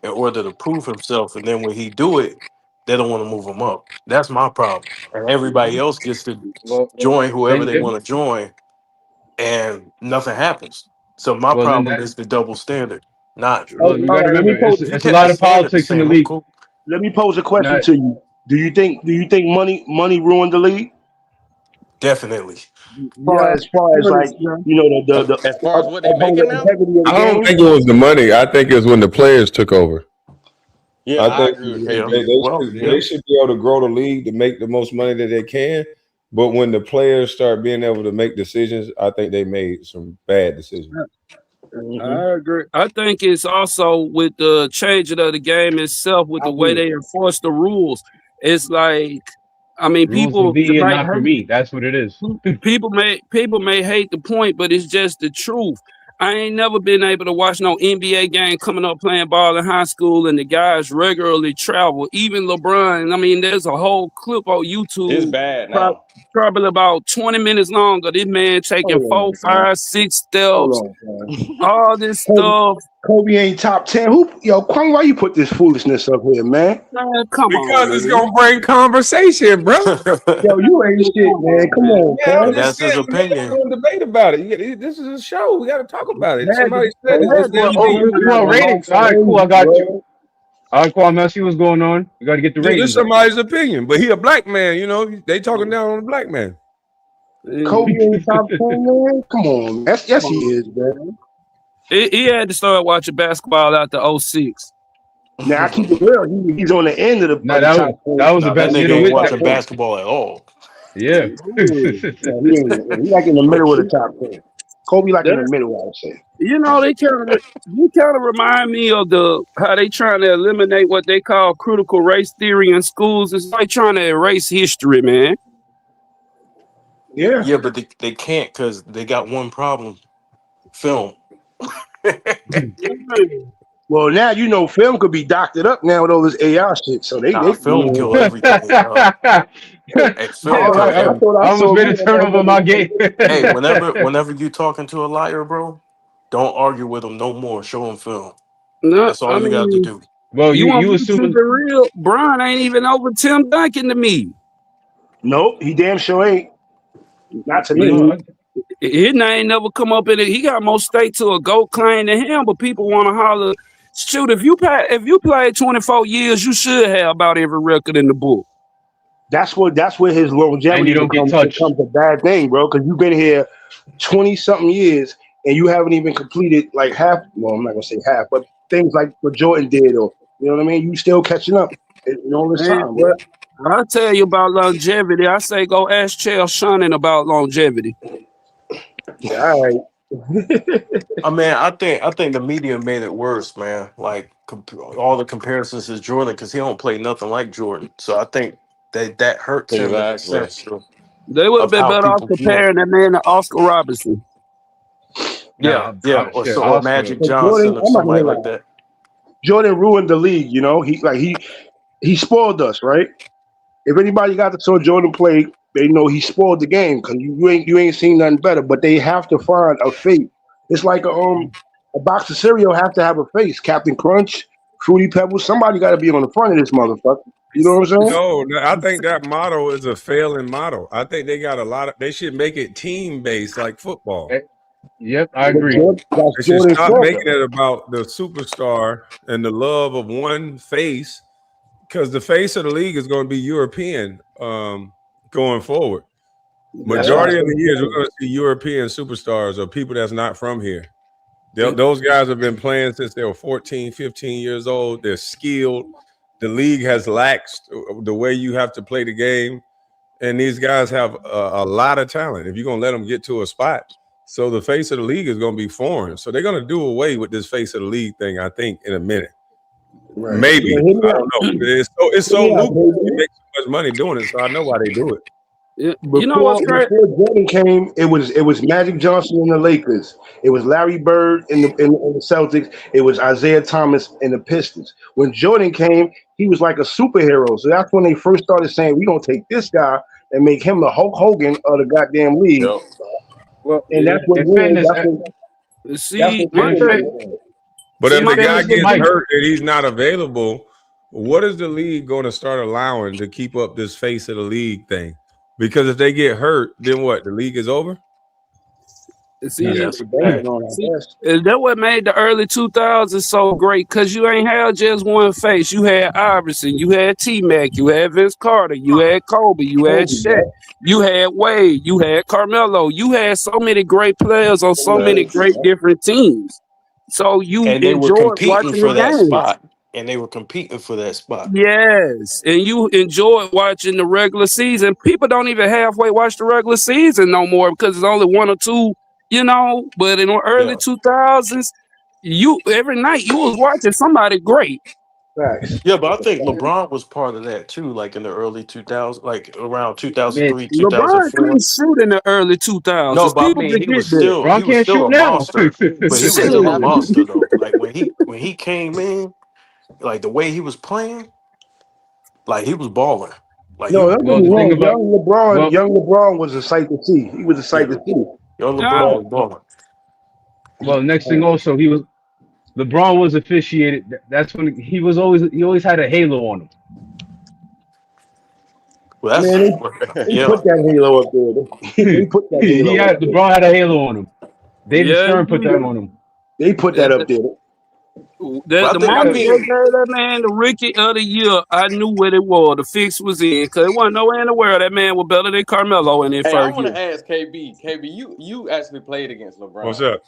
in order to prove himself, and then when he do it, they don't want to move him up. That's my problem. And everybody else gets to Well, join whoever then, they want to join, and nothing happens. So my well, then problem that. is the double standard. Not Well, you All got to right, remember, if you it's a kept the lot of standard the politics in the same, I'm league. cool. let me pose a question Not, to you. Do you think money ruined the league? Definitely. Yeah. As far as like, you know, the As far as what they uphold making the now, integrity of the I don't game. think it was the money. I think it was when the players took over. yeah, I I think agree with Yeah. KB. Well, they yeah. should be able to grow the league to make the most money that they can. But when the players start being able to make decisions, I think they made some bad decisions. I agree. I think it's also with the changing of the game itself, with I the way agree. they enforce the rules. It's like, I mean, Rules for people it thee and might not for hurt. me. That's what it is. People may hate the point, but it's just the truth. I ain't never been able to watch no NBA game coming up playing ball in high school, and the guys regularly travel. Even LeBron. I mean, there's a whole clip on It's YouTube, bad prob- now. probably about 20 minutes long, of this man taking Hold 4, on, man. 5, 6 Hold steps, on, man. all this Kobe, stuff. Kobe ain't top 10. Kwame, why you put this foolishness up here, man? Man, come on, Because it's man. gonna bring conversation, bro. Yo, you ain't shit, Come man. on, Come man. on, Yeah, I'm And cuz. just that's his saying we ain't opinion. gonna debate about it. This is a show. We gotta talk about it. It had to, Somebody said it it's had to their be Oh, done opinion. you want after a long ratings? All right, time. cool. I Crazy, got you. bro. All right, Kwame, I see what's going on. You got to get the Yeah, this ratings up. somebody's opinion, but he a black man. You know, they talking down on the black man. Kobe in the top 10, man. Come on, man. Yes, he is, man. He had to start watching basketball after 06. Now I keep it real. He's on the end of the, Nah, top 10. that was the Nah, that best. You nigga know, ain't with watching that, basketball at all. yeah. He's like in the middle of the top 10. Kobe like in the middle, I would say. You know, they kind of remind me of how they trying to eliminate what they call critical race theory in schools. It's like trying to erase history, man. Yeah. Yeah, but they can't because they got one problem: film. Well, now you know film could be doctored up now with all this AI shit. So they Film kill everything. Hey, film All kill right, I everything. thought I almost saw made a turn over my game. Hey, whenever you talking to a liar, bro, don't argue with him no more. Show him film. No, That's all I you got to mean, do. Well, you want you me to keep assuming it real? Brian ain't even over Tim Duncan to me. Nope, he damn sure ain't. Not to me. no, His name never come up in it. He got more stake to a GOAT claim than him, but people want to holler. Shoot, if you played 24 years, you should have about every record in the book. That's where his and longevity you don't get touched. becomes a bad thing, bro. Because you've been here 20-something years and you haven't even completed like half. Well, I'm not gonna say half, but things like what Jordan did, or you know what I mean. You still catching up in all this Man, time, bro. I'll tell you about longevity. I say go ask Chael Sonnen about longevity. All right. I mean, I think the media made it worse, man. Like all the comparisons to Jordan because he don't play nothing like Jordan. So I think that hurts him in the Exactly. sense They would have of been how better off people view him. comparing that man to Oscar Robertson. Yeah, or Shit, or Oscar. Magic But Johnson Jordan, or I'm not somebody gonna like lie. that. Jordan ruined the league. You know, he spoiled us, right? If anybody got to saw Jordan play, they know he spoiled the game because you ain't seen nothing better. But they have to find a fate. It's like a box of cereal have to have a face. Captain Crunch, Fruity Pebbles, somebody got to be on the front of this motherfucker. You know what I'm saying? No, I think that model is a failing model. I think they got they should make it team based like football. Yep, I But agree. that's They should Jordan's stop fault. making it about the superstar and the love of one face, because the face of the league is going to be European going forward. Majority of the years, we're going to see European superstars or people that's not from here. Those guys have been playing since they were 14, 15 years old. They're skilled. The league has laxed the way you have to play the game. And these guys have a lot of talent if you're going to let them get to a spot. So the face of the league is going to be foreign. So they're going to do away with this face of the league thing, I think, in a minute. Right. Maybe. Yeah, I don't know. It's so lucrative. You make so much money doing it, so I know why they do it. You Before, know what's great? before Jordan came, it was Magic Johnson in the Lakers. It was Larry Bird in the Celtics. It was Isaiah Thomas in the Pistons. When Jordan came, he was like a superhero. So that's when they first started saying, "We're gonna take this guy and make him the Hulk Hogan of the goddamn league." Yep. Well, And that's what in fairness, See, But if my the guy thing is- gets Mike- hurt and he's not available, what is the league going to start allowing to keep up this face of the league thing? Because if they get hurt, then what? The league is over? See, That's what they're banking on, I guess. and that what made the early 2000s so great, because you ain't had just one face. You had Iverson, you had T-Mac, you had Vince Carter, you had Kobe, you had Shaq, you had Wade, you had Carmelo. You had so many great players on so many great different teams. So you And they were enjoyed competing watching for the that games. spot. And they were competing for that spot. Yes, and you enjoy watching the regular season. People don't even halfway watch the regular season no more because it's only one or two, you know. But in the early 2000s, every night you was watching somebody great. Yeah, but I think LeBron was part of that too, like in the early 2000s, like around 2003, LeBron 2004. couldn't shoot in the early 2000s. No, but I People mean, he was forget that. still a monster. But he was still a monster though. Like when he came in, like the way he was playing, like he was balling. Like No, that's Well, the thing about young LeBron was a sight to see. He was a sight to see. Young LeBron was balling. well, next thing also, LeBron was officiated. That's when he always had a halo on him. Well, that's Man, they put that halo up there. They put that halo up there. LeBron had a halo on him. David Stern put that on him. They put that up there. But The I moment they mean, gave that man the rookie of the year, I knew what it was. The fix was in because it wasn't nowhere in the world that man was better than Carmelo in his Hey, I first want year. to ask KB. KB, you actually played against What's LeBron. up?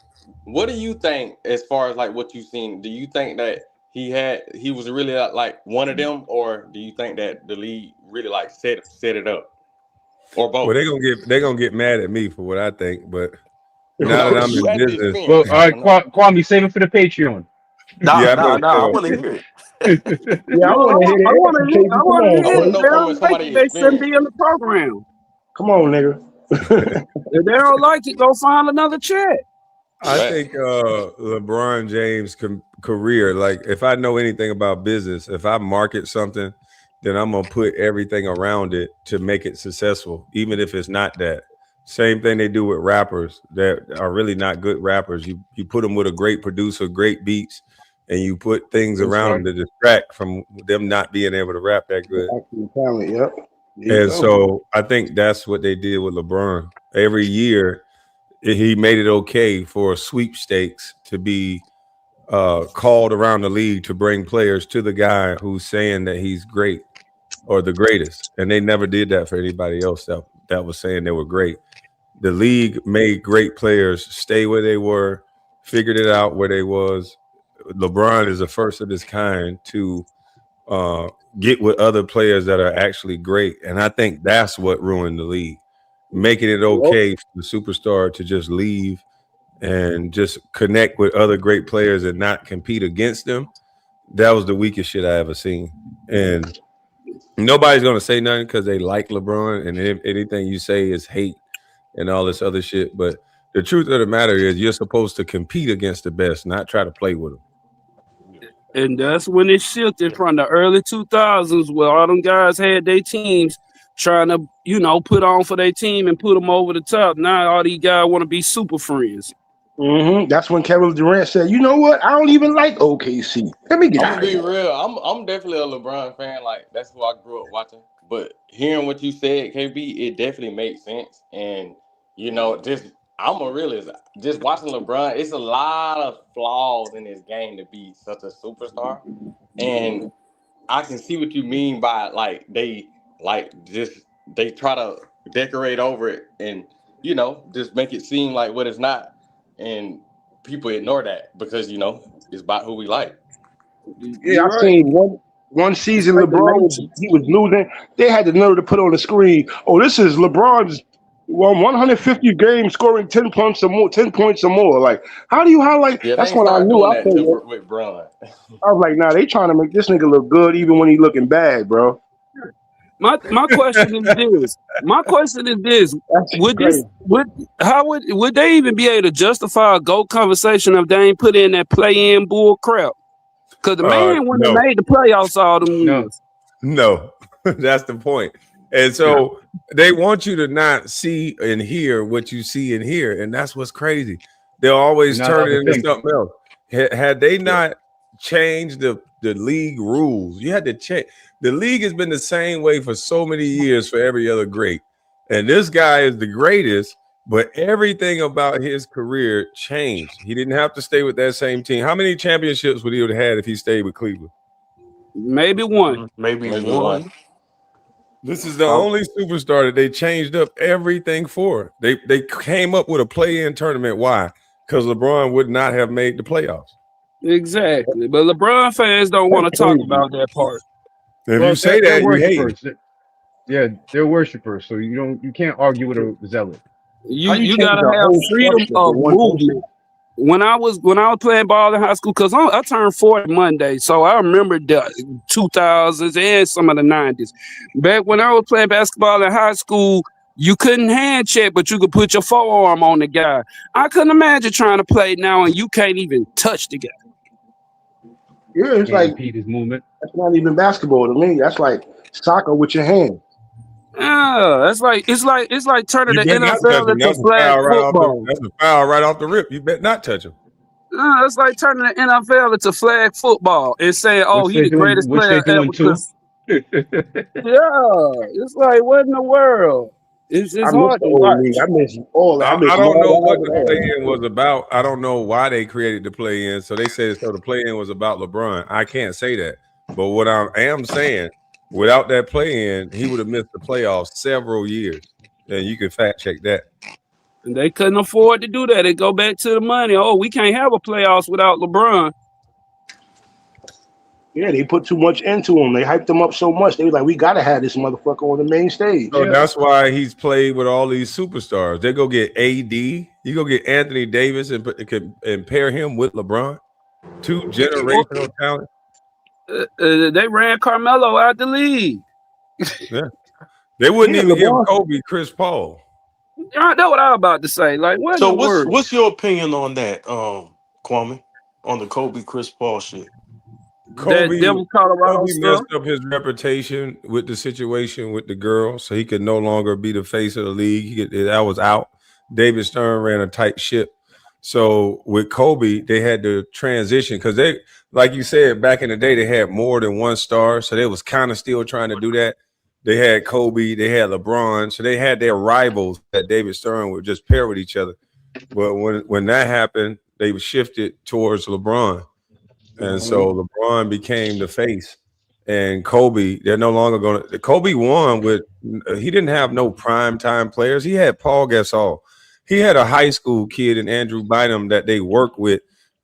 What do you think as far as like what you've seen? Do you think that he was really like one of them, or do you think that the league really like set it up, or both? Well, they're gonna get mad at me for what I think, but now that No, I'm you in had the business, Well, experience. all I right, don't know. Kwame, save it for the Patreon. yeah, I better nah. shut I up. want to hear it. Yeah, I No, want to hear I the want answer, to hear. I KB. Come want to on, hear I want to it. son. If know they from don't like somebody it, they shouldn't be experienced. in the program. Come on, nigga. If they don't like it, go find another check. I Fact. think LeBron James' career, like if I know anything about business, if I market something, then I'm gonna put everything around it to make it successful, even if it's not that. Same thing they do with rappers that are really not good rappers. You put them with a great producer, great beats, and you put things That's around right. them to distract from them not being able to rap that good. Actual talent, yep. There you And go. so I think that's what they did with LeBron. Every year, he made it okay for sweepstakes to be called around the league to bring players to the guy who's saying that he's great or the greatest. And they never did that for anybody else that was saying they were great. The league made great players stay where they were, figured it out where they was. LeBron is the first of his kind to get with other players that are actually great. And I think that's what ruined the league, making it okay for the superstar to just leave and just connect with other great players and not compete against them. That was the weakest shit I ever seen. And nobody's going to say nothing because they like LeBron, and anything you say is hate and all this other shit. But the truth of the matter is you're supposed to compete against the best, not try to play with them. And that's when it shifted from the early 2000s where all them guys had their teams trying to, put on for their team and put them over the top. Now all these guys want to be super friends. That's when Kevin Durant said, "You know what? I don't even like OKC. Let me get I'm out gonna of be here." real. I'm definitely a LeBron fan. Like that's who I grew up watching. But hearing what you said, KB, it definitely makes sense. And I'm a realist. Just watching LeBron, it's a lot of flaws in his game to be such a superstar. And I can see what you mean by they try to decorate over it and just make it seem like what it's not, and people ignore that because it's about who we like. Yeah, I You're right. seen one It's season like the LeBron Matrix. he was losing. They had the nerve to put on the screen, "Oh, this is LeBron's 150 games scoring 10 points or more, 10 points or more." Like, how do you highlight? Yeah, they That's ain't when I start knew. doing I that said, with Bron. I was like, nah, they trying to make this nigga look good even when he looking bad, bro. My question is this. My question is this. That's Would this crazy. would they even be able to justify a GOAT conversation if they ain't put in that play-in bull crap? Because the man wouldn't have No. made the playoffs all them years. No, that's the point. And so they want you to not see and hear what you see and hear. And that's what's crazy. They'll always Not turn it other into things. something else. Had they not changed the league rules, you had to change. The league has been the same way for so many years for every other great. And this guy is the greatest, but everything about his career changed. He didn't have to stay with that same team. How many championships would he have had if he stayed with Cleveland? Maybe one. Maybe one. This is the only superstar that they changed up everything for. They came up with a play-in tournament. Why? Because LeBron would not have made the playoffs. Exactly. But LeBron fans don't want to talk about that part. If Well, you say they're that, you hate. worshipers. Yeah, they're worshipers. So you can't argue with a zealot. You gotta the have whole freedom structure of for one person? movement. When I was playing ball in high school, because I turned 40 Monday, so I remember the 2000s and some of the 90s. Back when I was playing basketball in high school, you couldn't hand check, but you could put your forearm on the guy. I couldn't imagine trying to play now and you can't even touch the guy. Yeah, it's Can't like impede his movement. that's not even basketball to me. That's like soccer with your hand. Yeah, it's like turning You the bet not touch NFL him. into flag football. That's a foul right off the rip. You bet not touch him. It's like turning the NFL into flag football and saying, "Oh, Which he they're the doing. greatest Which player they're ever." doing too. Yeah, it's like what in the world? It's I just miss hard the to old watch. league. I miss all that. I miss I don't know what Marlon, the all that. play-in was about. I don't know why they created the play-in. So they said so the play-in was about LeBron. I can't say that. But what I am saying, without that play-in, he would have missed the playoffs several years. And you can fact check that. And they couldn't afford to do that. They go back to the money. Oh, we can't have a playoffs without LeBron. Yeah, they put too much into him. They hyped him up so much. They were like, we gotta have this motherfucker on the main stage. So that's why he's played with all these superstars. They go get AD. You go get Anthony Davis and pair him with LeBron. Two generational talent. They ran Carmelo out the league. Yeah. They wouldn't even give Kobe Chris Paul. That's what I was about to say. Like, what So in the world? what's your opinion on that, Kwame, on the Kobe Chris Paul shit? Kobe Colorado messed up his reputation with the situation with the girl, so he could no longer be the face of the league. That was out. David Stern ran a tight ship. So with Kobe, they had to transition because they, like you said, back in the day, they had more than one star. So they was kind of still trying to do that. They had Kobe, they had LeBron. So they had their rivals that David Stern would just pair with each other. But when that happened, they shifted towards LeBron. And so LeBron became the face. And Kobe, they're no longer going to. Kobe won with, he didn't have no prime time players. He had Paul Gasol. He had a high school kid in Andrew Bynum that they worked with,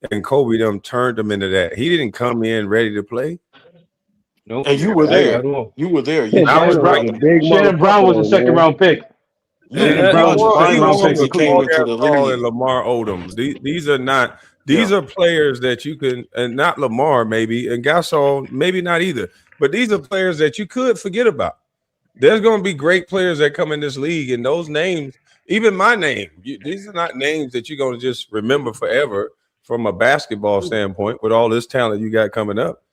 and Kobe them turned him into that. He didn't come in ready to play. Nope. And you were there. You were there. You I was right. Shannon Brown was a second round pick. Shannon Brown was He prime round won pick. with He came Paul into the Gasol league. and Lamar Odom. These are not. These are players that you can, and not Lamar maybe, and Gasol maybe not either. But these are players that you could forget about. There's going to be great players that come in this league, and those names, even my name, these are not names that you're going to just remember forever from a basketball standpoint with all this talent you got coming up.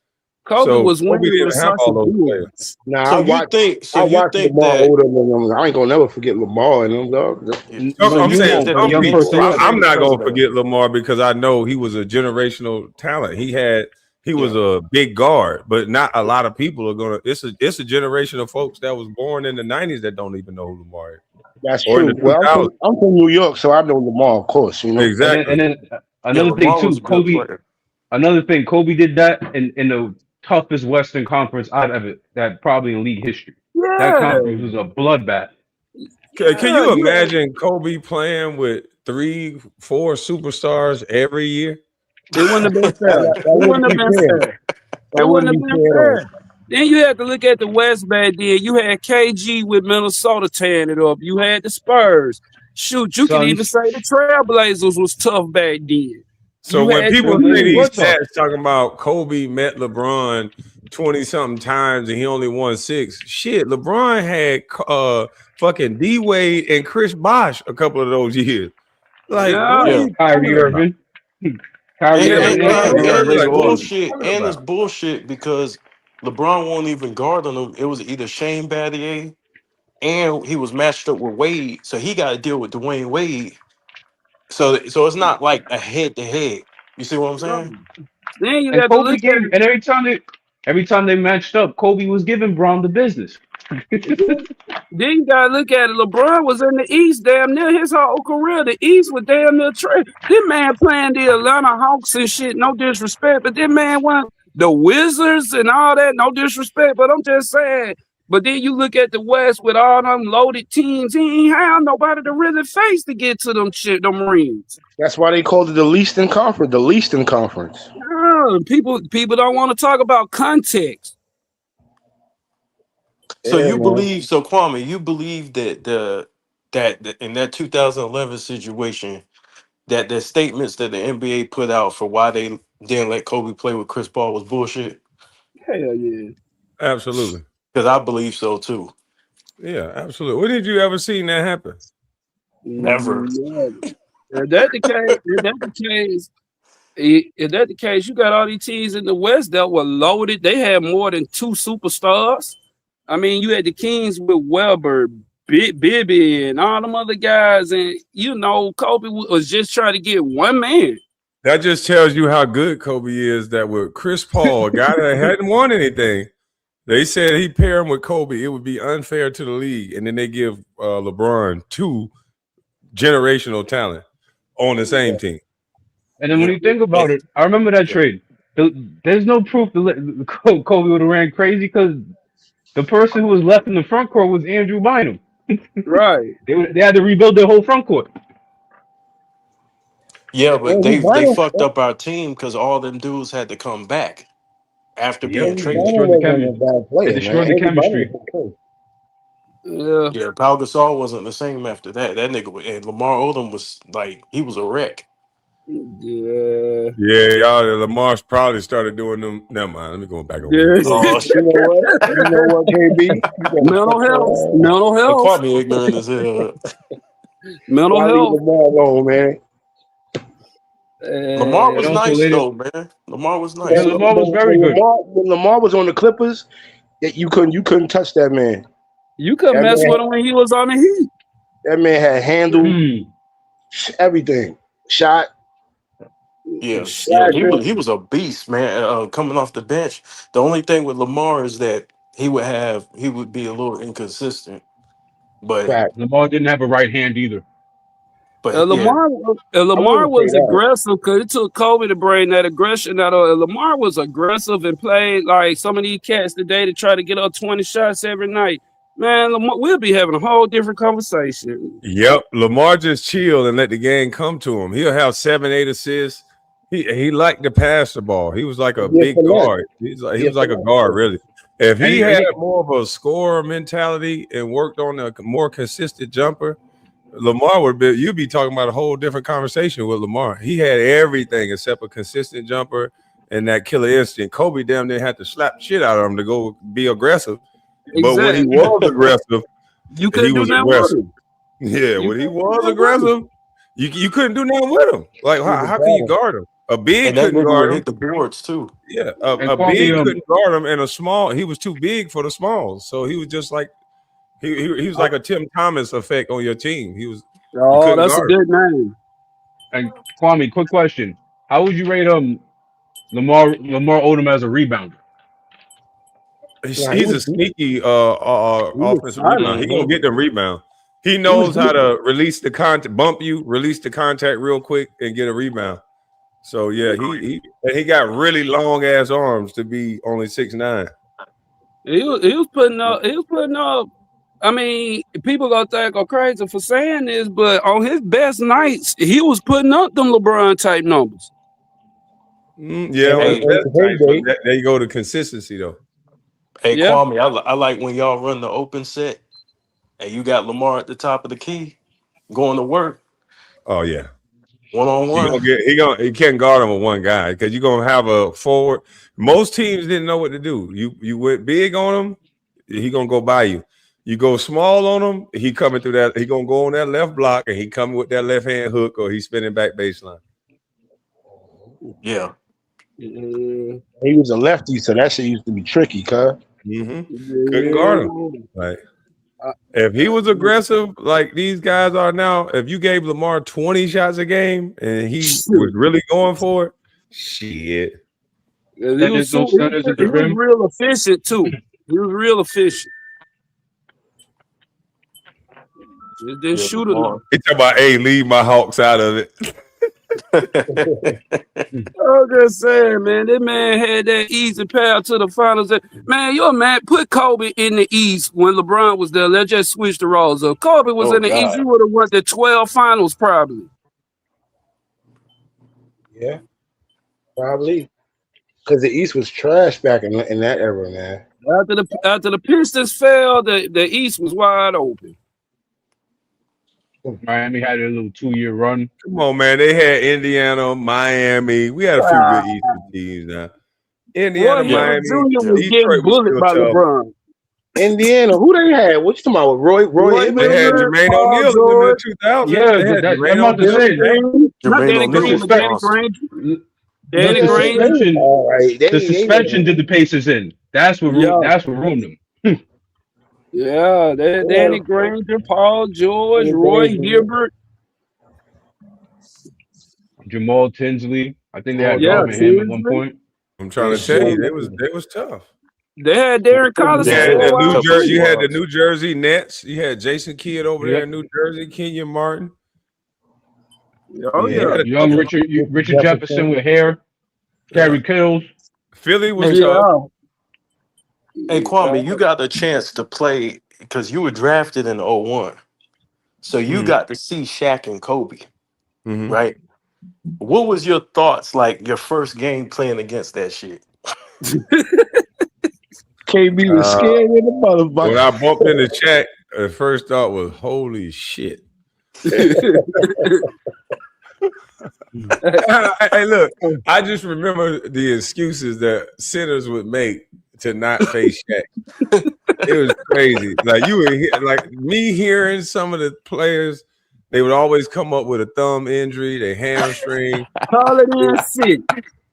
Kobe was Kobe winning didn't with have such all a those deal. players. Nah, So I you watched think Lamar that Odom and them. I ain't gonna never forget Lamar and them, dog. I'm saying the some young people. person was I'm not because going of to that. forget Lamar because I know he was a generational talent. He was a big guard, but not a lot of people are going to. It's a generation of folks that was born in the 90s that don't even know who Lamar is. That's Or in true. the Well, 2000s. I'm from New York, so I know Lamar, of course. You know. Exactly. And then another thing Lamar was too, a good Kobe. player. Another thing, Kobe did that in the toughest Western Conference I've ever that probably in league history. That Yeah. conference was a bloodbath. Can you imagine Kobe playing with 3-4 superstars every year? It wouldn't have been fair. That It wouldn't wouldn't have be been fair. fair. That It wouldn't wouldn't have be been fair, though. fair. Then you had to look at the West back then. You had KG with Minnesota tearing it up. You had the Spurs. Shoot, you can even Suns. say the Trailblazers was tough back then. So You when had people Jimmy say these Butler. stats talking about Kobe met LeBron 20-something times and he only won 6, shit, LeBron had fucking D Wade and Chris Bosh a couple of those years. Like, what are you Kyrie talking about? Irving. Kyrie Irving and Kyrie And Irving. it's Like, what are you bullshit. talking And it's about? bullshit because LeBron won't even guard on him. It was either Shane Battier and he was matched up with Wade, so he got to deal with Dwayne Wade. So it's not like a head to head. You see what I'm saying? Then you And got to Kobe look gave, at and every time they matched up, Kobe was giving Braun the business. Then you gotta look at it. LeBron was in the East damn near his whole career. The East was damn near trade. This man playing the Atlanta Hawks and shit. No disrespect, but this man won the Wizards and all that. No disrespect, but I'm just saying. But then you look at the West with all them loaded teams. He ain't have nobody to really face to get to them shit, them rings. That's why they called it the Leaston Conference. The Leaston Conference. People don't want to talk about context. So Yeah, you man. believe, so Kwame, you believe that that in that 2011 situation, that the statements that the NBA put out for why they didn't let Kobe play with Chris Paul was bullshit? Hell yeah. Absolutely. Because I believe so too. Yeah, absolutely. When did you ever seen that happen? Never. Yeah. If that's the case, you got all these teams in the West that were loaded. They had more than 2 superstars. I mean, you had the Kings with Weber, Bibby, and all them other guys, and Kobe was just trying to get one man. That just tells you how good Kobe is. That with Chris Paul, a guy that hadn't won anything, They said he pair him with Kobe. It would be unfair to the league, and then they give LeBron 2 generational talent on the same team. And then when you think about it, I remember that trade. There's no proof that Kobe would have ran crazy because the person who was left in the front court was Andrew Bynum. Right. They had to rebuild their whole front court. Yeah, but Andrew they Bynum, fucked up our team because all them dudes had to come back after being Yep, traded. wasn't a bad They player, man. destroyed the Andrew Bynum chemistry. was okay. Yeah. Yeah, Pau Gasol wasn't the same after that. That nigga and Lamar Odom was like he was a wreck. Yeah. Yeah, y'all. Lamar's probably started doing them. Never mind. Let me go back over Yeah. here. Oh, You know what? You know what, KB? Mental health. Mental They health. caught me ignorant as hell. Mental Why leave health. Lamar alone, man? Lamar And was also nice later, though, man. Lamar was yeah, nice. Lamar was very good. When Lamar was on the Clippers, you couldn't touch that man. You could That mess man, with him when he was on the Heat. that man had handle everything. Shot. Yeah, Shot he was a beast, man. Coming off the bench. The only thing with Lamar is that he would be a little inconsistent. But Lamar didn't have a right hand either. yeah, Lamar was aggressive because it took Kobe to bring that aggression out of Lamar was aggressive and played like some of these cats today to try to get up 20 shots every night. Man, Lamar, we'll be having a whole different conversation. Yep, Lamar just chill and let the game come to him. He'll have 7, 8 assists. He liked to pass the ball. He was like a big guard. He was like a guard, really. If he had more of a scorer mentality and worked on a more consistent jumper, Lamar would be. You'd be talking about a whole different conversation with Lamar. He had everything except a consistent jumper and that killer instinct. Kobe damn near had to slap shit out of him to go be aggressive. But when he was aggressive, you couldn't do nothing with him. Yeah, when he was aggressive, you couldn't do nothing with him. Like how can you guard him? A big and that couldn't nigga guard would him. hit the boards too. Yeah, a big couldn't guard him, and a small he was too big for the smalls. So he was just like he was like a Tim Thomas effect on your team. He was. Oh, that's a good name. And Kwame, quick question: how would you rate Lamar Odom as a rebounder? He's a sneaky offensive rebounder. He gonna get the rebound. He knows how to release the contact, bump you, release the contact real quick, and get a rebound. So yeah, he got really long ass arms to be only 6'9". He was putting up. I mean, people gonna think I'm crazy for saying this, but on his best nights, he was putting up them LeBron type numbers. Yeah, there you go to consistency though. Hey, Kwame, I like when y'all run the open set and you got Lamar at the top of the key going to work. Oh yeah. 1-on-1. He can't guard him with one guy because you're gonna have a forward. Most teams didn't know what to do. You went big on him, he gonna go by you. You go small on him, he coming through that. He gonna go on that left block and he coming with that left hand hook or he's spinning back baseline. Yeah. He was a lefty, so that shit used to be tricky, cuz. Couldn't guard him. Like if he was aggressive like these guys are now, if you gave Lamar 20 shots a game and he was really going for it, shit. He was real efficient too. He was real efficient. Just didn't shoot enough. He talking about, hey, leave my Hawks out of it. I'm just saying, man. That man had that easy path to the finals. Man, you're man. Put Kobe in the East when LeBron was there. Let's just switch the roles up. Kobe was in the East. He would have won the 12 finals probably. Yeah, probably. Because the East was trash back in that era, man. After the Pistons fell, the East was wide open. Miami had a little 2-year run. Come on, man. They had Indiana, Miami. We had a few good Eastern teams now. Indiana, Miami. Jr. was getting bullied by LeBron. Indiana, who they had? What you talking about? Roy they had Jermaine O'Neal in the 2000s. Yeah, they had I'm about to say Danny Green. All right. The suspension did the Pacers in. That's what ruined them. Yeah, Danny Granger, Paul George, Roy Hibbert, Jamal Tinsley. I think they had him at one point. I'm trying to tell you, they was tough. They had Darren Collison You had for a while. You had the New Jersey Nets. You had Jason Kidd over there in New Jersey, Kenyon Martin. Oh yeah, young Richard Jefferson with hair, Terry Kittles. Philly was tough. Hey Kwame, you got a chance to play because you were drafted in 01. So you got to see Shaq and Kobe, right? What was your thoughts like your first game playing against that shit? KB was scared with the motherfucker. When I bumped into Shaq, the first thought was, holy shit. Hey, look, I just remember the excuses that centers would make to not face Shaq. It was crazy. Like you were like me hearing some of the players, they would always come up with a thumb injury, their hamstring. Call it in sick.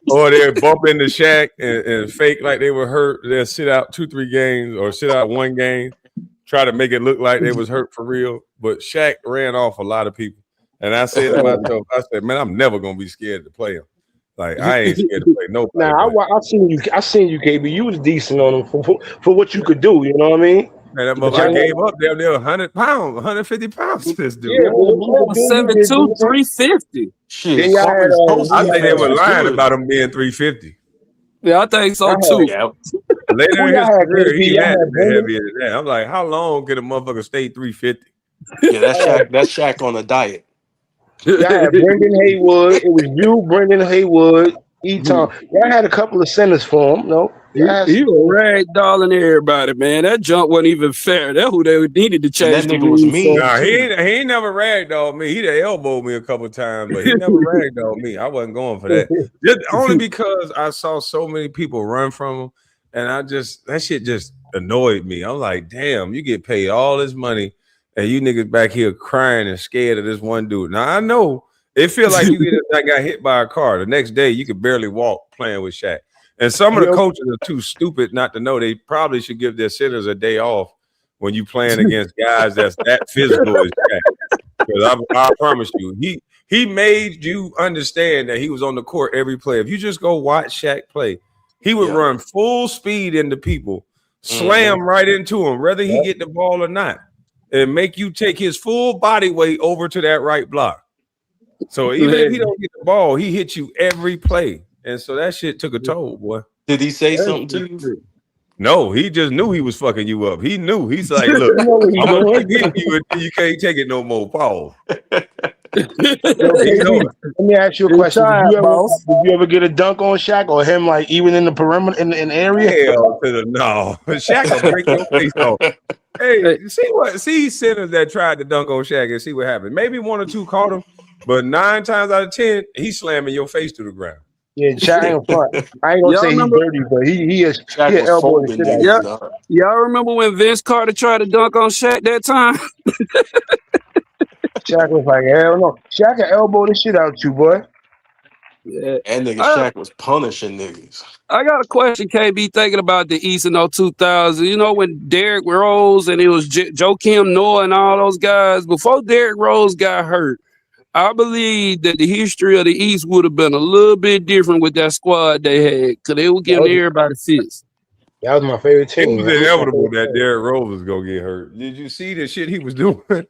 Or they'd bump into Shaq and fake like they were hurt. They'll sit out 2-3 games or sit out one game, try to make it look like they was hurt for real. But Shaq ran off a lot of people. And I said to myself, I said, man, I'm never gonna be scared to play him. Like I ain't scared to play nobody. Nah, I seen you, KB. You was decent on him for what you could do. You know what I mean? Man, that motherfucker gave up damn near 100 pounds, 150 pounds to this dude. Yeah, 7'2", 350. Shit, I think they were lying about him being 350. Yeah, I think so too. Later in his career, he had to be heavier than that. I'm like, how long can a motherfucker stay 350? Yeah, that's Shaq on a diet. Y'all had Brendan Haywood. It was you, Brendan Haywood, Eton. Y'all had a couple of centers for him. No, he was ragdolling everybody, man. That jump wasn't even fair. That's who they needed to change. That nigga was mean. Nah, he ain't never ragdolled me. He'd elbowed me a couple times, but he never ragdolled me. I wasn't going for that. Just only because I saw so many people run from him, and that shit just annoyed me. I'm like, damn, you get paid all this money. And you niggas back here crying and scared of this one dude. Now I know it feel like I got hit by a car. The next day you could barely walk playing with Shaq. And some of the coaches are too stupid not to know they probably should give their sitters a day off when you playing against guys that's that physical as Shaq. Because I promise you, he made you understand that he was on the court every play. If you just go watch Shaq play, he would run full speed into people, slam right into them, whether he get the ball or not. And make you take his full body weight over to that right block. So even if he don't get the ball, he hits you every play. And so that shit took a toll, boy. Did he say something to you? No, he just knew he was fucking you up. He knew. He's like, look, I'm gonna forgive you until you can't take it no more, Paul. Let me ask you a question. Did you ever get a dunk on Shaq or him, like even in the perimeter in the area? Hell to the no. Shaq will break your face off. Hey, see centers that tried to dunk on Shaq and see what happened. Maybe 1 or 2 caught him, but 9 times out of 10, he's slamming your face to the ground. Yeah, Shaq ain't front. I ain't gonna say he's dirty, but he is elbow the shit out. Y'all remember when Vince Carter tried to dunk on Shaq that time? Shaq was like, hell no. Shaq can elbow the shit out you, boy. Yeah. And nigga Shaq was punishing niggas. I got a question, KB, thinking about the East in 2000. You know, when Derrick Rose and it was Joakim Noah and all those guys, before Derrick Rose got hurt, I believe that the history of the East would have been a little bit different with that squad they had, because they were giving everybody fits. That was my favorite team. It was inevitable that Derrick Rose was going to get hurt. Did you see the shit he was doing? Like,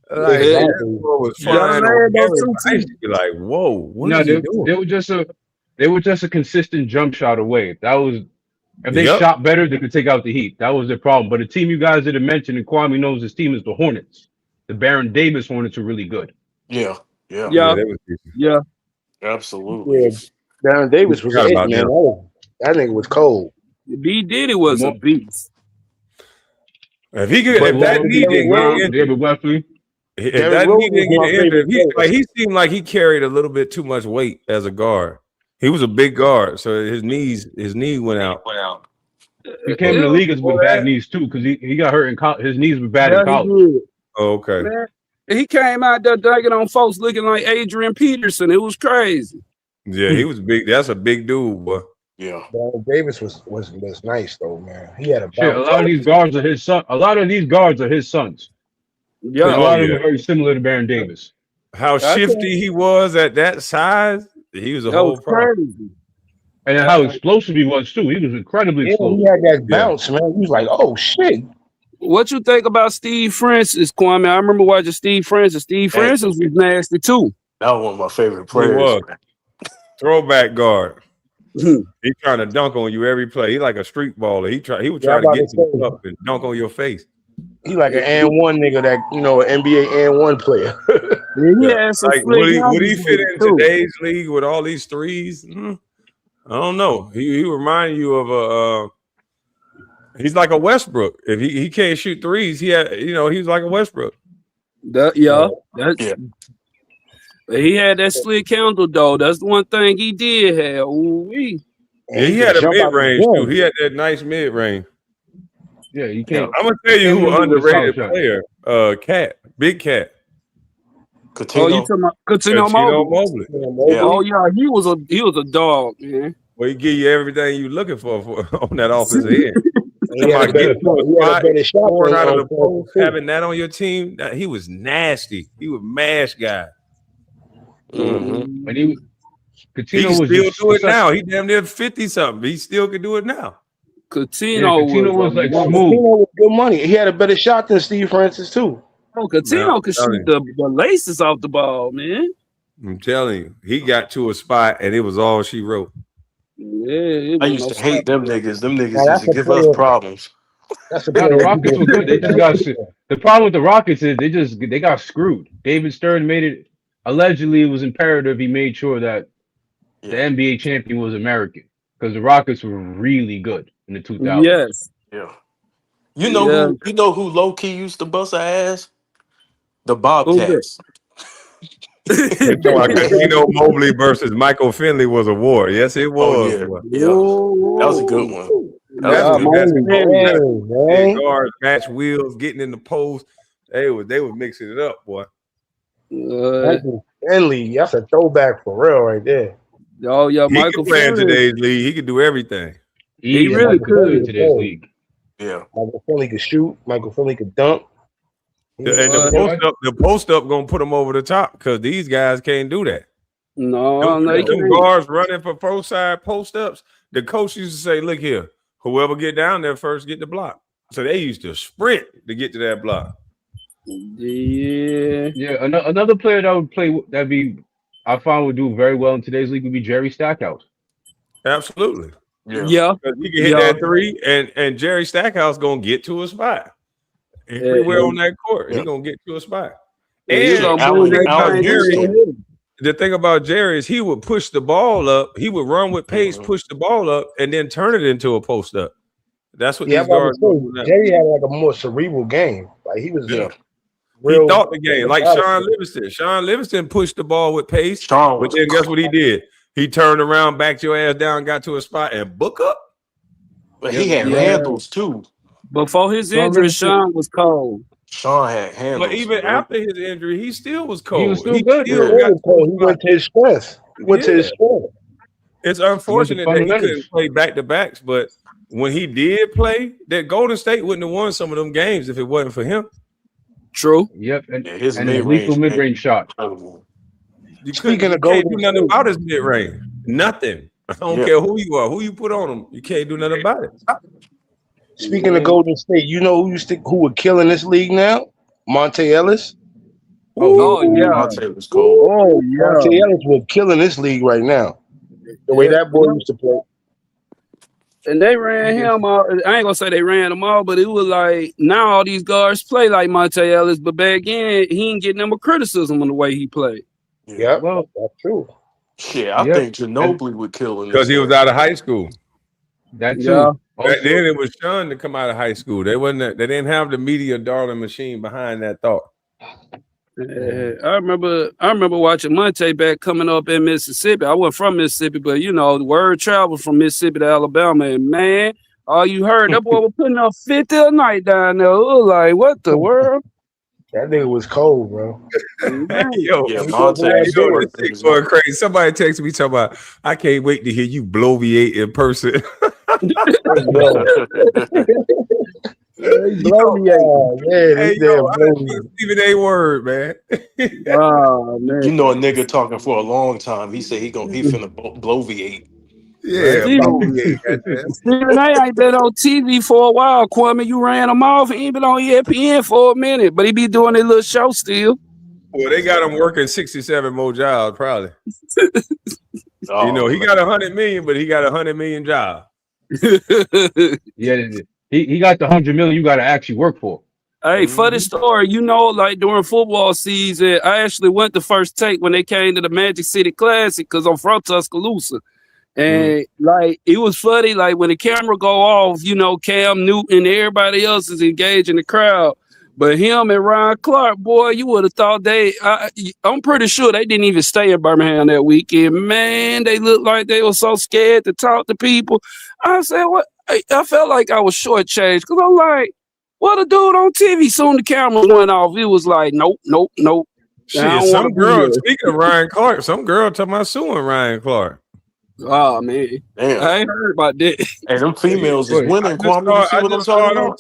was flying like, whoa, what is he doing? They were just a consistent jump shot away. That was if they shot better, they could take out the Heat. That was their problem. But the team you guys didn't mention, and Kwame knows his team, is the Hornets. The Baron Davis Hornets are really good. Yeah. Absolutely. Yeah, Baron Davis was it, man. That nigga was cold. B Diddy was a beast. If he could, if that knee didn't get injured, he seemed like he carried a little bit too much weight as a guard. He was a big guard, so his knee went out. He came in the league with bad knees too, because he got hurt in college. His knees were bad in college. Oh, okay. Man, he came out there dunking on folks looking like Adrian Peterson. It was crazy. Yeah, he was big. That's a big dude, boy. Yeah. Baron Davis was nice though, man. He had a lot of these guards are his son. A lot of these guards are his sons. Yeah, a lot of them are very similar to Baron Davis. How shifty he was at that size. He was a whole problem. And then how explosive he was too. He was incredibly Yeah, he explosive. had that bounce, man. He was like, oh shit. What you think about Steve Francis, Kwame? I remember watching Steve Francis. Steve Hey, Francis was nasty too. that was one of my favorite He players. was throwback guard. Hmm. He trying to dunk on you every play. He like a street baller. He would Yeah, try I'm to about get to you say, up and dunk on your face. he like an and one nigga that an NBA and one player. He Yeah. had some Like slick would he handles fit with it, in too. today's league with all these threes? I don't know. He remind you of he's like a Westbrook. If he can't shoot threes, he's like a Westbrook. Yeah, Yeah. he had that slick handle though. That's the one thing he did have. Ooh-wee. Yeah, he had a mid range too. He had that nice mid range. Yeah, you Yeah. can't. I'm gonna tell you who Can't remember his underrated solid shot. player. Big Cat. Oh, you Coutinho. talking about Coutinho Coutinho Mobley? Mobley. Yeah. Oh yeah, he was a dog, man. Well, he give you everything you looking for on that offensive end. He had a better shot Scoring than out of the Francis, post, too. having that on your team, he was nasty. He was mash guy. Mm-hmm. And He Coutinho can was still just do it such- now. He damn near 50 something. He still can do it now. Coutinho was like Coutinho smooth. was good money. He had a better shot than Steve Francis too. Oh, Coutinho could shoot the laces off the ball, man. I'm telling you, he got to a spot and it was all she wrote. Yeah, I used to hate them niggas. Them niggas Now, used to give us problems. That's a Nah, player. the Rockets were good. They just got the problem with the Rockets is they got screwed. David Stern made it allegedly it was imperative he made sure that the NBA champion was American because the Rockets were really good in the 2000s. Yes. Yeah. You know who low key used to bust our ass? The Bobcats. Mobley versus Michael Finley was a war. Yes, it was. Yeah. Boy. Yeah. That was a good one. That's That was the good. best guards, match wheels, getting in the post. They were mixing it up, boy. Finley, that's a throwback for real right there. Oh yeah, He Michael can play in Finley. today's league. He can do everything. He really could in today's league. Yeah. Michael Finley could shoot. Michael Finley could dunk. The post up gonna put him over the top because these guys can't do that. No, they them can't. guards running for pro side post ups. The coach used to say, "Look here, whoever get down there first get the block." So they used to sprint to get to that block. Yeah. Another player that would play I found would do very well in today's league would be Jerry Stackhouse. Absolutely. Yeah. Because he can hit that three, and Jerry Stackhouse gonna get to a spot. Everywhere on that court, he's gonna get to a spot. And the thing about Jerry is he would push the ball up, he would run with pace, push the ball up, and then turn it into a post up. That's what these guards do now. Jerry had like a more cerebral game. Like he was He real. thought the game, like Sean Livingston. Sean Livingston pushed the ball with pace, but then guess what he did? He turned around, backed your ass down, got to a spot, and book up. But he had handles too. Before his injury, Sean was cold. Sean had handles. But even after his injury, he still was cold. He was still good. He went to his strength. He went to his strength. It's unfortunate that he couldn't play back to backs, but when he did play, that Golden State wouldn't have won some of them games if it wasn't for him. True. Yep. And his lethal mid-range shot. Speaking of Golden, can't do nothing about his mid range. Nothing. I don't care who you are, who you put on him. You can't do nothing about it. Speaking of Golden State, you know who would kill in this league now? Monte Ellis. Oh yeah. Monte was cold. Oh yeah. Monte Ellis would kill in this league right now. The way that boy used to play. And they ran him out. I ain't gonna say they ran him out, but it was like now all these guards play like Monte Ellis, but back then he ain't getting them a criticism on the way he played. Yeah, well, that's true. Yeah, I think Ginobili would kill in this because he was out of high school. That too. Back then it was shunned to come out of high school. They didn't have the media darling machine behind that thought. I remember watching Monte back coming up in Mississippi. I wasn't from Mississippi, but you know, the word traveled from Mississippi to Alabama, and man, all you heard that boy was putting up 50 a night down there. It was like, what the world? That nigga was cold, bro. Yo, Monte this thing going crazy. Somebody texted me talking about, I can't wait to hear you bloviate in person. Even a word, man. Oh man. You know a nigga talking for a long time. He said he finna bloviate. Yeah, Stephen A ain't been on TV for a while, Kwame. You ran him off. He ain't been on ESPN for a minute, but he be doing a little show still. Well, they got him working 67 more jobs, probably. Oh, You know, he got 100 million, but he got 100 million jobs. Yeah, he got the 100 million you got to actually work for. Hey, funny story. You know, like during football season, I actually went to First Take when they came to the Magic City Classic because I'm from Tuscaloosa. And like it was funny, like when the camera go off, you know, Cam Newton and everybody else is engaged in the crowd. But him and Ryan Clark, boy, you would have thought I'm pretty sure they didn't even stay in Birmingham that weekend. Man, they looked like they were so scared to talk to people. I said, what? I felt like I was shortchanged because I'm like, what a dude on TV. Soon the cameras went off. It was like, nope. Shit, some girl, speaking of Ryan Clark, some girl talking about suing Ryan Clark. Oh, man. Damn. I ain't heard about that. Hey, them females is winning, Kwame. You see what I'm talking about?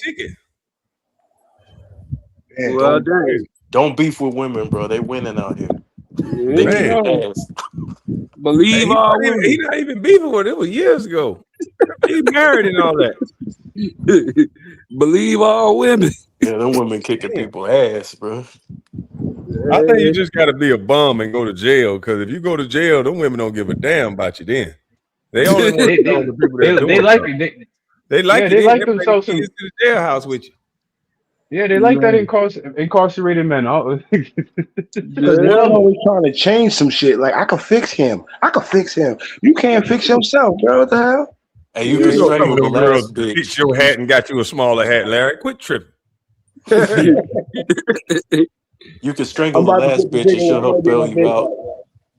Well, dang. Don't beef with women, bro. They winning out here. They Man. kick ass. Believe He all not even- women. he not even beefing with it. It was years ago. He married and all that. Believe all women. Yeah, them women kicking people ass, bro. I think you just got to be a bum and go to jail. Because if you go to jail, them women don't give a damn about you. Then they only want to know the people that they like it. They like yeah, it. they like themselves to the jailhouse with you. Yeah, they like that incarcerated men. Because they're always trying to change some shit. Like, I could fix him. You can't fix yourself, girl. What the hell? Hey, You know some of them girls fix your hat and got you a smaller hat, Larry. Quit tripping. You can strangle the last bitch and she'll help bail you out.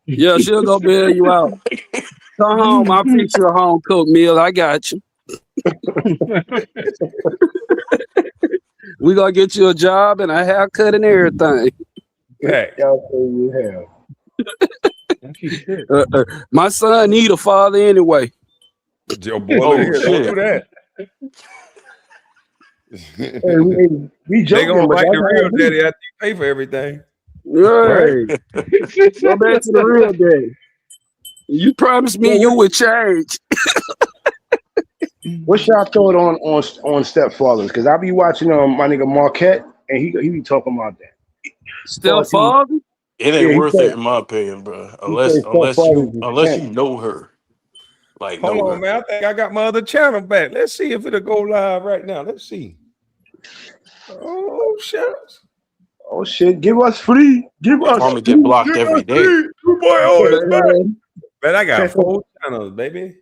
Yeah, she'll go bail you out. Come home. I'll fix you a home cooked meal. I got you. We gonna get you a job and a haircut and everything. Hey. My son need a father anyway. Your boy, don't do that. We they gonna joking, but like the that's real how it daddy after you pay for everything. Right. Go back to the real daddy. You promised me you would change. What's y'all thought on stepfathers? Because I be watching my nigga Marquette, and he be talking about that. Stepfather? It ain't Yeah, worth it in my opinion, bro. Unless you know her. Like, Hold know on, her. man. I think I got my other channel back. Let's see if it'll go live right now. Let's see. Oh shucks. Oh shit! Give us free. Give us. Kwame get blocked every day. Boy, man, I got 4 channels, baby.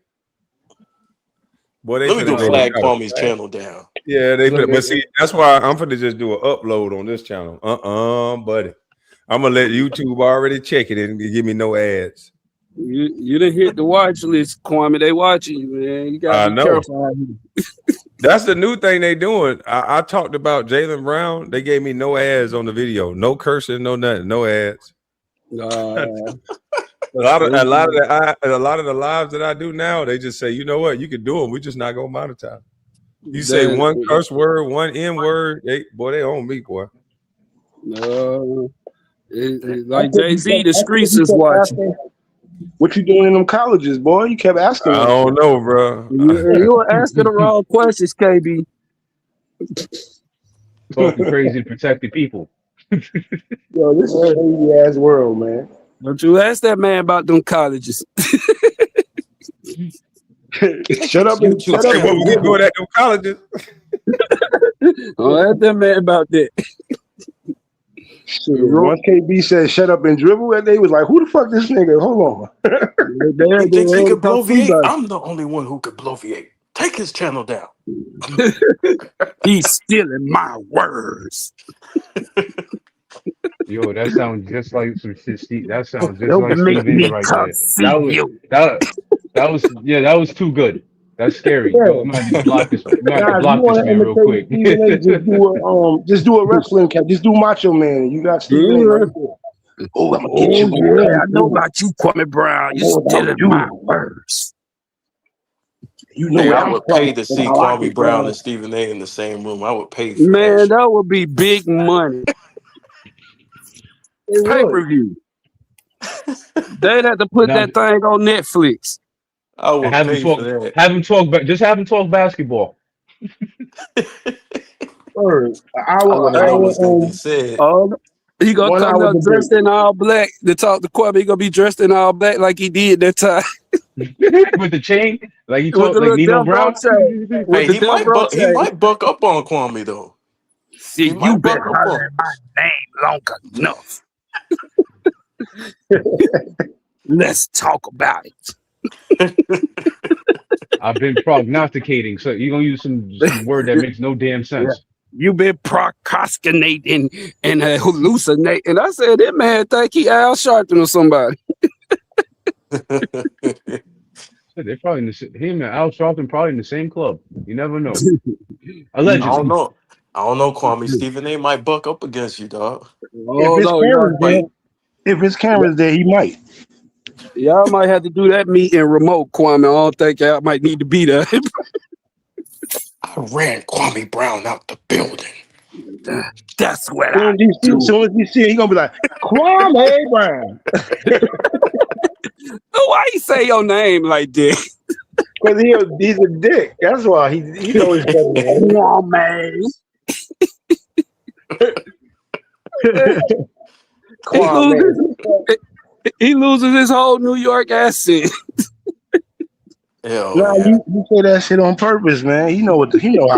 Boy, they Let me go finna flag out. Kwame's channel down. Yeah, they finna, but see, that's why I'm finna just do an upload on this channel. Buddy. I'm gonna let YouTube already check it and give me no ads. You didn't hit the watch list, Kwame. They watching you, man. You gotta be careful out here. That's the new thing they doing. I talked about Jaylen Brown. They gave me no ads on the video, no cursing, no nothing, no ads. A lot of the lives that I do now, they just say, you know what, you can do them. We just not gonna monetize. You say one curse word, one N word, they own me, boy. Like Jay-Z, the streets is watching. What you doing in them colleges, boy? You kept asking. I don't know, bro. You were asking the wrong questions, KB. Talking crazy to protect the people. Yo, this is a crazy ass world, man. Don't you ask that man about them colleges. Shut up and shut up. What we doing at them colleges? Don't ask that man about that. Once KB said shut up and dribble, and they was like, who the fuck this nigga? Hold on. You think he could bloviate? I'm the only one who could bloviate. Take his channel down. He's stealing my words. Yo, that sounds just like some shit. That sounds just like Stephen A. right there. That was too good. That's scary. Yeah. Yo, I'm gonna have to block this. I'm gonna have to block this man real quick. Just do a wrestling cap. Just do Macho Man. You got Stephen A. right there. Oh, I'm gonna get you. Yeah, I know about you, Kwame Brown. You stealing my words. You know, I would pay to see Kwame Brown and Stephen A. in the same room. I would pay for man, that would be big money. Pay-per-view. They'd have to put that thing on Netflix. I And would have him pay for talk. that. Have him talk. Just have him talk basketball. Word. I want to know what's gonna be said. He gonna 1 come hour out debate. dressed in all black to talk to Kwame. He gonna be dressed in all black like he did that time With the chain, like he with talked the like little Nino Delbro Brown. chain. With Hey, the Delbro he chain. might buck up on Kwame though. See, He you might been buck up on. hollering my name long enough. Let's talk about it. I've been prognosticating, so you're gonna use some word that makes no damn sense. You been procrastinating and hallucinating. I said that man think he Al Sharpton or somebody. They're probably in him and Al Sharpton probably in the same club. You never know. I don't Allegedly. know. I don't know, Kwame. Stephen A. might buck up against you, dog. If his camera's there, he might. Y'all might have to do that meeting remote, Kwame. I don't think y'all might need to be there. I ran Kwame Brown out the building. That's what Soon as you see it, he gonna be like, Kwame Brown. Why he say your name like that? Because he's a dick. That's why he knows better than Kwame. He loses his whole New York accent. Hell Nah, yeah. you say that shit on purpose, man. He know how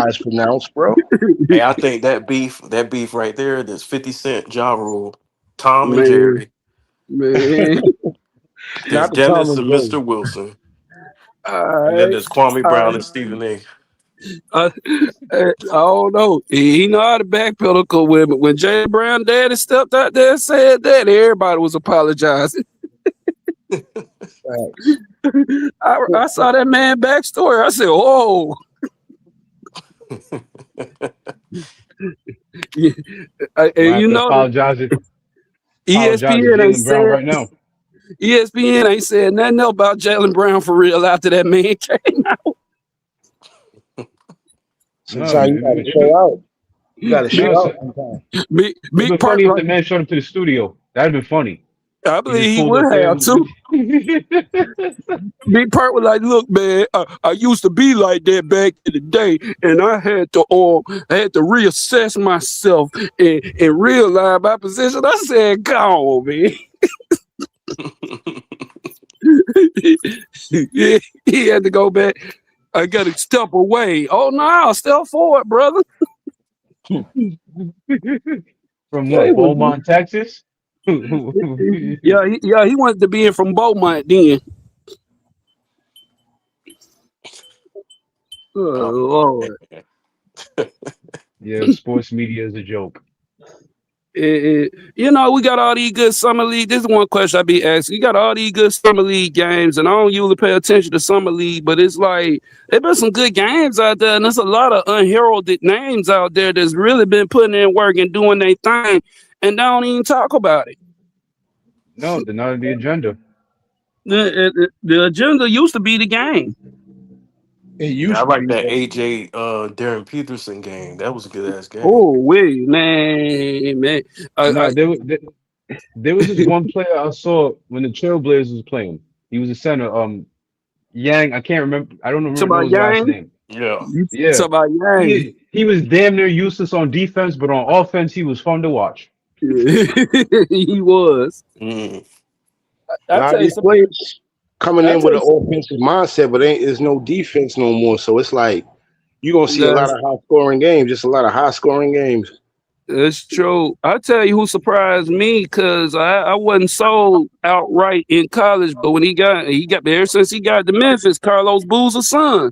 it's pronounced, bro. Hey, I think that beef right there, there's 50 Cent, Ja Rule, Tom and Man. Jerry. Man. There's Not the Tom Dennis and and Jerry. Mr. Wilson. All And then right. there's Kwame Brown and Stephen A. I don't know. He know how to backpedal. Cause when Jay Brown daddy stepped out there and said that, everybody was apologizing. I saw that man backstory. I said, "Oh." You know, apologizing to ESPN ain't Jaylen Brown said right now. ESPN ain't said nothing else about Jaylen Brown for real after that man came out. Sometimes you gotta show out. You gotta show out sometimes. Big It'd been part funny if like, the man showed up to the studio. That'd been funny. I He believe just he pulled would up there. have too. Big Part was like, "Look, man, I used to be like that back in the day, and I had to reassess myself and realize my position." I said, "Come on, man." he had to go back. I got to step away. Oh no, step forward, brother. From what? Beaumont, Texas? Yeah, he wanted to be in from Beaumont then. Oh, Lord. Yeah, sports media is a joke. You know, we got all these good summer league. This is one question I be asking. You got all these good summer league games, and I don't usually pay attention to summer league, but it's like there been some good games out there, and there's a lot of unheralded names out there that's really been putting in work and doing their thing, and they don't even talk about it. No, they're not on the agenda. The agenda used to be the game. I like that AJ Darren Peterson game. That was a good ass game. Oh, wait, man. There was this one player I saw when the Trailblazers was playing. He was a center. Yang. I can't remember. I don't remember his last name. Yeah. About Yang. He was damn near useless on defense, but on offense, he was fun to watch. He was. A lot of these players coming in with an offensive mindset, but there's no defense no more. So it's like you're gonna see a lot of high scoring games, just a lot of high scoring games. That's true. I tell you who surprised me because I wasn't sold outright in college, but when he got ever since he got to Memphis, Carlos Boozer's son,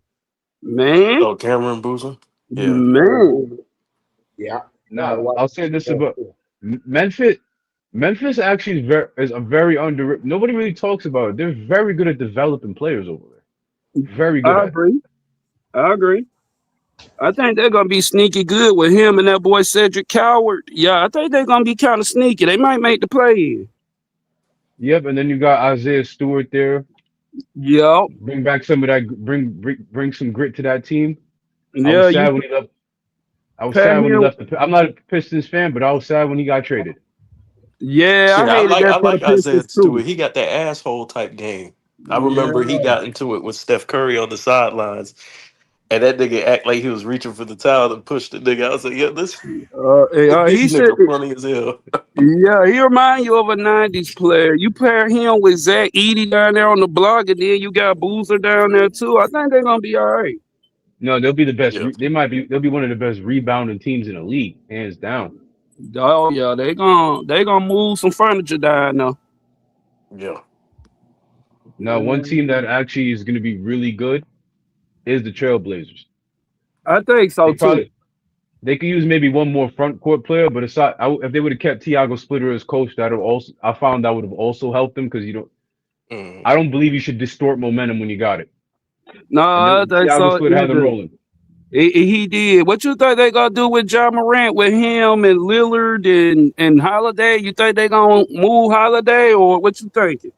man. Oh, Cameron Boozer? Yeah. Man. Yeah. No, I'll say this about Memphis. Memphis actually is a very underrated. Nobody really talks about it. They're very good at developing players over there. Very good. I agree. I think they're gonna be sneaky good with him and that boy Cedric Coward. Yeah, I think they're gonna be kind of sneaky. They might make the play in. Yep, and then you got Isaiah Stewart there. Yep. Bring back some of that. Bring some grit to that team. Yeah, I was sad when he left. I'm not a Pistons fan, but I was sad when he got traded. Yeah, I like for the Isaiah Pistons, too. Stewart. He got that asshole type game. I remember he got into it with Steph Curry on the sidelines, and that nigga act like he was reaching for the towel and pushed the nigga. I was like, yeah, this He said, nigga funny as hell. yeah, he remind you of a '90s player. You pair him with Zach Edey down there on the block, and then you got Boozer down there too. I think they're gonna be all right. No, they'll be the best. Yeah. They'll be one of the best rebounding teams in the league, hands down. Oh yeah, they gonna move some furniture down there. Yeah. Now, one team that actually is going to be really good is the Trailblazers. I think so too. They could use maybe one more front court player, but aside, if they would have kept Tiago Splitter as coach, that would have also helped them because I don't believe you should distort momentum when you got it. No, I think Tiago so. Splitter had them rolling. He did. What you think they gonna do with John Morant, with him and Lillard and Holiday? You think they gonna move Holiday, or what you thinking?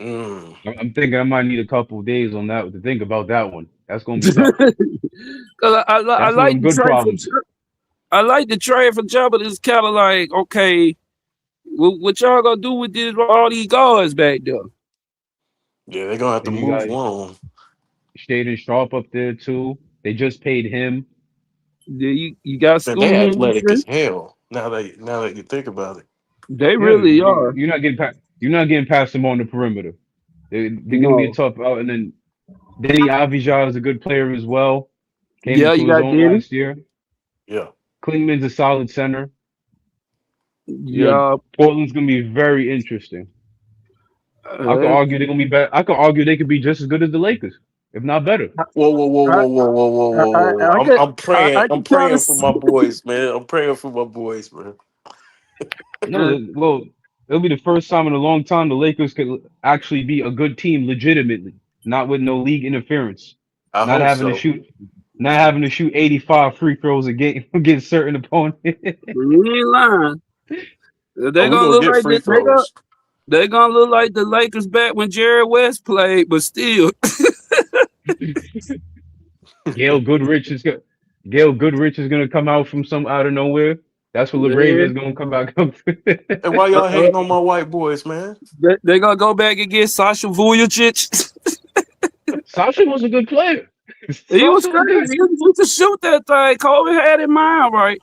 I'm thinking I might need a couple of days on that to think about that one. That's gonna be tough. I like the trade for I like the trade for John, but it's kind of like, okay, what y'all gonna do with all these guards back there? Yeah, they're gonna have to move one. Shaden Sharp up there too. They just paid him. You got Man, they athletic as hell. Now that you think about it, they really are. You're not getting past them on the perimeter. They're gonna be a tough out. And then Denny Avdija is a good player as well. Came into his own last year. Yeah. Klingman's a solid center. Yeah. Portland's gonna be very interesting. I could argue they're gonna be better. I could argue they could be just as good as the Lakers, if not better. Whoa. I'm praying for my boys, man. I'm praying for my boys, man. No, well, it'll be the first time in a long time the Lakers could actually be a good team legitimately, not with no league interference. Not having to shoot 85 free throws a game against certain opponents. You ain't lying. They're gonna look like they're gonna look like the Lakers back when Jerry West played, but still. Gail Goodrich is gonna come out from out of nowhere. That's what LeBron is gonna come back up. And why y'all hating on my white boys, man? They're gonna go back and get Sasha Vujacic. Sasha was a good player. He was great. He was to shoot that thing. Kobe had in mind, right?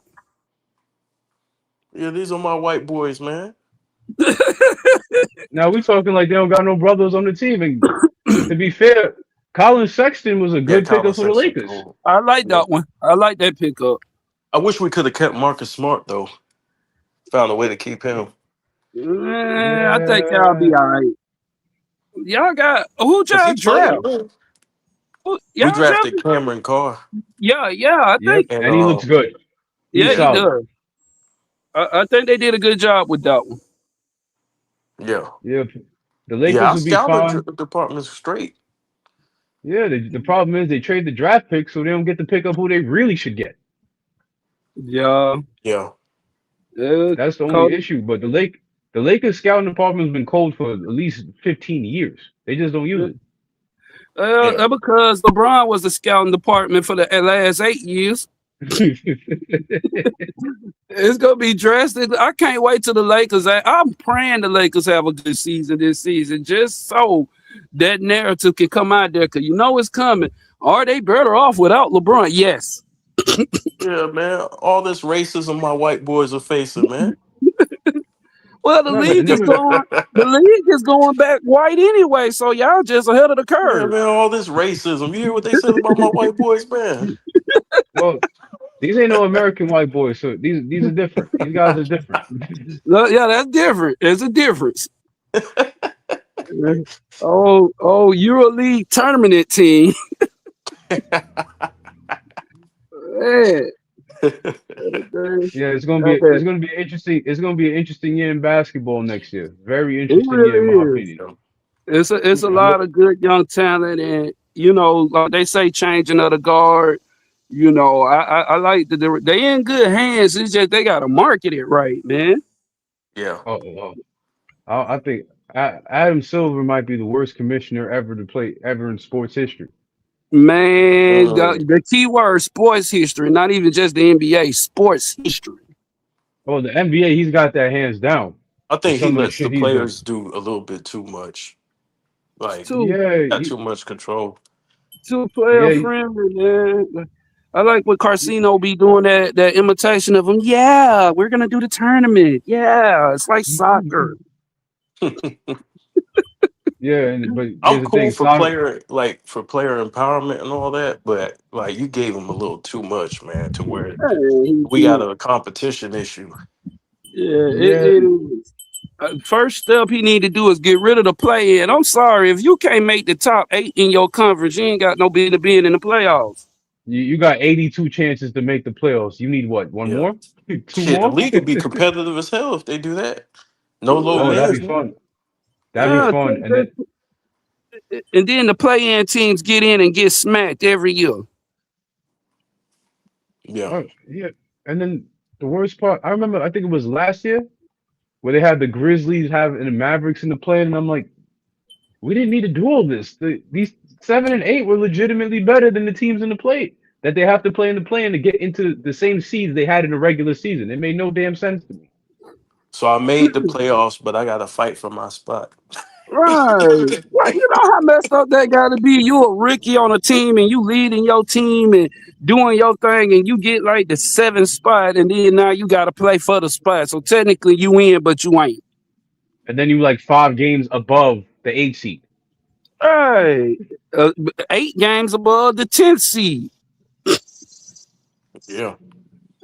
Yeah, these are my white boys, man. Now we talking like they don't got no brothers on the team. And to be fair, Colin Sexton was a good pickup for the Lakers. Cool. I like that one. I like that pickup. I wish we could have kept Marcus Smart though. Found a way to keep him. I think y'all be all right. Y'all got who y'all draft? We drafted Cameron Carr. Yeah, I think, and he looks good. He does. I think they did a good job with that one. Yeah. The Lakers will be fine. The department's straight. Yeah, the problem is they trade the draft pick, so they don't get to pick up who they really should get. Yeah. That's the only issue. But the Lakers scouting department's been cold for at least 15 years. They just don't use it. Because LeBron was the scouting department for the last 8 years. It's gonna be drastic. I can't wait till the Lakers. I'm praying the Lakers have a good season this season, just so that narrative can come out there, because you know it's coming. Are they better off without LeBron? Yes. Yeah, man. All this racism my white boys are facing, man. Well, the league is going back white anyway, so y'all just ahead of the curve. Yeah, man, all this racism. You hear what they said about my white boys, man? Well, these ain't no American white boys, so these are different. These guys are different. Yeah, that's different. There's a difference. EuroLeague tournament team. Man. Yeah, it's gonna be interesting. It's gonna be an interesting year in basketball next year. Very interesting year, in my opinion. It's a lot of good young talent, and like they say, changing of the guard. I like that they in good hands. It's just they gotta market it right, man. Yeah. I think Adam Silver might be the worst commissioner ever in sports history. Man, the key word, sports history, not even just the NBA, sports history. Oh, the NBA, he's got that hands down. I think he some of the lets the shit he's doing. players do a little bit too much. Like, Too got too much control. too player friendly, man. I like what Carcino be doing that imitation of him. Yeah, we're gonna do the tournament. Yeah, it's like soccer. Yeah, but I'm here's the cool thing, for Tom. player empowerment and all that, but like you gave him a little too much, man, to where Hey, we got a competition issue. yeah, it is. First step he need to do is get rid of the play in. I'm sorry, if you can't make the top 8 in your conference, you ain't got no business being in the playoffs. You got 82 chances to make the playoffs. You need what? One Yeah. more? Two Shit, the more? league would be competitive as hell if they do that. No low Oh, that'd be management. fun. That'd be fun. And then the play-in teams get in and get smacked every year. Yeah. Yeah. And then the worst part, I remember, I think it was last year where they had the Grizzlies having the Mavericks in the play, and I'm like, we didn't need to do all this. These 7 and 8 were legitimately better than the teams in the play that they have to play in the play to get into the same seeds they had in the regular season. It made no damn sense to me. So I made the playoffs, but I got to fight for my spot. Right. Well, you know how messed up that got to be? You a rookie on a team and you leading your team and doing your thing and you get like the 7th spot and then now you got to play for the spot. So technically you win, but you ain't. And then you like 5 games above the 8 seed. Right. 8 games above the 10th seed. Yeah.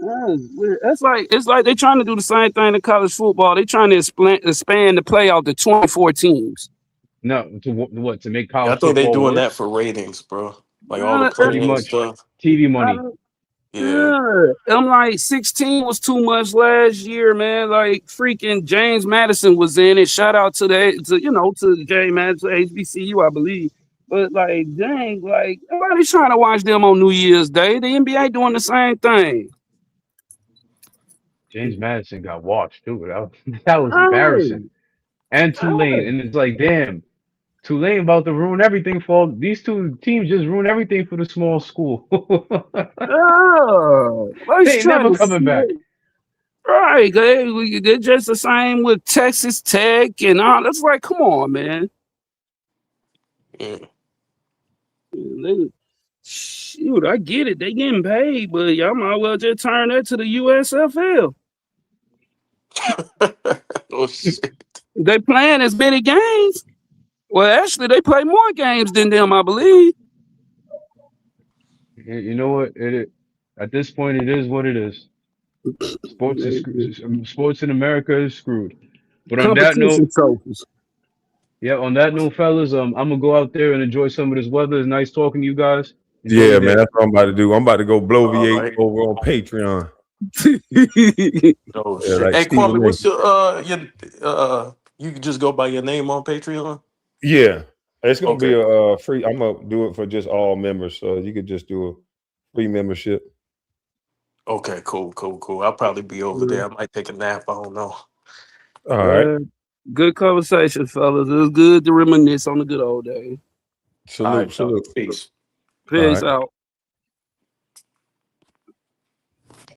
It's like they're trying to do the same thing in college football. They're trying to expand the playoff to 24 teams. No, to what? To make Yeah, I college think they football doing worse? that for ratings, bro. Like all the Pretty playing much. stuff. TV money. Yeah. I'm like 16 was too much last year, man. Like freaking James Madison was in it. Shout out to to James Madison, HBCU, I believe. But like, dang, like nobody's trying to watch them on New Year's Day. The NBA doing the same thing. James Madison got watched too. That was embarrassing. And Tulane, and it's like, damn, Tulane about to ruin everything for these two teams. Just ruin everything for the small school. They ain't never coming back. Right, they're just the same with Texas Tech and all. That's like, come on, man. Shoot, I get it. They getting paid, but y'all might well just turn that to the USFL. Oh shit. They playing as many games. Well, actually, they play more games than them, I believe. You know what? At this point, it is what it is. Sports in America is screwed. But on that note, on that note, fellas, I'm gonna go out there and enjoy some of this weather. It's nice talking to you guys. Enjoy Yeah, your man, day. that's what I'm about to do. I'm about to go blow V8 right. over on Patreon. Oh Yeah, shit. like Hey Stephen Kwame, A. what's your you can just go by your name on Patreon? Yeah, it's gonna be Okay. a free. I'm gonna do it for just all members, so you could just do a free membership. Okay, cool. I'll probably be over there. I might take a nap. I don't know. All right. Good conversation, fellas. It was good to reminisce on the good old days. Salute. Peace. Peace out.